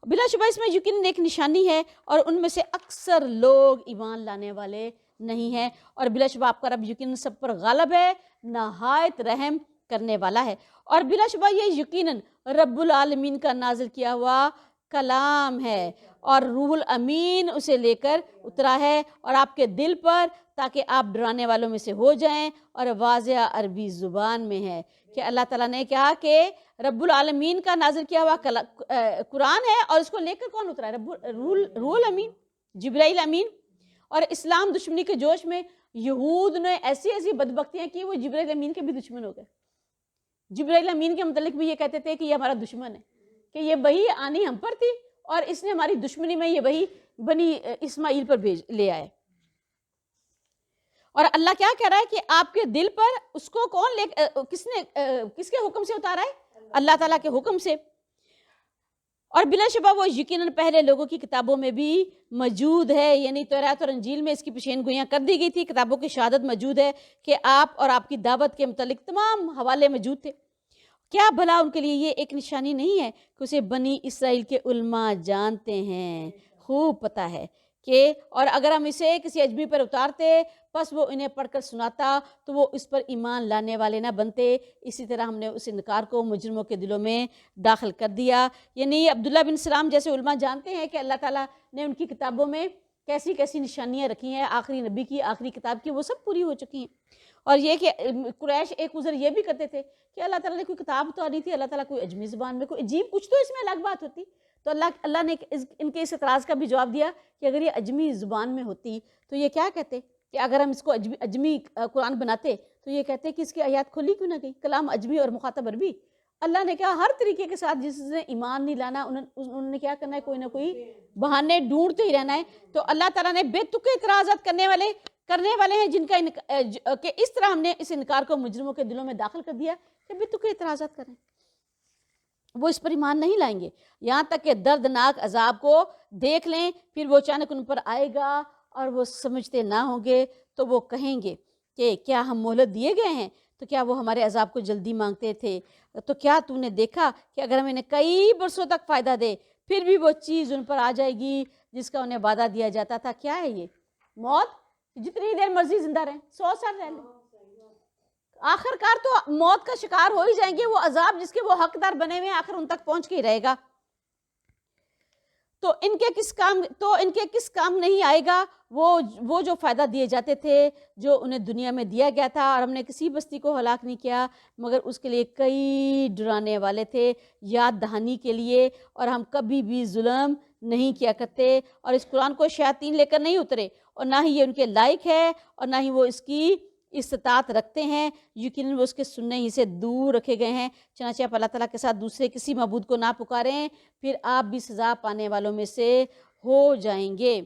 بلا شبہ اس میں یقیناً ایک نشانی ہے، اور ان میں سے اکثر لوگ ایمان لانے والے نہیں ہیں، اور بلا شبہ آپ کا رب یقیناً سب پر غالب ہے، نہایت رحم کرنے والا ہے۔ اور بلا شبہ یہ یقیناً رب العالمین کا نازل کیا ہوا کلام ہے، اور روح الامین اسے لے کر اترا ہے اور آپ کے دل پر، تاکہ آپ ڈرانے والوں میں سے ہو جائیں، اور واضح عربی زبان میں ہے کہ اللہ تعالیٰ نے کہا کہ رب العالمین کا نازل کیا ہوا قرآن ہے، اور اس کو لے کر کون اترا ہے؟ روح الامین، جبرائیل امین۔ اور اسلام دشمنی کے جوش میں یہود نے ایسی ایسی بدبختیاں کی، وہ جبرائیل امین کے بھی دشمن ہو گئے. جبرائیل امین کے متعلق بھی یہ کہتے تھے کہ یہ ہمارا دشمن ہے، کہ یہ وحی آنی ہم پر تھی اور اس نے ہماری دشمنی میں یہ وحی بنی اسماعیل پر لے آئے. اور اللہ کیا کہہ رہا ہے کہ آپ کے دل پر اس کو کس کے حکم سے اتارا ہے؟ اللہ تعالیٰ کے حکم سے. اور بلا شبہ وہ یقیناً پہلے لوگوں کی کتابوں میں بھی موجود ہے، یعنی توراۃ اور انجیل میں اس کی پیشین گوئیاں کر دی گئی تھی، کتابوں کی شہادت موجود ہے کہ آپ اور آپ کی دعوت کے متعلق تمام حوالے موجود تھے. کیا بھلا ان کے لیے یہ ایک نشانی نہیں ہے کہ اسے بنی اسرائیل کے علماء جانتے ہیں، خوب پتہ ہے کہ اور اگر ہم اسے کسی اجمی پر اتارتے پس وہ انہیں پڑھ کر سناتا تو وہ اس پر ایمان لانے والے نہ بنتے. اسی طرح ہم نے اس انکار کو مجرموں کے دلوں میں داخل کر دیا. یعنی عبداللہ بن سلام جیسے علماء جانتے ہیں کہ اللہ تعالیٰ نے ان کی کتابوں میں کیسی کیسی نشانیاں رکھی ہیں، آخری نبی کی، آخری کتاب کی، وہ سب پوری ہو چکی ہیں. اور یہ کہ قریش ایک عذر یہ بھی کرتے تھے کہ اللہ تعالیٰ نے کوئی کتاب تو نہیں تھی، اللہ تعالیٰ کوئی اجمی زبان میں کوئی عجیب کچھ تو اس میں الگ بات ہوتی. تو اللہ نے ان کے اس اعتراض کا بھی جواب دیا کہ اگر یہ اجمی زبان میں ہوتی تو یہ کیا کہتے کہ اگر ہم اس کو اجمی قرآن بناتے تو یہ کہتے کہ اس کی آیات کھولی کیوں نہ گئی، کلام اجمی اور مخاطب عربی. اللہ نے کہا ہر طریقے کے ساتھ جس نے ایمان نہیں لانا انہوں نے کیا کرنا ہے، کوئی نہ کوئی بہانے ڈھونڈتے ہی رہنا ہے. تو اللہ تعالیٰ نے بے تکے اعتراضات کرنے والے ہیں جن کا کہ اس طرح ہم نے اس انکار کو مجرموں کے دلوں میں داخل کر دیا کہ بے تکے اعتراضات کریں، وہ اس پر ایمان نہیں لائیں گے یہاں تک کہ دردناک عذاب کو دیکھ لیں. پھر وہ اچانک ان پر آئے گا اور وہ سمجھتے نہ ہوں گے تو وہ کہیں گے کہ کیا ہم مہلت دیے گئے ہیں؟ تو کیا وہ ہمارے عذاب کو جلدی مانگتے تھے؟ تو کیا تو نے دیکھا کہ اگر ہم انہیں کئی برسوں تک فائدہ دے پھر بھی وہ چیز ان پر آ جائے گی جس کا انہیں وعدہ دیا جاتا تھا؟ کیا ہے یہ موت؟ جتنی دیر مرضی زندہ رہیں، 100 سال رہ لیں، آخر کار تو موت کا شکار ہو ہی جائیں گے. وہ عذاب جس کے وہ حقدار بنے ہوئے ہیں آخر ان تک پہنچ کے ہی رہے گا. تو ان کے کس کام نہیں آئے گا وہ جو فائدہ دیے جاتے تھے جو انہیں دنیا میں دیا گیا تھا. اور ہم نے کسی بستی کو ہلاک نہیں کیا مگر اس کے لیے کئی ڈرانے والے تھے یاد دہانی کے لیے، اور ہم کبھی بھی ظلم نہیں کیا کرتے. اور اس قرآن کو شیاطین لے کر نہیں اترے اور نہ ہی یہ ان کے لائق ہے اور نہ ہی وہ اس کی استطاعت رکھتے ہیں. یقیناً وہ اس کے سننے ہی سے دور رکھے گئے ہیں. چنانچہ آپ اللہ تعالیٰ کے ساتھ دوسرے کسی معبود کو نہ پکاریں، پھر آپ بھی سزا پانے والوں میں سے ہو جائیں گے.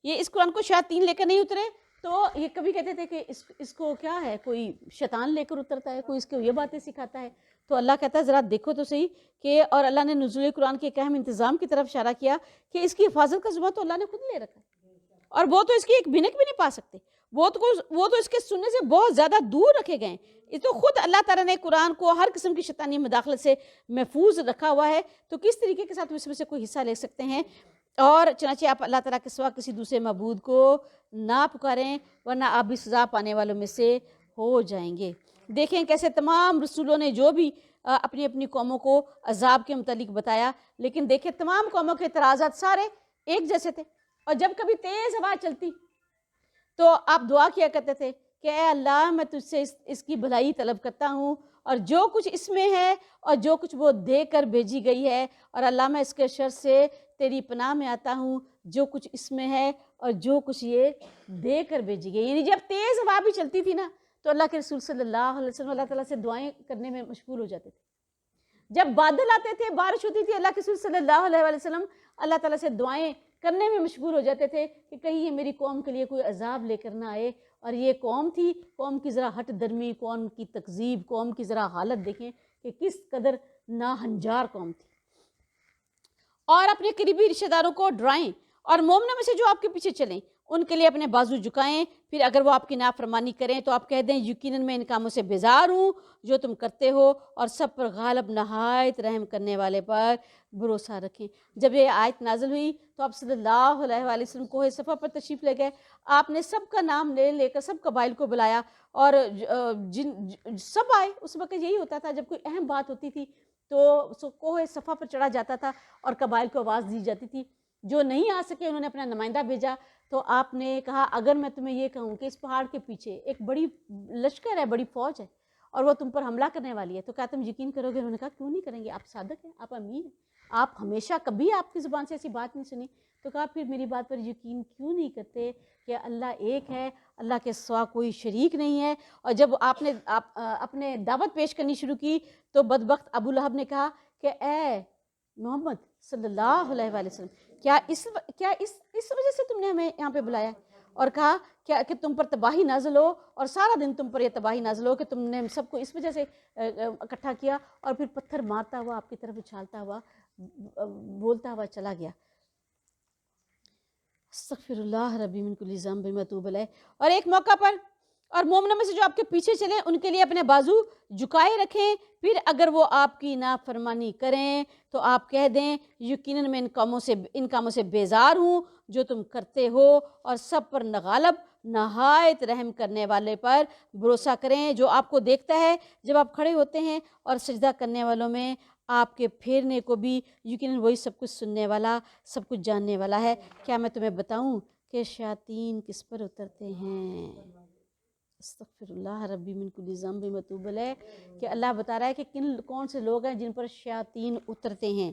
یہ اس قرآن کو شیاطین لے کر نہیں اترے. تو یہ کبھی کہتے تھے کہ اس کو کیا ہے، کوئی شیطان لے کر اترتا ہے، کوئی اس کو یہ باتیں سکھاتا ہے. تو اللہ کہتا ہے ذرا دیکھو تو صحیح کہ اور اللہ نے نزول قرآن کے ایک اہم انتظام کی طرف اشارہ کیا کہ اس کی حفاظت کا ذمہ تو اللہ نے خود لے رکھا ہے اور وہ تو اس کی ایک بھنک بھی نہیں پا سکتے. وہ تو اس کے سننے سے بہت زیادہ دور رکھے گئے ہیں. یہ تو خود اللہ تعالیٰ نے قرآن کو ہر قسم کی شیطانی مداخلت سے محفوظ رکھا ہوا ہے. تو کس طریقے کے ساتھ اس میں سے کوئی حصہ لے سکتے ہیں؟ اور چنانچہ آپ اللہ تعالیٰ کے سوا کسی دوسرے معبود کو نہ پکاریں ورنہ آپ بھی سزا پانے والوں میں سے ہو جائیں گے. دیکھیں کیسے تمام رسولوں نے جو بھی اپنی اپنی قوموں کو عذاب کے متعلق بتایا، لیکن دیکھیں تمام قوموں کے اعتراضات سارے ایک جیسے تھے. اور جب کبھی تیز ہوا چلتی تو آپ دعا کیا کرتے تھے کہ اے اللہ میں تجھ سے اس کی بھلائی طلب کرتا ہوں اور جو کچھ اس میں ہے اور جو کچھ وہ دے کر بھیجی گئی ہے، اور اللہ میں اس کے شر سے تیری پناہ میں آتا ہوں جو کچھ اس میں ہے اور جو کچھ یہ دے کر بھیجی گئی. یعنی جب تیز ہوا بھی چلتی تھی نا تو اللہ کے رسول صلی اللہ علیہ وسلم اللہ تعالیٰ سے دعائیں کرنے میں مشغول ہو جاتے تھے. جب بادل آتے تھے، بارش ہوتی تھی، اللہ کے رسول صلی اللہ علیہ وسلم اللہ تعالیٰ سے دعائیں کرنے میں مشغول ہو جاتے تھے کہ کہیں یہ میری قوم کے لیے کوئی عذاب لے کر نہ آئے. اور یہ قوم تھی، قوم کی ذرا ہٹ درمی، قوم کی تکذیب، قوم کی ذرا حالت دیکھیں کہ کس قدر ناہنجار قوم تھی. اور اپنے قریبی رشتہ داروں کو ڈرائیں اور مومنوں میں سے جو آپ کے پیچھے چلیں ان کے لیے اپنے بازو جھکائیں. پھر اگر وہ آپ کی نافرمانی کریں تو آپ کہہ دیں یقیناً میں ان کاموں سے بیزار ہوں جو تم کرتے ہو، اور سب پر غالب نہایت رحم کرنے والے پر بھروسہ رکھیں. جب یہ آیت نازل ہوئی تو آپ صلی اللہ علیہ وآلہ وسلم کوہ صفا پر تشریف لے گئے. آپ نے سب کا نام لے کر سب قبائل کو بلایا اور سب آئے. اس وقت یہی ہوتا تھا جب کوئی اہم بات ہوتی تھی تو کوہ صفا پر چڑھا جاتا تھا اور قبائل کو آواز دی جاتی تھی. جو نہیں آ سکے انہوں نے اپنا نمائندہ بھیجا. تو آپ نے کہا اگر میں تمہیں یہ کہوں کہ اس پہاڑ کے پیچھے ایک بڑی لشکر ہے، بڑی فوج ہے اور وہ تم پر حملہ کرنے والی ہے تو کیا تم یقین کرو گے؟ انہوں نے کہا کیوں نہیں کریں گے، آپ صادق ہیں، آپ امین ہیں، آپ ہمیشہ کبھی آپ کی زبان سے ایسی بات نہیں سنی. تو کہا پھر میری بات پر یقین کیوں نہیں کرتے کہ اللہ ایک ہے، اللہ کے سوا کوئی شریک نہیں ہے؟ اور جب آپ نے اپنے دعوت پیش کرنی شروع کی تو بدبخت ابو لہب نے کہا کہ اے محمد صلی اللہ علیہ وآلہ وسلم، کیا اس وجہ سے تم نے ہمیں یہاں پہ بلایا؟ اور کہا کہ تم پر تباہی نازل ہو، اور سارا دن تم پر یہ تباہی نازل ہو کہ تم نے سب کو اس وجہ سے اکٹھا کیا، اور پھر پتھر مارتا ہوا آپ کی طرف اچھالتا ہوا بولتا ہوا چلا گیا، استغفر اللہ ربی من کل ذنب واتوب الیہ۔ اور ایک موقع پر اور مومنوں میں سے جو آپ کے پیچھے چلیں ان کے لیے اپنے بازو جھکائے رکھیں، پھر اگر وہ آپ کی نافرمانی کریں تو آپ کہہ دیں یقیناً میں ان کاموں سے بیزار ہوں جو تم کرتے ہو، اور سب پر غالب نہایت رحم کرنے والے پر بھروسہ کریں جو آپ کو دیکھتا ہے جب آپ کھڑے ہوتے ہیں، اور سجدہ کرنے والوں میں آپ کے پھیرنے کو بھی یقیناً وہی سب کچھ سننے والا، سب کچھ جاننے والا ہے۔ کیا میں تمہیں بتاؤں کہ شیاطین کس پر اترتے ہیں؟ استغفر اللہ ربی من کل ذنب واتوب الیہ، کہ اللہ بتا رہا ہے کہ کون سے لوگ ہیں جن پر شیاطین اترتے ہیں۔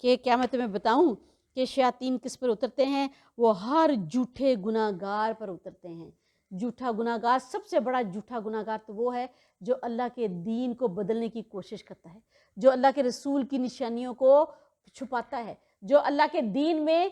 کہ کیا میں تمہیں بتاؤں کہ شیاطین کس پر اترتے ہیں؟ وہ ہر جھوٹے گناہ گار پر اترتے ہیں۔ جھوٹا گناہ گار، سب سے بڑا جھوٹا گناہ گار تو وہ ہے جو اللہ کے دین کو بدلنے کی کوشش کرتا ہے، جو اللہ کے رسول کی نشانیوں کو چھپاتا ہے، جو اللہ کے دین میں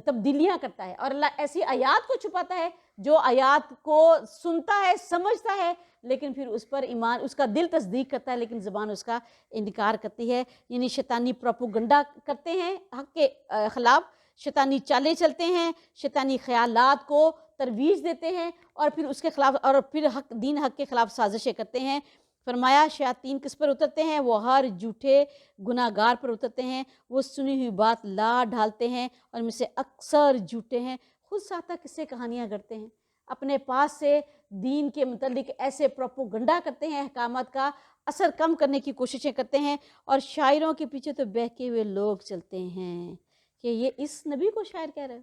تبدیلیاں کرتا ہے، اور اللہ ایسی آیات کو چھپاتا ہے جو آیات کو سنتا ہے، سمجھتا ہے، لیکن پھر اس پر ایمان، اس کا دل تصدیق کرتا ہے لیکن زبان اس کا انکار کرتی ہے۔ یعنی شیطانی پروپیگنڈا کرتے ہیں حق کے خلاف، شیطانی چالیں چلتے ہیں، شیطانی خیالات کو ترویج دیتے ہیں، اور پھر اس کے خلاف، اور پھر دین حق کے خلاف سازشیں کرتے ہیں۔ فرمایا شیاطین کس پر اترتے ہیں؟ وہ ہر جھوٹے گناہ گار پر اترتے ہیں، وہ سنی ہوئی بات لا ڈھالتے ہیں، اور ان میں سے اکثر جھوٹے ہیں، خود ساتھ قصے کہانیاں کرتے ہیں، اپنے پاس سے دین کے متعلق ایسے پروپیگنڈا کرتے ہیں، احکامات کا اثر کم کرنے کی کوششیں کرتے ہیں، اور شاعروں کے پیچھے تو بہکے ہوئے لوگ چلتے ہیں کہ یہ اس نبی کو شاعر کہہ رہے ہیں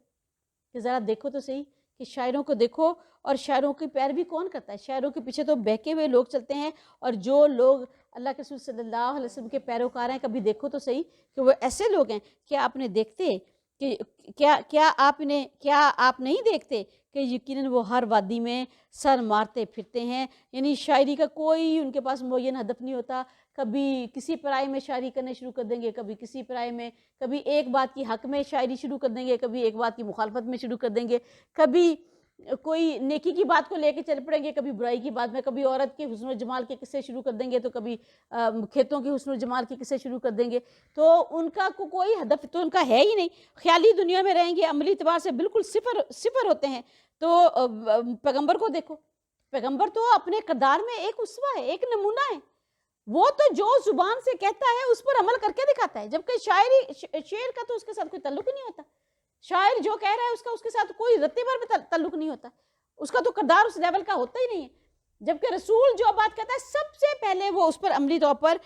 کہ ذرا دیکھو تو صحیح کہ شاعروں کو دیکھو، اور شاعروں کی پیروی کون کرتا ہے؟ شاعروں کے پیچھے تو بہکے ہوئے لوگ چلتے ہیں، اور جو لوگ اللہ کے رسول صلی اللہ علیہ وسلم کے پیروکار ہیں، کبھی دیکھو تو صحیح کہ وہ ایسے لوگ ہیں۔ کیا آپ نے دیکھتے کہ کیا آپ نہیں دیکھتے کہ یقیناً وہ ہر وادی میں سر مارتے پھرتے ہیں؟ یعنی شاعری کا کوئی ان کے پاس معین ہدف نہیں ہوتا، کبھی کسی پرائے میں شاعری کرنے شروع کر دیں گے، کبھی کسی پرائے میں، کبھی ایک بات کی حق میں شاعری شروع کر دیں گے، کبھی ایک بات کی مخالفت میں شروع کر دیں گے، کبھی کوئی نیکی کی بات کو لے کے چل پڑیں گے، کبھی برائی کی بات میں، کبھی عورت کے حسن و جمال کے قصے شروع کر دیں گے تو کبھی کھیتوں کے حسن و جمال کے قصے شروع کر دیں گے۔ تو ان کا کوئی ہدف تو ان کا ہے ہی نہیں، خیالی دنیا میں رہیں گے، عملی اعتبار سے بالکل صفر ہوتے ہیں۔ تو پیغمبر کو دیکھو، پیغمبر تو اپنے کردار میں ایک اسوہ ہے، ایک نمونہ ہے، وہ تو جو زبان سے کہتا ہے اس پر عمل کر کے دکھاتا ہے، جبکہ شعر کا تو اس کے ساتھ کوئی تعلق ہی نہیں ہوتا۔ شاعر جو کہہ رہا ہے اس کے ساتھ کوئی رتی بھر بھی تعلق نہیں ہوتا، اس کا تو کردار اس لیول کا ہوتا ہی نہیں ہے۔ جبکہ رسول جو بات کہتا ہے سب سے پہلے وہ اس پر عملی طور پر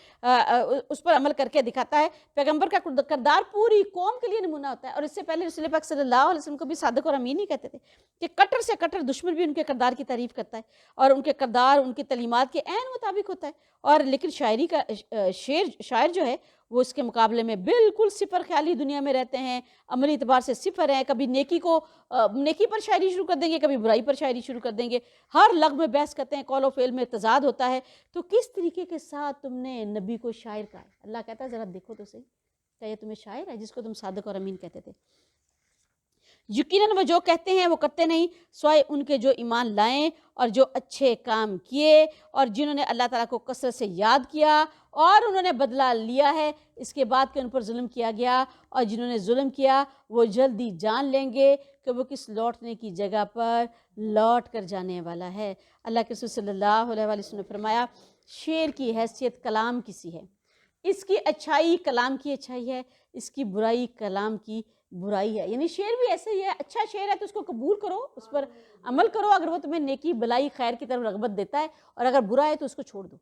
اس پر عمل کر کے دکھاتا ہے۔ پیغمبر کا کردار پوری قوم کے لیے نمونہ ہوتا ہے، اور اس سے پہلے رسول پاک صلی اللہ علیہ وسلم کو بھی صادق اور امین ہی کہتے تھے کہ کٹر سے کٹر دشمن بھی ان کے کردار کی تعریف کرتا ہے، اور ان کے کردار ان کی تعلیمات کے عین مطابق ہوتا ہے۔ اور لیکن شاعری کا شاعر جو ہے وہ اس کے مقابلے میں بالکل صفر خیالی دنیا میں رہتے ہیں، عملی اعتبار سے صفر ہیں، کبھی نیکی پر شاعری شروع کر دیں گے، کبھی برائی پر شاعری شروع کر دیں گے، ہر لغو میں بحث کرتے ہیں، قول و فعل میں تضاد ہوتا ہے۔ تو کس طریقے کے ساتھ تم نے نبی کو شاعر کہا ہے؟ اللہ کہتا ہے ذرا دیکھو تو صحیح، کیا یہ تمہیں شاعر ہے جس کو تم صادق اور امین کہتے تھے؟ یقیناً وہ جو کہتے ہیں وہ کرتے نہیں سوائے ان کے جو ایمان لائیں اور جو اچھے کام کیے، اور جنہوں نے اللہ تعالیٰ کو کثرت سے یاد کیا اور انہوں نے بدلہ لیا ہے اس کے بعد کہ ان پر ظلم کیا گیا، اور جنہوں نے ظلم کیا وہ جلدی جان لیں گے کہ وہ کس لوٹنے کی جگہ پر لوٹ کر جانے والا ہے۔ اللہ کے رسول صلی اللہ علیہ وسلم نے فرمایا شعر کی حیثیت کلام کی سی ہے، اس کی اچھائی کلام کی اچھائی ہے، اس کی برائی کلام کی برائی ہے۔ یعنی شعر بھی ایسے ہی ہے، اچھا شعر ہے تو اس کو قبول کرو، اس پر عمل کرو اگر وہ تمہیں نیکی بلائی خیر کی طرف رغبت دیتا ہے، اور اگر برا ہے تو اس کو چھوڑ دو۔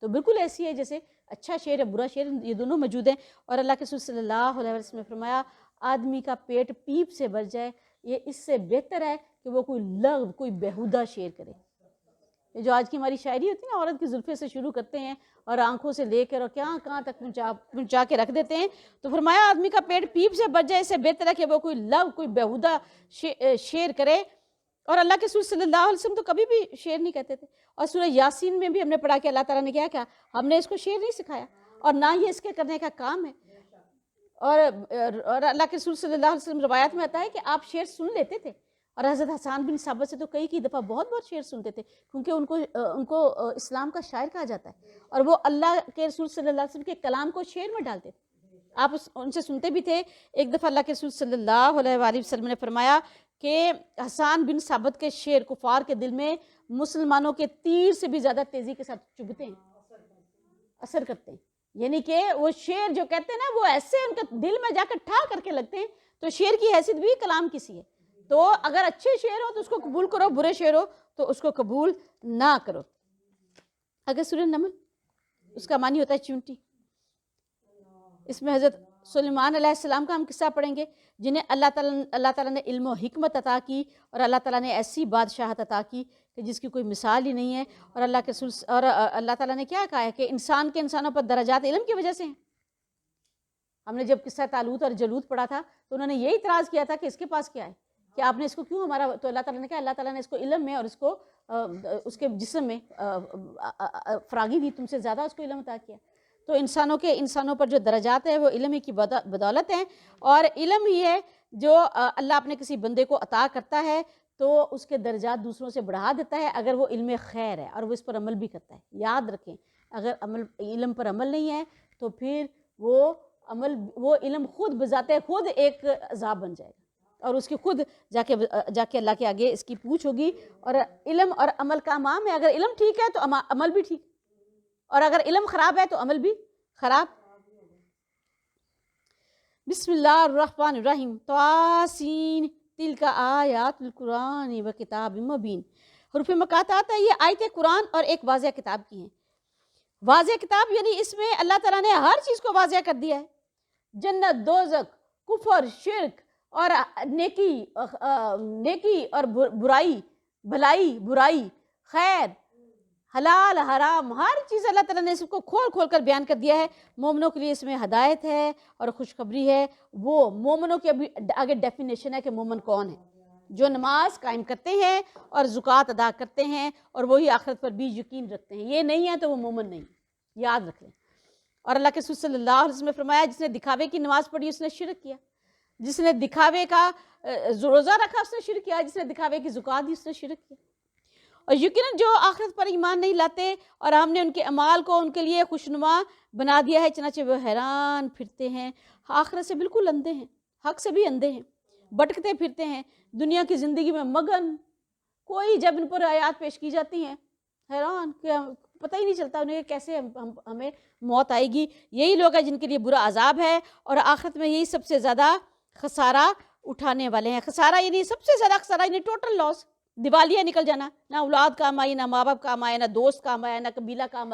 تو بالکل ایسی ہے جیسے اچھا شعر ہے برا شعر، یہ دونوں موجود ہیں۔ اور اللہ کے رسول صلی اللہ علیہ وسلم نے فرمایا آدمی کا پیٹ پیپ سے بھر جائے یہ اس سے بہتر ہے کہ وہ کوئی لغو، کوئی بیہودہ شعر کرے۔ یہ جو آج کی ہماری شاعری ہوتی ہے نا، عورت کی زلفے سے شروع کرتے ہیں اور آنکھوں سے لے کر اور کہاں تک پہنچا کے رکھ دیتے ہیں. تو فرمایا آدمی کا پیٹ پیپ سے بچ جائے، اس سے بہتر ہے کہ وہ کوئی کوئی بیہودہ شعر کرے. اور اللہ کے رسول صلی اللہ علیہ وسلم تو کبھی بھی شعر نہیں کہتے تھے. اور سورہ یاسین میں بھی ہم نے پڑھا کہ اللہ تعالیٰ نے کیا کہا، ہم نے اس کو شعر نہیں سکھایا اور نہ یہ اس کے کرنے کا کام ہے. اور اللہ کے رسول صلی اللہ علیہ وسلم روایات میں آتا ہے کہ آپ شعر سن لیتے تھے. اور حضرت حسان بن ثابت سے تو کئی دفعہ بہت شعر سنتے تھے، کیونکہ ان کو اسلام کا شاعر کہا جاتا ہے، اور وہ اللہ کے رسول صلی اللہ علیہ وسلم کے کلام کو شعر میں ڈالتے تھے. آپ ان سے سنتے بھی تھے. ایک دفعہ اللہ کے رسول صلی اللہ علیہ وآلہ وسلم نے فرمایا کہ حسان بن ثابت کے شعر کفار کے دل میں مسلمانوں کے تیر سے بھی زیادہ تیزی کے ساتھ چبھتے ہیں، اثر کرتے ہیں. یعنی کہ وہ شعر جو کہتے ہیں نا، وہ ایسے ان کے دل میں جا کر ٹھا کر کے لگتے ہیں. تو شعر کی حیثیت بھی کلام کسی ہے. تو اگر اچھے شعر ہو تو اس کو قبول کرو، برے شعر ہو تو اس کو قبول نہ کرو. اگر سورہ نمل، اس کا معنی ہوتا ہے چونٹی. اس میں حضرت سلیمان علیہ السلام کا ہم قصہ پڑھیں گے، جنہیں اللہ تعالیٰ نے علم و حکمت عطا کی، اور اللہ تعالیٰ نے ایسی بادشاہت عطا کی کہ جس کی کوئی مثال ہی نہیں ہے. اور اللہ تعالیٰ نے کیا کہا ہے کہ انسانوں پر درجات علم کی وجہ سے ہیں. ہم نے جب قصہ طالوت اور جالوت پڑھا تھا تو انہوں نے یہی اعتراض کیا تھا کہ اس کے پاس کیا ہے، کہ آپ نے اس کو کیوں تو اللہ تعالیٰ نے کہا، اللہ تعالیٰ نے اس کو علم میں اور اس کو اس کے جسم میں فراغی دی، تم سے زیادہ اس کو علم عطا کیا. تو انسانوں پر جو درجات ہے وہ علم ہی کی بدولت ہیں. اور علم ہی ہے جو اللہ اپنے کسی بندے کو عطا کرتا ہے تو اس کے درجات دوسروں سے بڑھا دیتا ہے، اگر وہ علم خیر ہے اور وہ اس پر عمل بھی کرتا ہے. یاد رکھیں، اگر علم پر عمل نہیں ہے تو پھر وہ علم خود بذات خود ایک عذاب بن جائے گا، اور اس کی خود جا کے اللہ کے آگے اس کی پوچھ ہوگی. اور علم اور عمل کا امام ہے. اگر علم ٹھیک ہے تو عمل بھی ٹھیک، اور اگر علم خراب ہے تو عمل بھی خراب. بسم اللہ الرحمن الرحیم. طاسین تلک آیات القرآن و کتاب مبین. حروف مقاطعات ہے، یہ آیتیں قرآن اور ایک واضح کتاب کی ہیں. واضح کتاب یعنی اس میں اللہ تعالیٰ نے ہر چیز کو واضح کر دیا ہے. جنت، دوزخ، کفر، شرک اور نیکی اور برائی، بھلائی برائی، خیر حلال حرام، ہر چیز اللہ تعالیٰ نے اس کو کھول کر بیان کر دیا ہے. مومنوں کے لیے اس میں ہدایت ہے اور خوشخبری ہے. وہ مومنوں کے ابھی آگے ڈیفینیشن ہے کہ مومن کون ہے. جو نماز قائم کرتے ہیں اور زکوٰۃ ادا کرتے ہیں اور وہی آخرت پر بھی یقین رکھتے ہیں. یہ نہیں ہے تو وہ مومن نہیں، یاد رکھ لیں. اور اللہ کے رسول صلی اللہ علیہ وسلم نے فرمایا جس نے دکھاوے کی نماز پڑھی اس نے شرک کیا، جس نے دکھاوے کا روزہ رکھا اس نے شرک کیا، جس نے دکھاوے کی زکوٰۃ دی اس نے شرک کیا. اور یقیناً جو آخرت پر ایمان نہیں لاتے اور ہم نے ان کے اعمال کو ان کے لیے خوشنما بنا دیا ہے، چنانچہ وہ حیران پھرتے ہیں، آخرت سے بالکل اندھے ہیں، حق سے بھی اندھے ہیں، بھٹکتے پھرتے ہیں دنیا کی زندگی میں مگن. کوئی جب ان پر آیات پیش کی جاتی ہیں حیران کہ پتہ ہی نہیں چلتا انہیں کیسے ہمیں موت آئے گی. یہی لوگ ہیں جن کے لیے برا عذاب ہے، اور آخرت میں یہی سب سے زیادہ خسارہ اٹھانے والے ہیں. خسارہ یعنی سب سے زیادہ خسارہ یعنی ٹوٹل لاس، دیوالیاں نکل جانا. نہ اولاد کام آئی، نہ ماں باپ کام آیا، نہ دوست کام آیا، نہ قبیلہ کام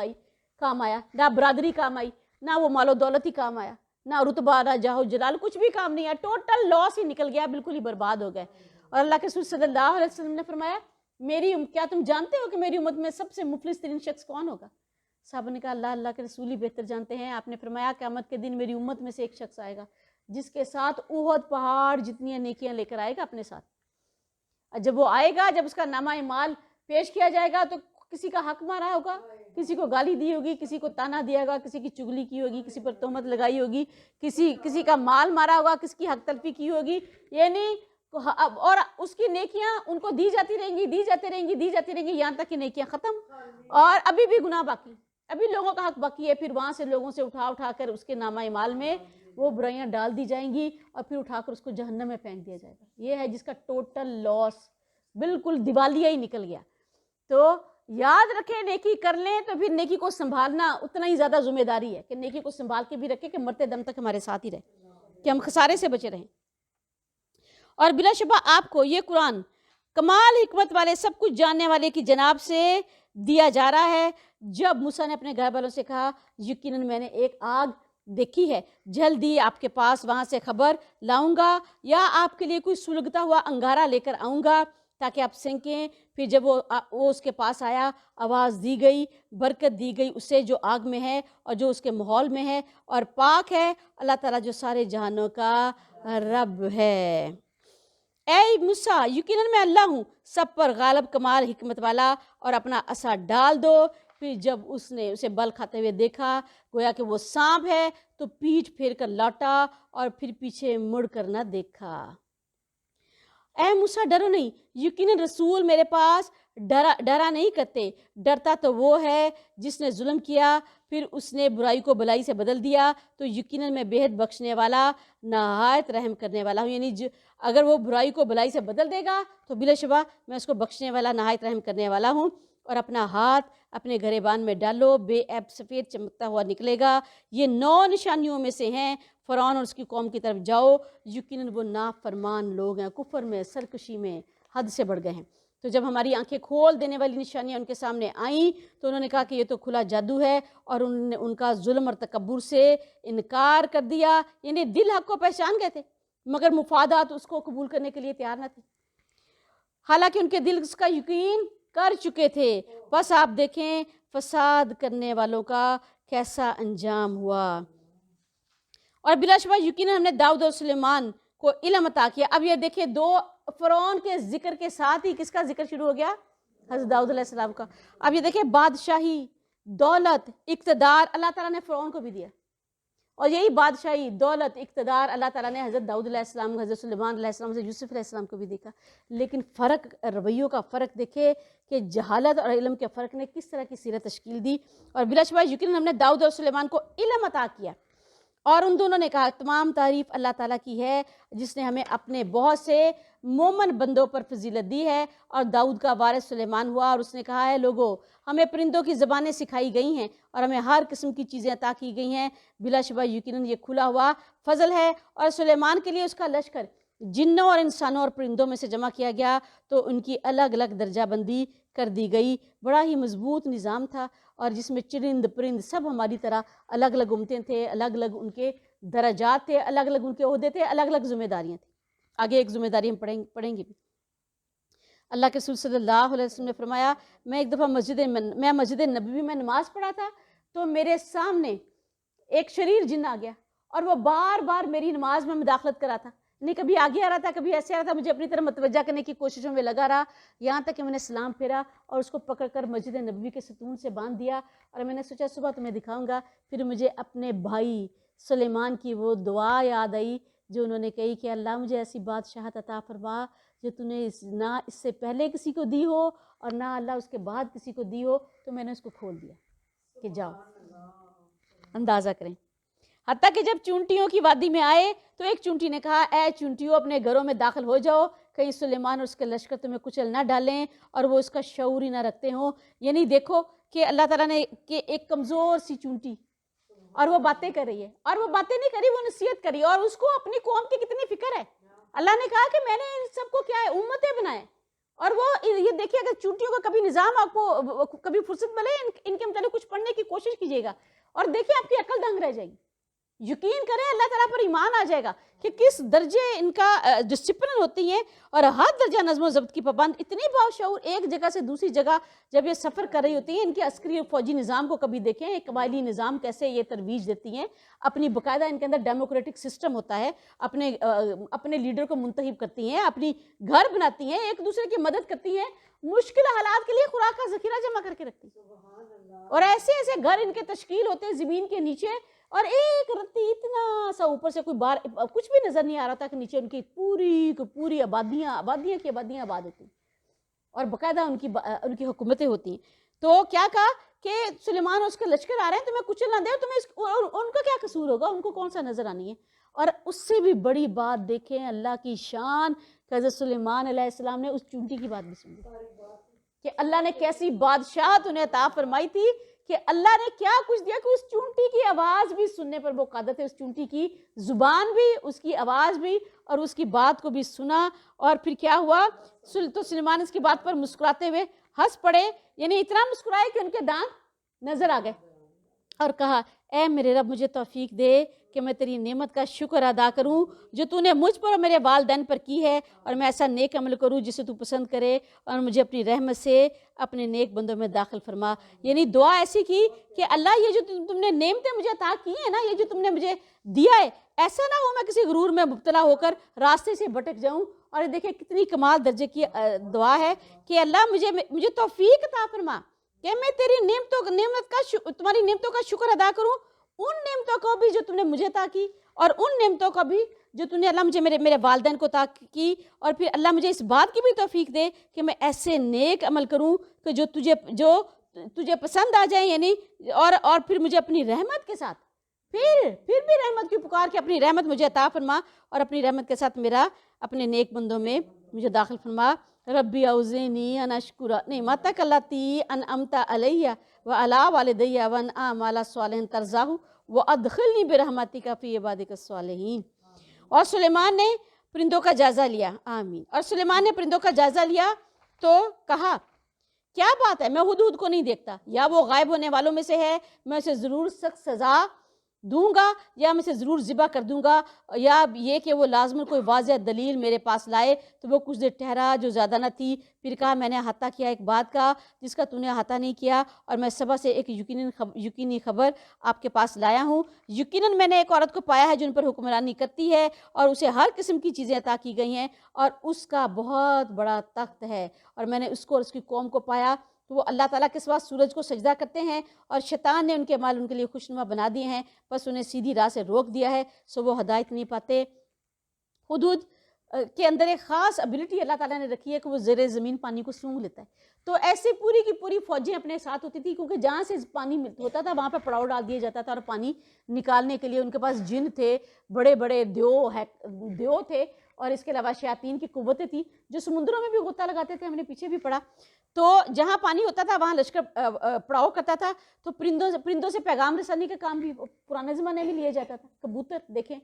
آیا، نہ برادری کام آئی، نہ وہ مال و دولت ہی کام آیا، نہ رتبہ، نہ جاہ و جلال، کچھ بھی کام نہیں آیا. ٹوٹل لاس ہی نکل گیا، بالکل ہی برباد ہو گئے. اور اللہ کے رسول صلی اللہ علیہ وسلم نے فرمایا کیا تم جانتے ہو کہ میری امت میں سب سے مفلس ترین شخص کون ہوگا؟ صحابہ نے کہا اللہ کے رسول ہی بہتر جانتے ہیں. آپ نے فرمایا قیامت کے دن میری امت میں سے ایک شخص آئے گا جس کے ساتھ احد پہاڑ جتنی نیکیاں لے کر آئے گا اپنے ساتھ. جب وہ آئے گا، جب اس کا نامہ اعمال پیش کیا جائے گا تو کسی کا حق مارا ہوگا، کسی کو گالی دی ہوگی، کسی کو تانا دیا ہوگا، کسی کی چگلی کی ہوگی، کسی پر تہمت لگائی ہوگی، کسی کا مال مارا ہوگا، کسی کی حق تلفی کی ہوگی. یعنی اور اس کی نیکیاں ان کو دی جاتی رہیں گی یہاں تک کہ نیکیاں ختم، اور ابھی بھی گناہ باقی، ابھی لوگوں کا حق باقی ہے. پھر وہاں سے لوگوں سے اٹھا کر اس کے نامہ اعمال میں وہ برائیاں ڈال دی جائیں گی اور پھر اٹھا کر اس کو جہنم میں پھینک دیا جائے گا. یہ ہے جس کا ٹوٹل لاس، بالکل دیوالیہ ہی نکل گیا. تو یاد رکھیں نیکی کر لیں تو پھر نیکی کو سنبھالنا اتنا ہی زیادہ ذمہ داری ہے کہ نیکی کو سنبھال کے بھی رکھیں کہ مرتے دم تک ہمارے ساتھ ہی رہے، کہ ہم خسارے سے بچے رہیں. اور بلا شبہ آپ کو یہ قرآن کمال حکمت والے، سب کچھ جاننے والے کی جناب سے دیا جا رہا ہے. جب موسیٰ نے اپنے گھر والوں سے کہا یقیناً میں نے ایک آگ دیکھی ہے، جلدی آپ کے پاس وہاں سے خبر لاؤں گا یا آپ کے لیے کوئی سلگتا ہوا انگارہ لے کر آؤں گا تاکہ آپ سینکیں۔ پھر جب وہ اس کے پاس آیا، آواز دی گئی، برکت دی گئی اسے جو آگ میں ہے اور جو اس کے ماحول میں ہے، اور پاک ہے اللہ تعالیٰ جو سارے جہانوں کا رب ہے۔ اے موسیٰ، یقیناً میں اللہ ہوں، سب پر غالب کمال حکمت والا، اور اپنا عصا ڈال دو۔ پھر جب اس نے اسے بل کھاتے ہوئے دیکھا گویا کہ وہ سانپ ہے، تو پیٹھ پھیر کر لوٹا اور پھر پیچھے مڑ کر نہ دیکھا۔ اے موسیٰ ڈرو نہیں، یقیناً رسول میرے پاس ڈرا نہیں کرتے، ڈرتا تو وہ ہے جس نے ظلم کیا پھر اس نے برائی کو بھلائی سے بدل دیا، تو یقیناً میں بے حد بخشنے والا نہایت رحم کرنے والا ہوں۔ یعنی اگر وہ برائی کو بھلائی سے بدل دے گا تو بلا شبہ میں اس کو بخشنے والا نہایت رحم کرنے والا ہوں۔ اور اپنا ہاتھ اپنے گریبان میں ڈالو، بے عیب سفید چمکتا ہوا نکلے گا۔ یہ 9 نشانیوں میں سے ہیں۔ فرعون اور اس کی قوم کی طرف جاؤ، یقیناً وہ نافرمان لوگ ہیں، کفر میں، سرکشی میں حد سے بڑھ گئے ہیں۔ تو جب ہماری آنکھیں کھول دینے والی نشانیاں ان کے سامنے آئیں تو انہوں نے کہا کہ یہ تو کھلا جادو ہے، اور انہوں نے ان کا ظلم اور تکبر سے انکار کر دیا۔ یعنی دل حق کو پہچان گئے تھے مگر مفادات اس کو قبول کرنے کے لیے تیار نہ تھے، حالانکہ ان کے دل اس کا یقین کر چکے تھے۔ بس آپ دیکھیں فساد کرنے والوں کا کیسا انجام ہوا۔ اور بلا شبہ یقیناً ہم نے داؤد اور سلیمان کو علم عطا کیا۔ اب یہ دیکھیں، 2 فرعون کے ذکر کے ساتھ ہی کس کا ذکر شروع ہو گیا؟ حضرت داؤد علیہ السلام کا۔ اب یہ دیکھیں، بادشاہی، دولت، اقتدار اللہ تعالیٰ نے فرعون کو بھی دیا، اور یہی بادشاہی، دولت، اقتدار اللہ تعالیٰ نے حضرت داؤد علیہ السلام، حضرت سلیمان علیہ السلام، حضرت یوسف علیہ السلام کو بھی دیکھا۔ لیکن فرق، رویوں کا فرق دیکھے کہ جہالت اور علم کے فرق نے کس طرح کی سیرت تشکیل دی۔ اور بلا شبہ یقیناً ہم نے داؤد اور سلیمان کو علم عطا کیا، اور ان دونوں نے کہا تمام تعریف اللہ تعالیٰ کی ہے جس نے ہمیں اپنے بہت سے مومن بندوں پر فضیلت دی ہے۔ اور داؤد کا وارث سلیمان ہوا، اور اس نے کہا ہے لوگو، ہمیں پرندوں کی زبانیں سکھائی گئی ہیں اور ہمیں ہر قسم کی چیزیں عطا کی گئی ہیں۔ بلا شبہ یقیناً یہ کھلا ہوا فضل ہے۔ اور سلیمان کے لیے اس کا لشکر جنوں اور انسانوں اور پرندوں میں سے جمع کیا گیا، تو ان کی الگ الگ درجہ بندی کر دی گئی۔ بڑا ہی مضبوط نظام تھا، اور جس میں چرند پرند سب ہماری طرح الگ الگ امتیں تھے، الگ الگ ان کے درجات تھے، الگ الگ ان کے عہدے تھے، الگ الگ ذمہ داریاں تھیں۔ آگے ایک ذمہ داری ہم پڑھیں گے بھی۔ اللہ کے رسول صلی اللہ علیہ وسلم نے فرمایا، میں ایک دفعہ مسجد نبوی میں نماز پڑھا تھا، تو میرے سامنے ایک شریر جن آ گیا، اور وہ بار بار میری نماز میں مداخلت کرا تھا۔ نہیں کبھی آگے آ رہا تھا، کبھی ایسے آ رہا تھا، مجھے اپنی طرف متوجہ کرنے کی کوششوں میں لگا رہا، یہاں تک کہ میں نے سلام پھیرا اور اس کو پکڑ کر مسجد نبوی کے ستون سے باندھ دیا، اور میں نے سوچا صبح تمہیں دکھاؤں گا۔ پھر مجھے اپنے بھائی سلیمان کی وہ دعا یاد آئی جو انہوں نے کہی کہ اللہ مجھے ایسی بادشاہت عطا فرما جو تو نے نہ اس سے پہلے کسی کو دی ہو اور نہ اللہ اس کے بعد کسی کو دی ہو۔ تو میں نے اس کو کھول دیا کہ جاؤ، اندازہ کریں۔ حتیٰ کہ جب چونٹیوں کی وادی میں آئے تو ایک چونٹی نے کہا، اے چونٹیوں اپنے گھروں میں داخل ہو جاؤ، کہیں سلیمان اور اس کے لشکر تمہیں کچل نہ ڈالیں اور وہ اس کا شعور ہی نہ رکھتے ہوں۔ یعنی دیکھو کہ اللہ تعالیٰ نے کہ ایک کمزور سی چونٹی، اور وہ باتیں کر رہی ہے، اور وہ باتیں نہیں کری، وہ نصیحت کری، اور اس کو اپنی قوم کی کتنی فکر ہے۔ اللہ نے کہا کہ میں نے ان سب کو کیا ہے، امتیں بنائے، اور وہ یہ دیکھیے اگر چونٹیوں کا کبھی نظام آپ کو کبھی فرصت ملے ان کے متعلق کچھ پڑھنے کی کوشش کیجیے گا، اور دیکھیے آپ کی عقل دنگ رہ جائے گی۔ یقین کریں اللہ تعالیٰ پر ایمان آ جائے گا کہ کس درجے ان کا ڈسپلن ہوتی ہے، اور ہر درجہ نظم و ضبط کی پابند، اتنی باشعور ایک جگہ سے دوسری جگہ جب یہ سفر کر رہی ہوتی ہیں۔ ان کے عسکری اور فوجی نظام کو کبھی دیکھیں، ایک قبائلی نظام کیسے یہ ترویج دیتی ہیں، اپنی باقاعدہ ان کے اندر ڈیموکریٹک سسٹم ہوتا ہے، اپنے لیڈر کو منتخب کرتی ہیں، اپنی گھر بناتی ہیں، ایک دوسرے کی مدد کرتی ہیں، مشکل حالات کے لیے خوراک کا ذخیرہ جمع کر کے رکھتی ہیں، اور ایسے ایسے گھر ان کے تشکیل ہوتے ہیں زمین کے نیچے، اور ایک رتی اتنا سا اوپر سے کوئی بار کچھ بھی نظر نہیں آ رہا تھا کہ نیچے ان کی پوری آبادیاں کی آبادیاں آباد ہوتی ہیں، اور باقاعدہ ان کی حکومتیں ہوتی ہیں۔ تو کیا کہا کہ سلیمان اور اس کے لشکر آ رہے ہیں، تمہیں کچل نہ دے، اور تمہیں ان کا کیا قصور ہوگا، ان کو کون سا نظر آنی ہے۔ اور اس سے بھی بڑی بات دیکھیں اللہ کی شان کہ حضرت سلیمان علیہ السلام نے اس چونٹی کی بات بھی سنی، کہ اللہ نے کیسی بادشاہت انہیں عطا فرمائی تھی، کہ اللہ نے کیا کچھ دیا کہ اس چونٹی کی آواز بھی سننے پر وہ قادر تھے، اس چونٹی کی زبان بھی، اس کی آواز بھی، اور اس کی بات کو بھی سنا۔ اور پھر کیا ہوا، تو سلیمان اس کی بات پر مسکراتے ہوئے ہنس پڑے، یعنی اتنا مسکرائے کہ ان کے دانت نظر آ گئے، اور کہا، اے میرے رب مجھے توفیق دے کہ کہ میں تیری نعمت کا شکر ادا کروں جو تو نے مجھ پر اور میرے والدین پر کی ہے، اور میں ایسا نیک عمل کروں جسے تو پسند کرے، اور مجھے اپنی رحمت سے اپنے نیک بندوں میں داخل فرما۔ یعنی دعا ایسی کی کہ اللہ یہ جو تم نے نعمتیں مجھے عطا کی ہیں نا، یہ جو تم نے مجھے دیا ہے، ایسا نہ ہو میں کسی غرور میں مبتلا ہو کر راستے سے بھٹک جاؤں۔ اور یہ دیکھیں کتنی کمال درجے کی دعا ہے کہ اللہ مجھے توفیق عطا فرما کہ میں تیری تمہاری نعمتوں کا شکر ادا کروں، ان نعمتوں کو بھی جو تم نے مجھے عطا کی، اور ان نعمتوں کو بھی جو تم نے اللہ مجھے میرے والدین کو عطا کی، اور پھر اللہ مجھے اس بات کی بھی توفیق دے کہ میں ایسے نیک عمل کروں کہ جو تجھے پسند آ جائیں، یعنی اور پھر مجھے اپنی رحمت کے ساتھ پھر بھی رحمت کی پکار کے اپنی رحمت مجھے عطا فرما، اور اپنی رحمت کے ساتھ میرا اپنے نیک بندوں میں مجھے داخل فرما۔ ربی اوزینی ان اشکر نعمتک التی انعمت علیہ وعلی والدی وان اعمل صالحا ترضاہ وادخلنی برحمتک فی عبادک الصالحین۔ اور سلیمان نے پرندوں کا جائزہ لیا، آمین، اور سلیمان نے پرندوں کا جائزہ لیا تو کہا کیا بات ہے، میں حدود کو نہیں دیکھتا، یا وہ غائب ہونے والوں میں سے ہے، میں اسے ضرور سخت سزا دوں گا، یا میں اسے ضرور ذبح کر دوں گا، یا یہ کہ وہ لازماً کوئی واضح دلیل میرے پاس لائے۔ تو وہ کچھ دیر ٹھہرا جو زیادہ نہ تھی، پھر کہا میں نے احاطہ کیا ایک بات کا جس کا تو نے احاطہ نہیں کیا، اور میں صبح سے ایک یقینی خبر آپ کے پاس لایا ہوں۔ یقیناً میں نے ایک عورت کو پایا ہے جن پر حکمرانی کرتی ہے، اور اسے ہر قسم کی چیزیں عطا کی گئی ہیں، اور اس کا بہت بڑا تخت ہے، اور میں نے اس کو اور اس کی قوم کو پایا تو وہ اللہ تعالیٰ کے سوا سورج کو سجدہ کرتے ہیں، اور شیطان نے ان کے مال ان کے لیے خوشنما بنا دیے ہیں، بس انہیں سیدھی راہ سے روک دیا ہے، سو وہ ہدایت نہیں پاتے۔ حدود کے اندر ایک خاص ابیلٹی اللہ تعالیٰ نے رکھی ہے کہ وہ زیر زمین پانی کو سونگھ لیتا ہے، تو ایسے پوری کی پوری فوجیں اپنے ساتھ ہوتی تھی، کیونکہ جہاں سے پانی ہوتا تھا وہاں پہ پڑاؤ ڈال دیا جاتا تھا، اور پانی نکالنے کے لیے ان کے پاس جن تھے، بڑے بڑے دیو تھے، اور اس کے علاوہ شیاطین کی قوتیں تھیں جو سمندروں میں بھی غوطہ لگاتے تھے، ہم نے پیچھے بھی پڑھا۔ تو جہاں پانی ہوتا تھا وہاں لشکر پڑاؤ کرتا تھا، تو پرندوں سے پیغام رسانی کا کام بھی پرانے زمانے میں لیا جاتا تھا۔ کبوتر دیکھیں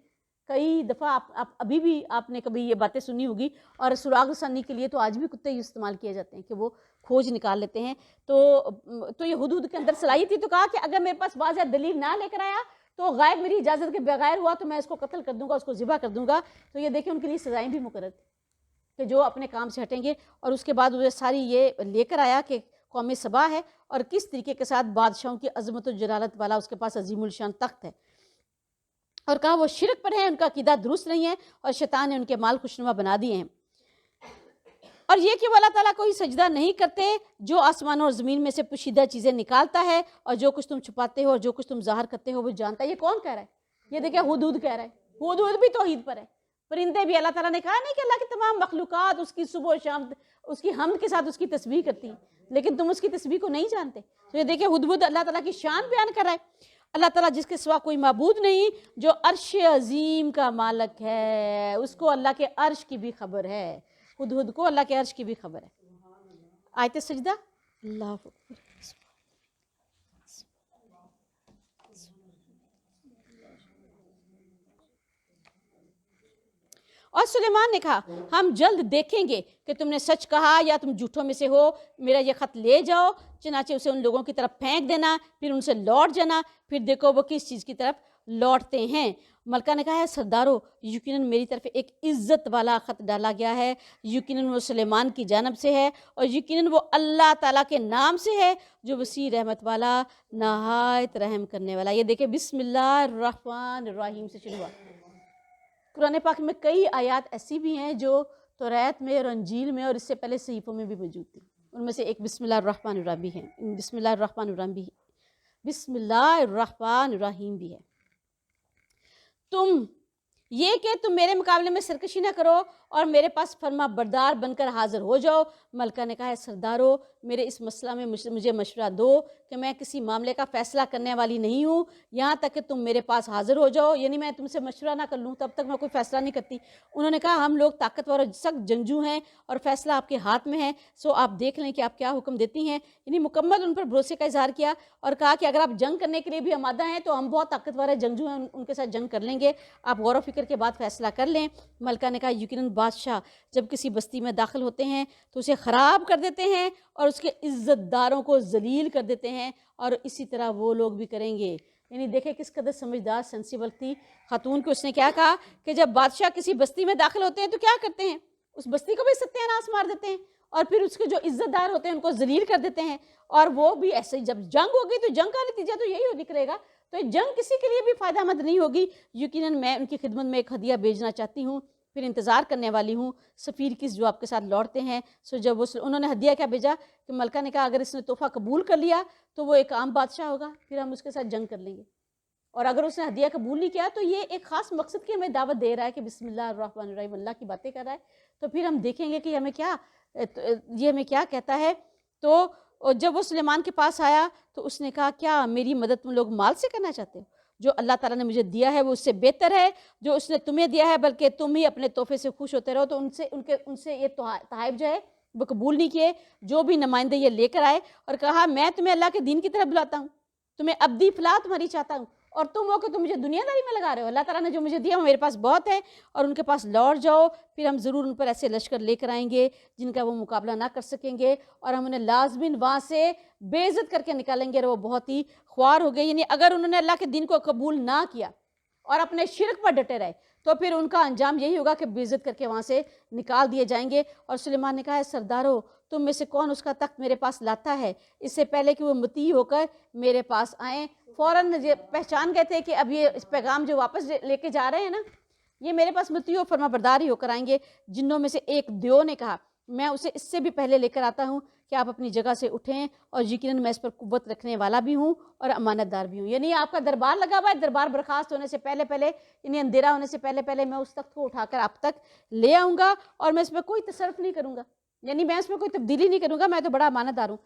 کئی دفعہ ابھی بھی آپ نے کبھی یہ باتیں سنی ہوگی، اور سراغ رسانی کے لیے تو آج بھی کتے استعمال کیے جاتے ہیں کہ وہ کھوج نکال لیتے ہیں۔ تو یہ حدود کے اندر صلاحیت تھی، تو کہا کہ اگر میرے پاس واضح دلیل نہ لے کر آیا تو غائب میری اجازت کے بغیر ہوا تو میں اس کو قتل کر دوں گا، اس کو ذبح کر دوں گا۔ تو یہ دیکھیں ان کے لیے سزائیں بھی مقرر تھیں کہ جو اپنے کام سے ہٹیں گے، اور اس کے بعد وہ ساری یہ لے کر آیا کہ قوم سبا ہے، اور کس طریقے کے ساتھ بادشاہوں کی عظمت و جلالت والا اس کے پاس عظیم الشان تخت ہے، اور کہا وہ شرک پر ہیں، ان کا عقیدہ درست نہیں ہے، اور شیطان نے ان کے مال خوشنما بنا دیے ہیں۔ اور یہ کہ وہ اللہ تعالیٰ کو ہی سجدہ نہیں کرتے جو آسمانوں اور زمین میں سے پوشیدہ چیزیں نکالتا ہے، اور جو کچھ تم چھپاتے ہو اور جو کچھ تم ظاہر کرتے ہو وہ جانتا ہے۔ یہ کون کہہ رہا ہے؟ یہ دیکھیں حدود کہہ رہا ہے، حدود بھی توحید پر ہے۔ پرندے بھی اللہ تعالیٰ نے کہا نہیں کہ اللہ کی تمام مخلوقات اس کی صبح و شام اس کی حمد کے ساتھ اس کی تسبیح کرتی ہیں، لیکن تم اس کی تسبیح کو نہیں جانتے۔ تو یہ دیکھیں ہدہد اللہ تعالیٰ کی شان بیان کر رہا ہے، اللہ تعالیٰ جس کے سوا کوئی معبود نہیں، جو عرش عظیم کا مالک ہے، اس کو اللہ کے عرش کی بھی خبر ہے، ہدہد کو اللہ کے عرش کی بھی خبر ہے۔ آیت سجدہ، اللہ اکبر۔ اور سلیمان نے کہا ہم جلد دیکھیں گے کہ تم نے سچ کہا یا تم جھوٹوں میں سے ہو، میرا یہ خط لے جاؤ، چنانچہ اسے ان لوگوں کی طرف پھینک دینا، پھر ان سے لوٹ جانا، پھر دیکھو وہ کس چیز کی طرف لوٹتے ہیں۔ ملکہ نے کہا ہے سردارو، یقیناً میری طرف ایک عزت والا خط ڈالا گیا ہے، یقیناً وہ سلیمان کی جانب سے ہے، اور یقیناً وہ اللہ تعالیٰ کے نام سے ہے جو وسیع رحمت والا نہایت رحم کرنے والا۔ یہ دیکھیں بسم اللہ الرحمن الرحیم سے شروع ہوا۔ قرآن پاک میں کئی آیات ایسی بھی ہیں جو توریت میں اور انجیل میں اور اس سے پہلے صحیفوں میں بھی موجود تھی، ان میں سے ایک بسم اللہ الرحمن الرحیم بھی ہے، بسم اللہ الرحمن الرحیم بھی، بسم اللہ الرحمن الرحیم بھی ہے۔ یہ کہ تم میرے مقابلے میں سرکشی نہ کرو اور میرے پاس فرما بردار بن کر حاضر ہو جاؤ۔ ملکہ نے کہا ہے سردارو، میرے اس مسئلہ میں مجھے مشورہ دو کہ میں کسی معاملے کا فیصلہ کرنے والی نہیں ہوں یہاں تک کہ تم میرے پاس حاضر ہو جاؤ، یعنی میں تم سے مشورہ نہ کر لوں تب تک میں کوئی فیصلہ نہیں کرتی۔ انہوں نے کہا ہم لوگ طاقتور اور سخت جنگجو ہیں اور فیصلہ آپ کے ہاتھ میں ہے، سو آپ دیکھ لیں کہ آپ کیا حکم دیتی ہیں، یعنی مکمل ان پر بھروسے کا اظہار کیا، اور کہا کہ اگر آپ جنگ کرنے کے لیے بھی آمادہ ہیں تو ہم بہت طاقتور ہیں، جنگجو ہیں، ان کے ساتھ جنگ کر لیں گے، آپ غور و فکر کے بعد فیصلہ کر لیں۔ ملکہ نے کہا یقیناً بادشاہ جب کسی بستی میں داخل ہوتے ہیں تو اسے خراب کر دیتے ہیں اور اس کے عزت داروں کو ذلیل کر دیتے ہیں، اور اسی طرح وہ لوگ بھی کریں گے، یعنی دیکھیں کس قدر سمجھدار سینسیبل تھی خاتون کہ اس نے کیا کہا کہ جب بادشاہ کسی بستی میں داخل ہوتے ہیں تو کیا کرتے ہیں، اس بستی کو بھی ستیہ ناش مار دیتے ہیں، اور پھر اس کے جو عزت دار ہوتے ہیں ان کو ذلیل کر دیتے ہیں، اور وہ بھی ایسے ہی جب جنگ ہوگی تو جنگ کا نتیجہ تو یہی نکلے گا، تو جنگ کسی کے لیے بھی فائدہ مند نہیں ہوگی۔ یقیناً میں ان کی خدمت میں ایک ہدیہ بھیجنا چاہتی ہوں، پھر انتظار کرنے والی ہوں سفیر کس جو آپ کے ساتھ لوٹتے ہیں۔ سو جب انہوں نے ہدیہ کیا بھیجا کہ ملکہ نے کہا اگر اس نے تحفہ قبول کر لیا تو وہ ایک عام بادشاہ ہوگا، پھر ہم اس کے ساتھ جنگ کر لیں گے، اور اگر اس نے ہدیہ قبول نہیں کیا تو یہ ایک خاص مقصد کی ہمیں دعوت دے رہا ہے کہ بسم اللہ الرحمن الرحیم، اللہ کی باتیں کر رہا ہے، تو پھر ہم دیکھیں گے کہ یہ ہمیں کیا کہتا ہے۔ تو جب وہ سلیمان کے پاس آیا تو اس نے کہا کیا میری مدد تم لوگ مال سے کرنا چاہتے ہو؟ جو اللہ تعالیٰ نے مجھے دیا ہے وہ اس سے بہتر ہے جو اس نے تمہیں دیا ہے، بلکہ تم ہی اپنے تحفے سے خوش ہوتے رہو۔ تو ان سے یہ تحائف جو ہے وہ قبول نہیں کیے۔ جو بھی نمائندے یہ لے کر آئے اور کہا میں تمہیں اللہ کے دین کی طرف بلاتا ہوں، تمہیں ابدی فلاح تمہاری چاہتا ہوں، اور تم ہو کہ تم مجھے دنیا داری میں لگا رہے ہو، اللہ تعالیٰ نے جو مجھے دیا وہ میرے پاس بہت ہے، اور ان کے پاس لوٹ جاؤ، پھر ہم ضرور ان پر ایسے لشکر لے کر آئیں گے جن کا وہ مقابلہ نہ کر سکیں گے، اور ہم انہیں لازماً وہاں سے بے عزت کر کے نکالیں گے، اور وہ بہت ہی خوار ہو گئے۔ یعنی اگر انہوں نے اللہ کے دین کو قبول نہ کیا اور اپنے شرک پر ڈٹے رہے تو پھر ان کا انجام یہی ہوگا کہ بے عزت کر کے وہاں سے نکال دیے جائیں گے۔ اور سلیمان نے کہا ہے سردارو تم میں سے کون اس کا تخت میرے پاس لاتا ہے اس سے پہلے کہ وہ مطیع ہو کر میرے پاس آئیں۔ فوراً پہچان گئے تھے کہ اب یہ اس پیغام جو واپس لے کے جا رہے ہیں نا یہ میرے پاس مطیع و فرما بردار ہی ہو کر آئیں گے۔ جنوں میں سے ایک دیو نے کہا میں اسے اس سے بھی پہلے لے کر آتا ہوں کہ آپ اپنی جگہ سے اٹھیں، اور یقیناً میں اس پر قوت رکھنے والا بھی ہوں اور امانت دار بھی ہوں۔ یعنی آپ کا دربار لگا ہوا ہے، دربار برخاست ہونے سے پہلے یعنی اندھیرا ہونے سے پہلے میں اس تخت کو اٹھا کر آپ تک لے آؤں گا، اور میں اس میں کوئی تصرف نہیں کروں گا، یعنی میں اس میں کوئی تبدیلی نہیں کروں گا، میں تو بڑا امانت دار ہوں۔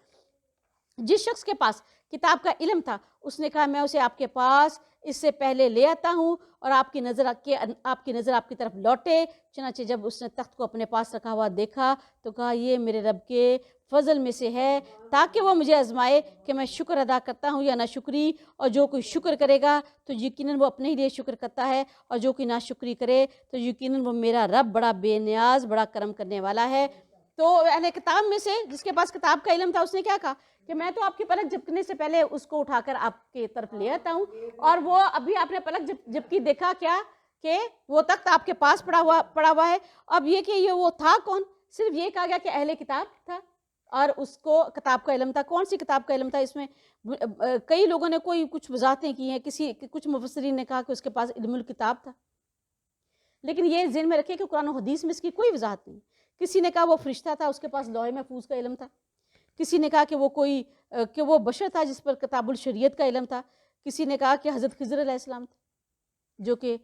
جس شخص کے پاس کتاب کا علم تھا اس نے کہا میں اسے آپ کے پاس اس سے پہلے لے آتا ہوں، اور آپ کی نظر آپ کی طرف لوٹے۔ چنانچہ جب اس نے تخت کو اپنے پاس رکھا ہوا دیکھا تو کہا یہ میرے رب کے فضل میں سے ہے تاکہ وہ مجھے آزمائے کہ میں شکر ادا کرتا ہوں یا ناشکری، اور جو کوئی شکر کرے گا تو یقیناً وہ اپنے ہی لیے شکر کرتا ہے، اور جو کوئی ناشکری کرے تو یقیناً وہ میرا رب بڑا بے نیاز بڑا کرم کرنے والا ہے۔ تو اہل کتاب میں سے جس کے پاس کتاب کا علم تھا اس نے کیا کہا کہ میں تو آپ کی پلک جھپکنے سے پہلے اس کو اٹھا کر آپ کے طرف لے آتا ہوں، اور وہ ابھی آپ نے پلک جھپکی دیکھا کیا کہ وہ تخت آپ کے پاس پڑا ہوا ہے۔ اب یہ کہ یہ وہ تھا کون، صرف یہ کہا گیا کہ اہل کتاب تھا اور اس کو کتاب کا علم تھا۔ کون سی کتاب کا علم تھا؟ اس میں کئی لوگوں نے کوئی کچھ وضاحتیں کی ہیں، کچھ مفسرین نے کہا کہ اس کے پاس علم الکتاب تھا، لیکن یہ ذہن میں رکھے کہ قرآن و حدیث میں اس کی کوئی وضاحت نہیں۔ کسی نے کہا وہ فرشتہ تھا، اس کے پاس لوح محفوظ کا علم تھا، کسی نے کہا کہ وہ بشر تھا جس پر کتاب الشریعت کا علم تھا، کسی نے کہا کہ حضرت خضر علیہ السلام تھا جو کہ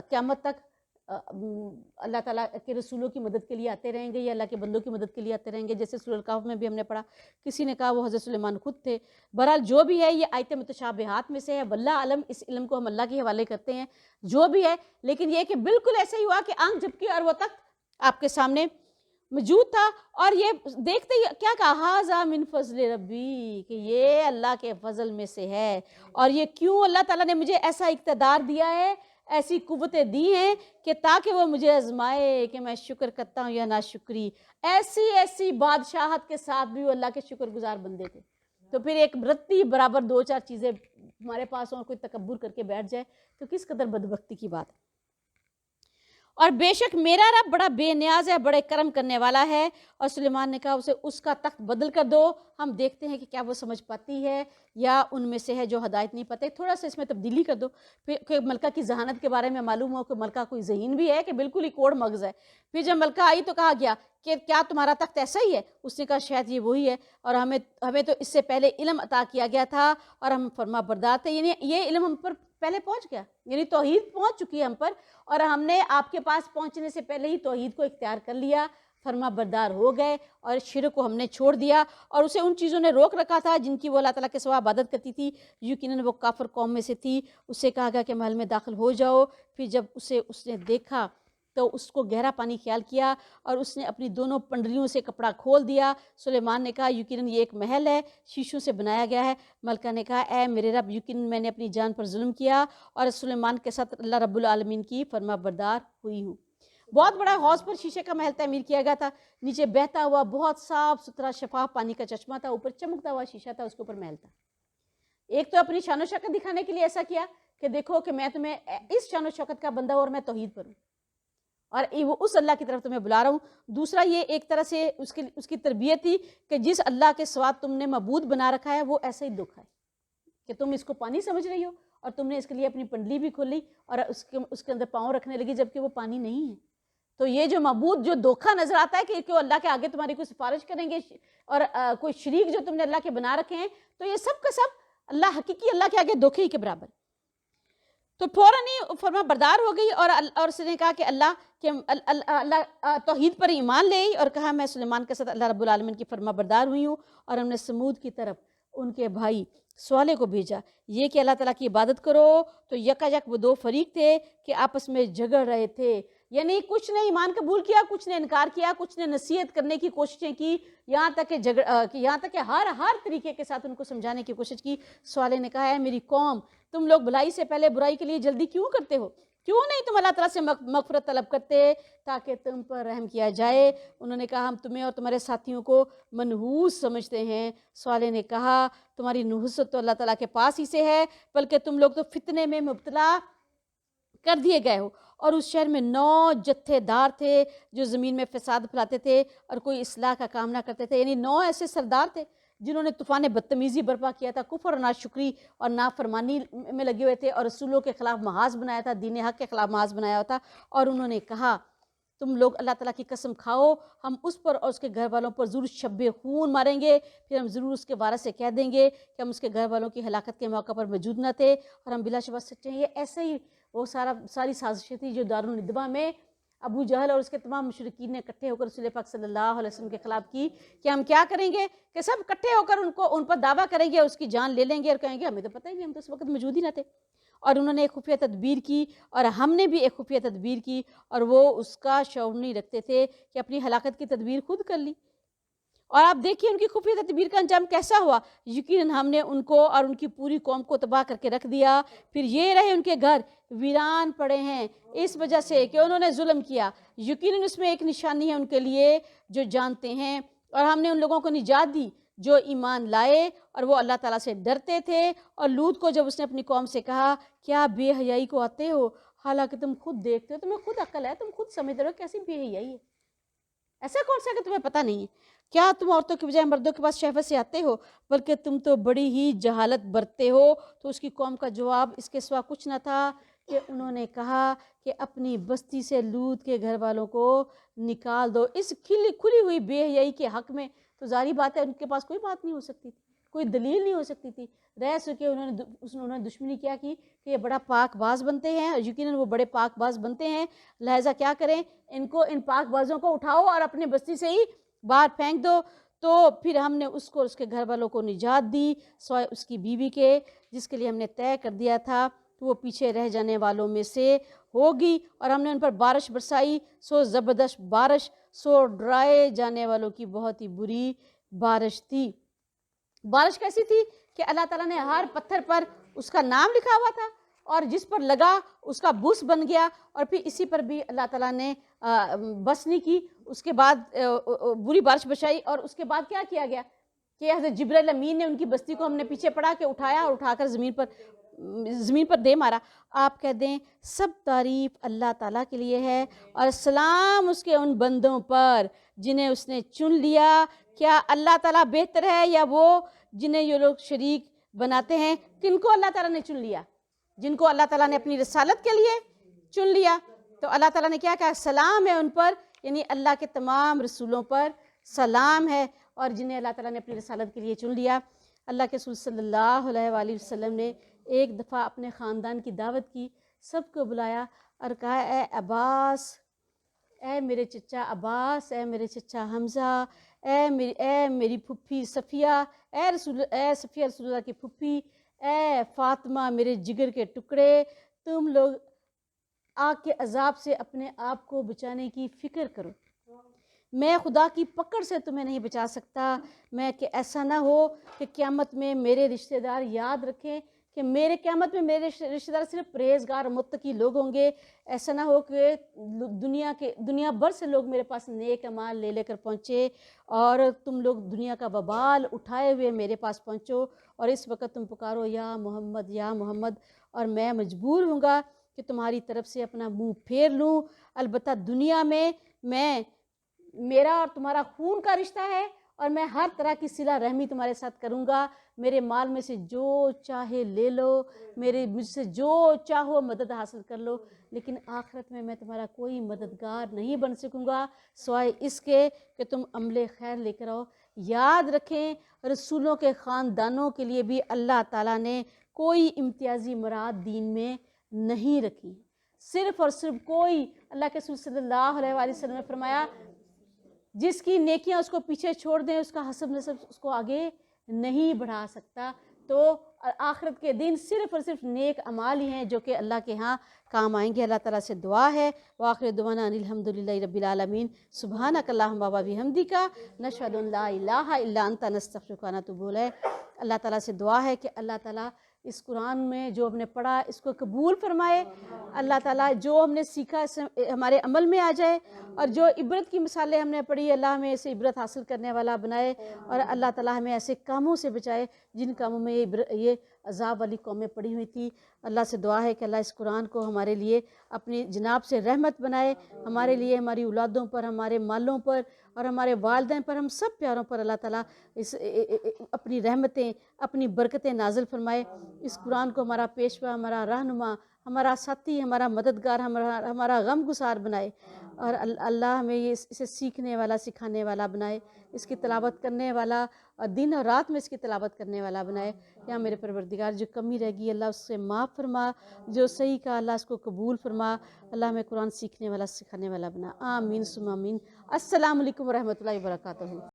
قیامت تک اللہ تعالیٰ کے رسولوں کی مدد کے لیے آتے رہیں گے یا اللہ کے بندوں کی مدد کے لیے آتے رہیں گے، جیسے سورہ الکہف میں بھی ہم نے پڑھا۔ کسی نے کہا وہ حضرت سلیمان خود تھے۔ بہرحال جو بھی ہے یہ آیت متشابہات میں سے ہے، واللہ علم، اس علم کو ہم اللہ کے حوالے کرتے ہیں جو بھی ہے، لیکن یہ کہ بالکل ایسے ہی ہوا کہ آنکھ جھپکی اور وہ تخت آپ کے سامنے موجود تھا، اور یہ دیکھتے ہی کیا کہا ھذا من فضل ربی، کہ یہ اللہ کے فضل میں سے ہے، اور یہ کیوں اللہ تعالیٰ نے مجھے ایسا اقتدار دیا ہے، ایسی قوتیں دی ہیں کہ تاکہ وہ مجھے آزمائے کہ میں شکر کرتا ہوں یا ناشکری۔ ایسی بادشاہت کے ساتھ بھی وہ اللہ کے شکر گزار بندے تھے۔ تو پھر ایک رتی برابر دو چار چیزیں ہمارے پاس ہوں اور کوئی تکبر کر کے بیٹھ جائے تو کس قدر بدبختی کی بات ہے۔ اور بے شک میرا رب بڑا بے نیاز ہے، بڑے کرم کرنے والا ہے۔ اور سلیمان نے کہا اسے اس کا تخت بدل کر دو۔ ہم دیکھتے ہیں کہ کیا وہ سمجھ پاتی ہے یا ان میں سے ہے جو ہدایت نہیں پاتے، تھوڑا سا اس میں تبدیلی کر دو کہ ملکہ کی ذہانت کے بارے میں معلوم ہو کہ ملکہ کوئی ذہین بھی ہے کہ بالکل ہی کوڑ مغز ہے۔ پھر جب ملکہ آئی تو کہا گیا کہ کیا تمہارا تخت ایسا ہی ہے؟ اس نے کہا شاید یہ وہی ہے، اور ہمیں تو اس سے پہلے علم عطا کیا گیا تھا اور ہم فرما بردار تھے، یعنی یہ علم ہم پر پہلے پہنچ گیا، یعنی توحید پہنچ چکی ہے ہم پر، اور ہم نے آپ کے پاس پہنچنے سے پہلے ہی توحید کو اختیار کر لیا، فرما بردار ہو گئے، اور شرک کو ہم نے چھوڑ دیا، اور اسے ان چیزوں نے روک رکھا تھا جن کی وہ اللہ تعالیٰ کے سوا عبادت کرتی تھی، یقیناً وہ کافر قوم میں سے تھی۔ اسے کہا گیا کہ محل میں داخل ہو جاؤ۔ پھر جب اس نے دیکھا تو اس کو گہرا پانی خیال کیا، اور اس نے اپنی دونوں پنڈلیوں سے کپڑا کھول دیا۔ سلیمان نے کہا یقیناً یہ ایک محل ہے، شیشوں سے بنایا گیا ہے۔ ملکہ نے کہا اے میرے رب، یقیناً میں نے اپنی جان پر ظلم کیا اور سلیمان کے ساتھ اللہ رب العالمین کی فرما بردار ہوئی ہوں۔ بہت بڑا حوض پر شیشے کا محل تعمیر کیا گیا تھا، نیچے بہتا ہوا بہت صاف ستھرا شفاف پانی کا چشمہ تھا، اوپر چمکتا ہوا شیشہ تھا، اس کے اوپر محل تھا۔ ایک تو اپنی شان و شوکت دکھانے کے لیے ایسا کیا کہ دیکھو کہ میں تمہیں اس شان و شوکت کا بندہ ہوں اور میں توحید پر ہوں اور وہ اس اللہ کی طرف تمہیں بلا رہا ہوں. دوسرا یہ ایک طرح سے اس کی تربیت تھی کہ جس اللہ کے سوا تم نے معبود بنا رکھا ہے وہ ایسا ہی دکھ ہے کہ تم اس کو پانی سمجھ رہی ہو اور تم نے اس کے لیے اپنی پنڈلی بھی کھولی اور اس کے اندر پاؤں رکھنے لگی جبکہ وہ پانی نہیں ہے. تو یہ جو معبود جو دھوکہ نظر آتا ہے کہ اللہ کے آگے تمہاری کوئی سفارش کریں گے اور کوئی شریک جو تم نے اللہ کے بنا رکھے ہیں، تو یہ سب کا سب اللہ حقیقی اللہ کے آگے دھوکے ہی کے برابر. تو فوراً ہی فرما بردار ہو گئی اور اس نے کہا کہ اللہ توحید پر ایمان لے اور کہا میں سلیمان کے ساتھ اللہ رب العالمین کی فرما بردار ہوئی ہوں. اور ہم نے سمود کی طرف ان کے بھائی صالح کو بھیجا یہ کہ اللہ تعالیٰ کی عبادت کرو. تو یکا یک وہ دو فریق تھے کہ آپس میں جھگڑ رہے تھے، یعنی کچھ نے ایمان قبول کیا، کچھ نے انکار کیا، کچھ نے نصیحت کرنے کی کوششیں کی، یہاں تک کہ ہر طریقے کے ساتھ ان کو سمجھانے کی کوشش کی. صالح نے کہا ہے میری قوم، تم لوگ بھلائی سے پہلے برائی کے لیے جلدی کیوں کرتے ہو؟ کیوں نہیں تم اللہ تعالیٰ سے مغفرت طلب کرتے تاکہ تم پر رحم کیا جائے؟ انہوں نے کہا ہم تمہیں اور تمہارے ساتھیوں کو منحوس سمجھتے ہیں. صالح نے کہا تمہاری نحوست تو اللہ تعالیٰ کے پاس ہی سے ہے، بلکہ تم لوگ تو فتنے میں مبتلا کر دیے گئے ہو. اور اس شہر میں 9 جتھے دار تھے جو زمین میں فساد پھیلاتے تھے اور کوئی اصلاح کا کام نہ کرتے تھے، یعنی 9 ایسے سردار تھے جنہوں نے طوفان بدتمیزی برپا کیا تھا، کفر اور ناشکری اور نافرمانی میں لگے ہوئے تھے اور رسولوں کے خلاف محاذ بنایا تھا، دین حق کے خلاف محاذ بنایا تھا. اور انہوں نے کہا تم لوگ اللہ تعالیٰ کی قسم کھاؤ ہم اس پر اور اس کے گھر والوں پر ضرور شب خون ماریں گے، پھر ہم ضرور اس کے وارث سے کہہ دیں گے کہ ہم اس کے گھر والوں کی ہلاکت کے موقع پر موجود نہ تھے اور ہم بلا شبہ سچے ہیں. یہ ایسے ہی وہ ساری سازشیں تھی جو دارالندوہ میں ابو جہل اور اس کے تمام مشرکین نے اکٹھے ہو کر رسول پاک صلی اللہ علیہ وسلم کے خلاف کی کہ ہم کیا کریں گے کہ سب اکٹھے ہو کر ان پر دعویٰ کریں گے اور اس کی جان لے لیں گے اور کہیں گے ہمیں تو پتہ ہی نہیں، ہم تو اس وقت موجود ہی نہ تھے. اور انہوں نے ایک خفیہ تدبیر کی اور ہم نے بھی ایک خفیہ تدبیر کی اور وہ اس کا شعور نہیں رکھتے تھے کہ اپنی ہلاکت کی تدبیر خود کر لی. اور آپ دیکھیے ان کی خفیہ تدبیر کا انجام کیسا ہوا. یقیناً ہم نے ان کو اور ان کی پوری قوم کو تباہ کر کے رکھ دیا. پھر یہ رہے ان کے گھر ویران پڑے ہیں اس وجہ سے کہ انہوں نے ظلم کیا. یقیناً اس میں ایک نشانی ہے ان کے لیے جو جانتے ہیں. اور ہم نے ان لوگوں کو نجات دی جو ایمان لائے اور وہ اللہ تعالیٰ سے ڈرتے تھے. اور لوط کو جب اس نے اپنی قوم سے کہا کیا بے حیائی کو آتے ہو حالانکہ تم خود دیکھتے ہو، تمہیں خود عقل ہے، تم خود سمجھ رہے ہو کیسی بے حیائی ہے، ایسا کون سا کہ تمہیں پتہ نہیں ہے؟ کیا تم عورتوں کے بجائے مردوں کے پاس شہوت سے آتے ہو، بلکہ تم تو بڑی ہی جہالت برتتے ہو. تو اس کی قوم کا جواب اس کے سوا کچھ نہ تھا کہ انہوں نے کہا کہ اپنی بستی سے لوط کے گھر والوں کو نکال دو. اس کھلی ہوئی بے حیائی کے حق میں تو ظاہری بات ہے ان کے پاس کوئی بات نہیں ہو سکتی تھی، کوئی دلیل نہیں ہو سکتی تھی. رہ سکے انہوں نے دشمنی کیا کی کہ یہ بڑا پاک باز بنتے ہیں اور یقیناً وہ بڑے پاک باز بنتے ہیں، لہٰذا کیا کریں ان پاک بازوں کو اٹھاؤ اور اپنے بستی سے ہی باہر پھینک دو. تو پھر ہم نے اس کو اس کے گھر والوں کو نجات دی سوائے اس کی بیوی کے جس کے لیے ہم نے طے کر دیا تھا تو وہ پیچھے رہ جانے والوں میں سے ہوگی. اور ہم نے ان پر بارش برسائی سو زبردست بارش، سو ڈرائے جانے والوں کی بہت ہی بری بارش تھی. بارش کیسی تھی کہ اللہ تعالیٰ نے ہر پتھر پر اس کا نام لکھا ہوا تھا اور جس پر لگا اس کا بوس بن گیا. اور پھر اسی پر بھی اللہ تعالیٰ نے بس نہیں کی، اس کے بعد بری بارش بچائی. اور اس کے بعد کیا کیا گیا کہ حضرت جبرائیل امین نے ان کی بستی کو ہم نے پیچھے پڑا کے اٹھایا اور اٹھا کر زمین پر دے مارا. آپ کہہ دیں سب تعریف اللہ تعالیٰ کے لیے ہے اور سلام اس کے ان بندوں پر جنہیں اس نے چن لیا. کیا اللہ تعالیٰ بہتر ہے یا وہ جنہیں یہ لوگ شریک بناتے ہیں؟ کن کو اللہ تعالیٰ نے چن لیا؟ جن کو اللہ تعالیٰ نے اپنی رسالت کے لیے چن لیا. تو اللہ تعالیٰ نے کیا کہا سلام ہے ان پر، یعنی اللہ کے تمام رسولوں پر سلام ہے اور جنہیں اللہ تعالیٰ نے اپنی رسالت کے لیے چن لیا. اللہ کے رسول صلی اللہ علیہ وآلہ وسلم نے ایک دفعہ اپنے خاندان کی دعوت کی، سب کو بلایا اور کہا اے عباس، اے میرے چچا عباس، اے میرے چچا حمزہ، اے میری پھپھی صفیہ، اے صفیہ رسول اللہ کی پھپھی، اے فاطمہ میرے جگر کے ٹکڑے، تم لوگ آگ کے عذاب سے اپنے آپ کو بچانے کی فکر کرو. میں خدا کی پکڑ سے تمہیں نہیں بچا سکتا. میں کہ ایسا نہ ہو کہ قیامت میں میرے رشتہ دار یاد رکھیں کہ میرے قیامت میں میرے رشتہ دار صرف پرہیزگار متقی لوگ ہوں گے. ایسا نہ ہو کہ دنیا بھر سے لوگ میرے پاس نیک اعمال لے کر پہنچے اور تم لوگ دنیا کا وبال اٹھائے ہوئے میرے پاس پہنچو اور اس وقت تم پکارو یا محمد یا محمد، اور میں مجبور ہوں گا کہ تمہاری طرف سے اپنا منہ پھیر لوں. البتہ دنیا میں میرا اور تمہارا خون کا رشتہ ہے اور میں ہر طرح کی صلہ رحمی تمہارے ساتھ کروں گا. میرے مال میں سے جو چاہے لے لو، مجھ سے جو چاہو مدد حاصل کر لو، لیکن آخرت میں تمہارا کوئی مددگار نہیں بن سکوں گا سوائے اس کے کہ تم عمل خیر لے کر آؤ. یاد رکھیں رسولوں کے خاندانوں کے لیے بھی اللہ تعالیٰ نے کوئی امتیازی مراد دین میں نہیں رکھی. صرف اور صرف کوئی، اللہ کے رسول صلی اللہ علیہ وآلہ وسلم نے فرمایا جس کی نیکیاں اس کو پیچھے چھوڑ دیں اس کا حسب نسب اس کو آگے نہیں بڑھا سکتا. تو آخرت کے دن صرف اور صرف نیک اعمال ہی ہیں جو کہ اللہ کے ہاں کام آئیں گے. اللہ تعالیٰ سے دعا ہے وآخر دعوانا ان الحمدللہ رب العالمین سبحانک اللہم و بحمدک نشہد ان لا الہ الا انت نستغفرک و نتوب الیک. اللہ تعالیٰ سے دعا ہے کہ اللہ تعالیٰ اس قرآن میں جو ہم نے پڑھا اس کو قبول فرمائے. اللہ تعالیٰ جو ہم نے سیکھا اس ہمارے عمل میں آ جائے، اور جو عبرت کی مثالیں ہم نے پڑھی اللہ ہمیں اسے عبرت حاصل کرنے والا بنائے، اور اللہ تعالیٰ ہمیں ایسے کاموں سے بچائے جن کاموں میں یہ عذاب والی قومیں پڑی ہوئی تھی. اللہ سے دعا ہے کہ اللہ اس قرآن کو ہمارے لیے اپنی جناب سے رحمت بنائے، ہمارے لیے ہماری اولادوں پر، ہمارے مالوں پر اور ہمارے والدین پر، ہم سب پیاروں پر اللہ تعالیٰ اپنی رحمتیں اپنی برکتیں نازل فرمائے. اس قرآن کو ہمارا پیشوا، ہمارا رہنما، ہمارا ساتھی، ہمارا مددگار، ہمارا غم گسار بنائے، اور اللہ ہمیں اسے سیکھنے والا سکھانے والا بنائے، اس کی تلاوت کرنے والا اور دن اور رات میں اس کی تلاوت کرنے والا بنائے. یا میرے پروردگار جو کمی رہ گی اللہ اس سے معاف فرما، جو صحیح کہا اللہ اس کو قبول فرما. اللہ ہمیں قرآن سیکھنے والا سکھانے والا بنا. آمین ثم آمین. السلام علیکم ورحمۃ اللہ وبرکاتہ.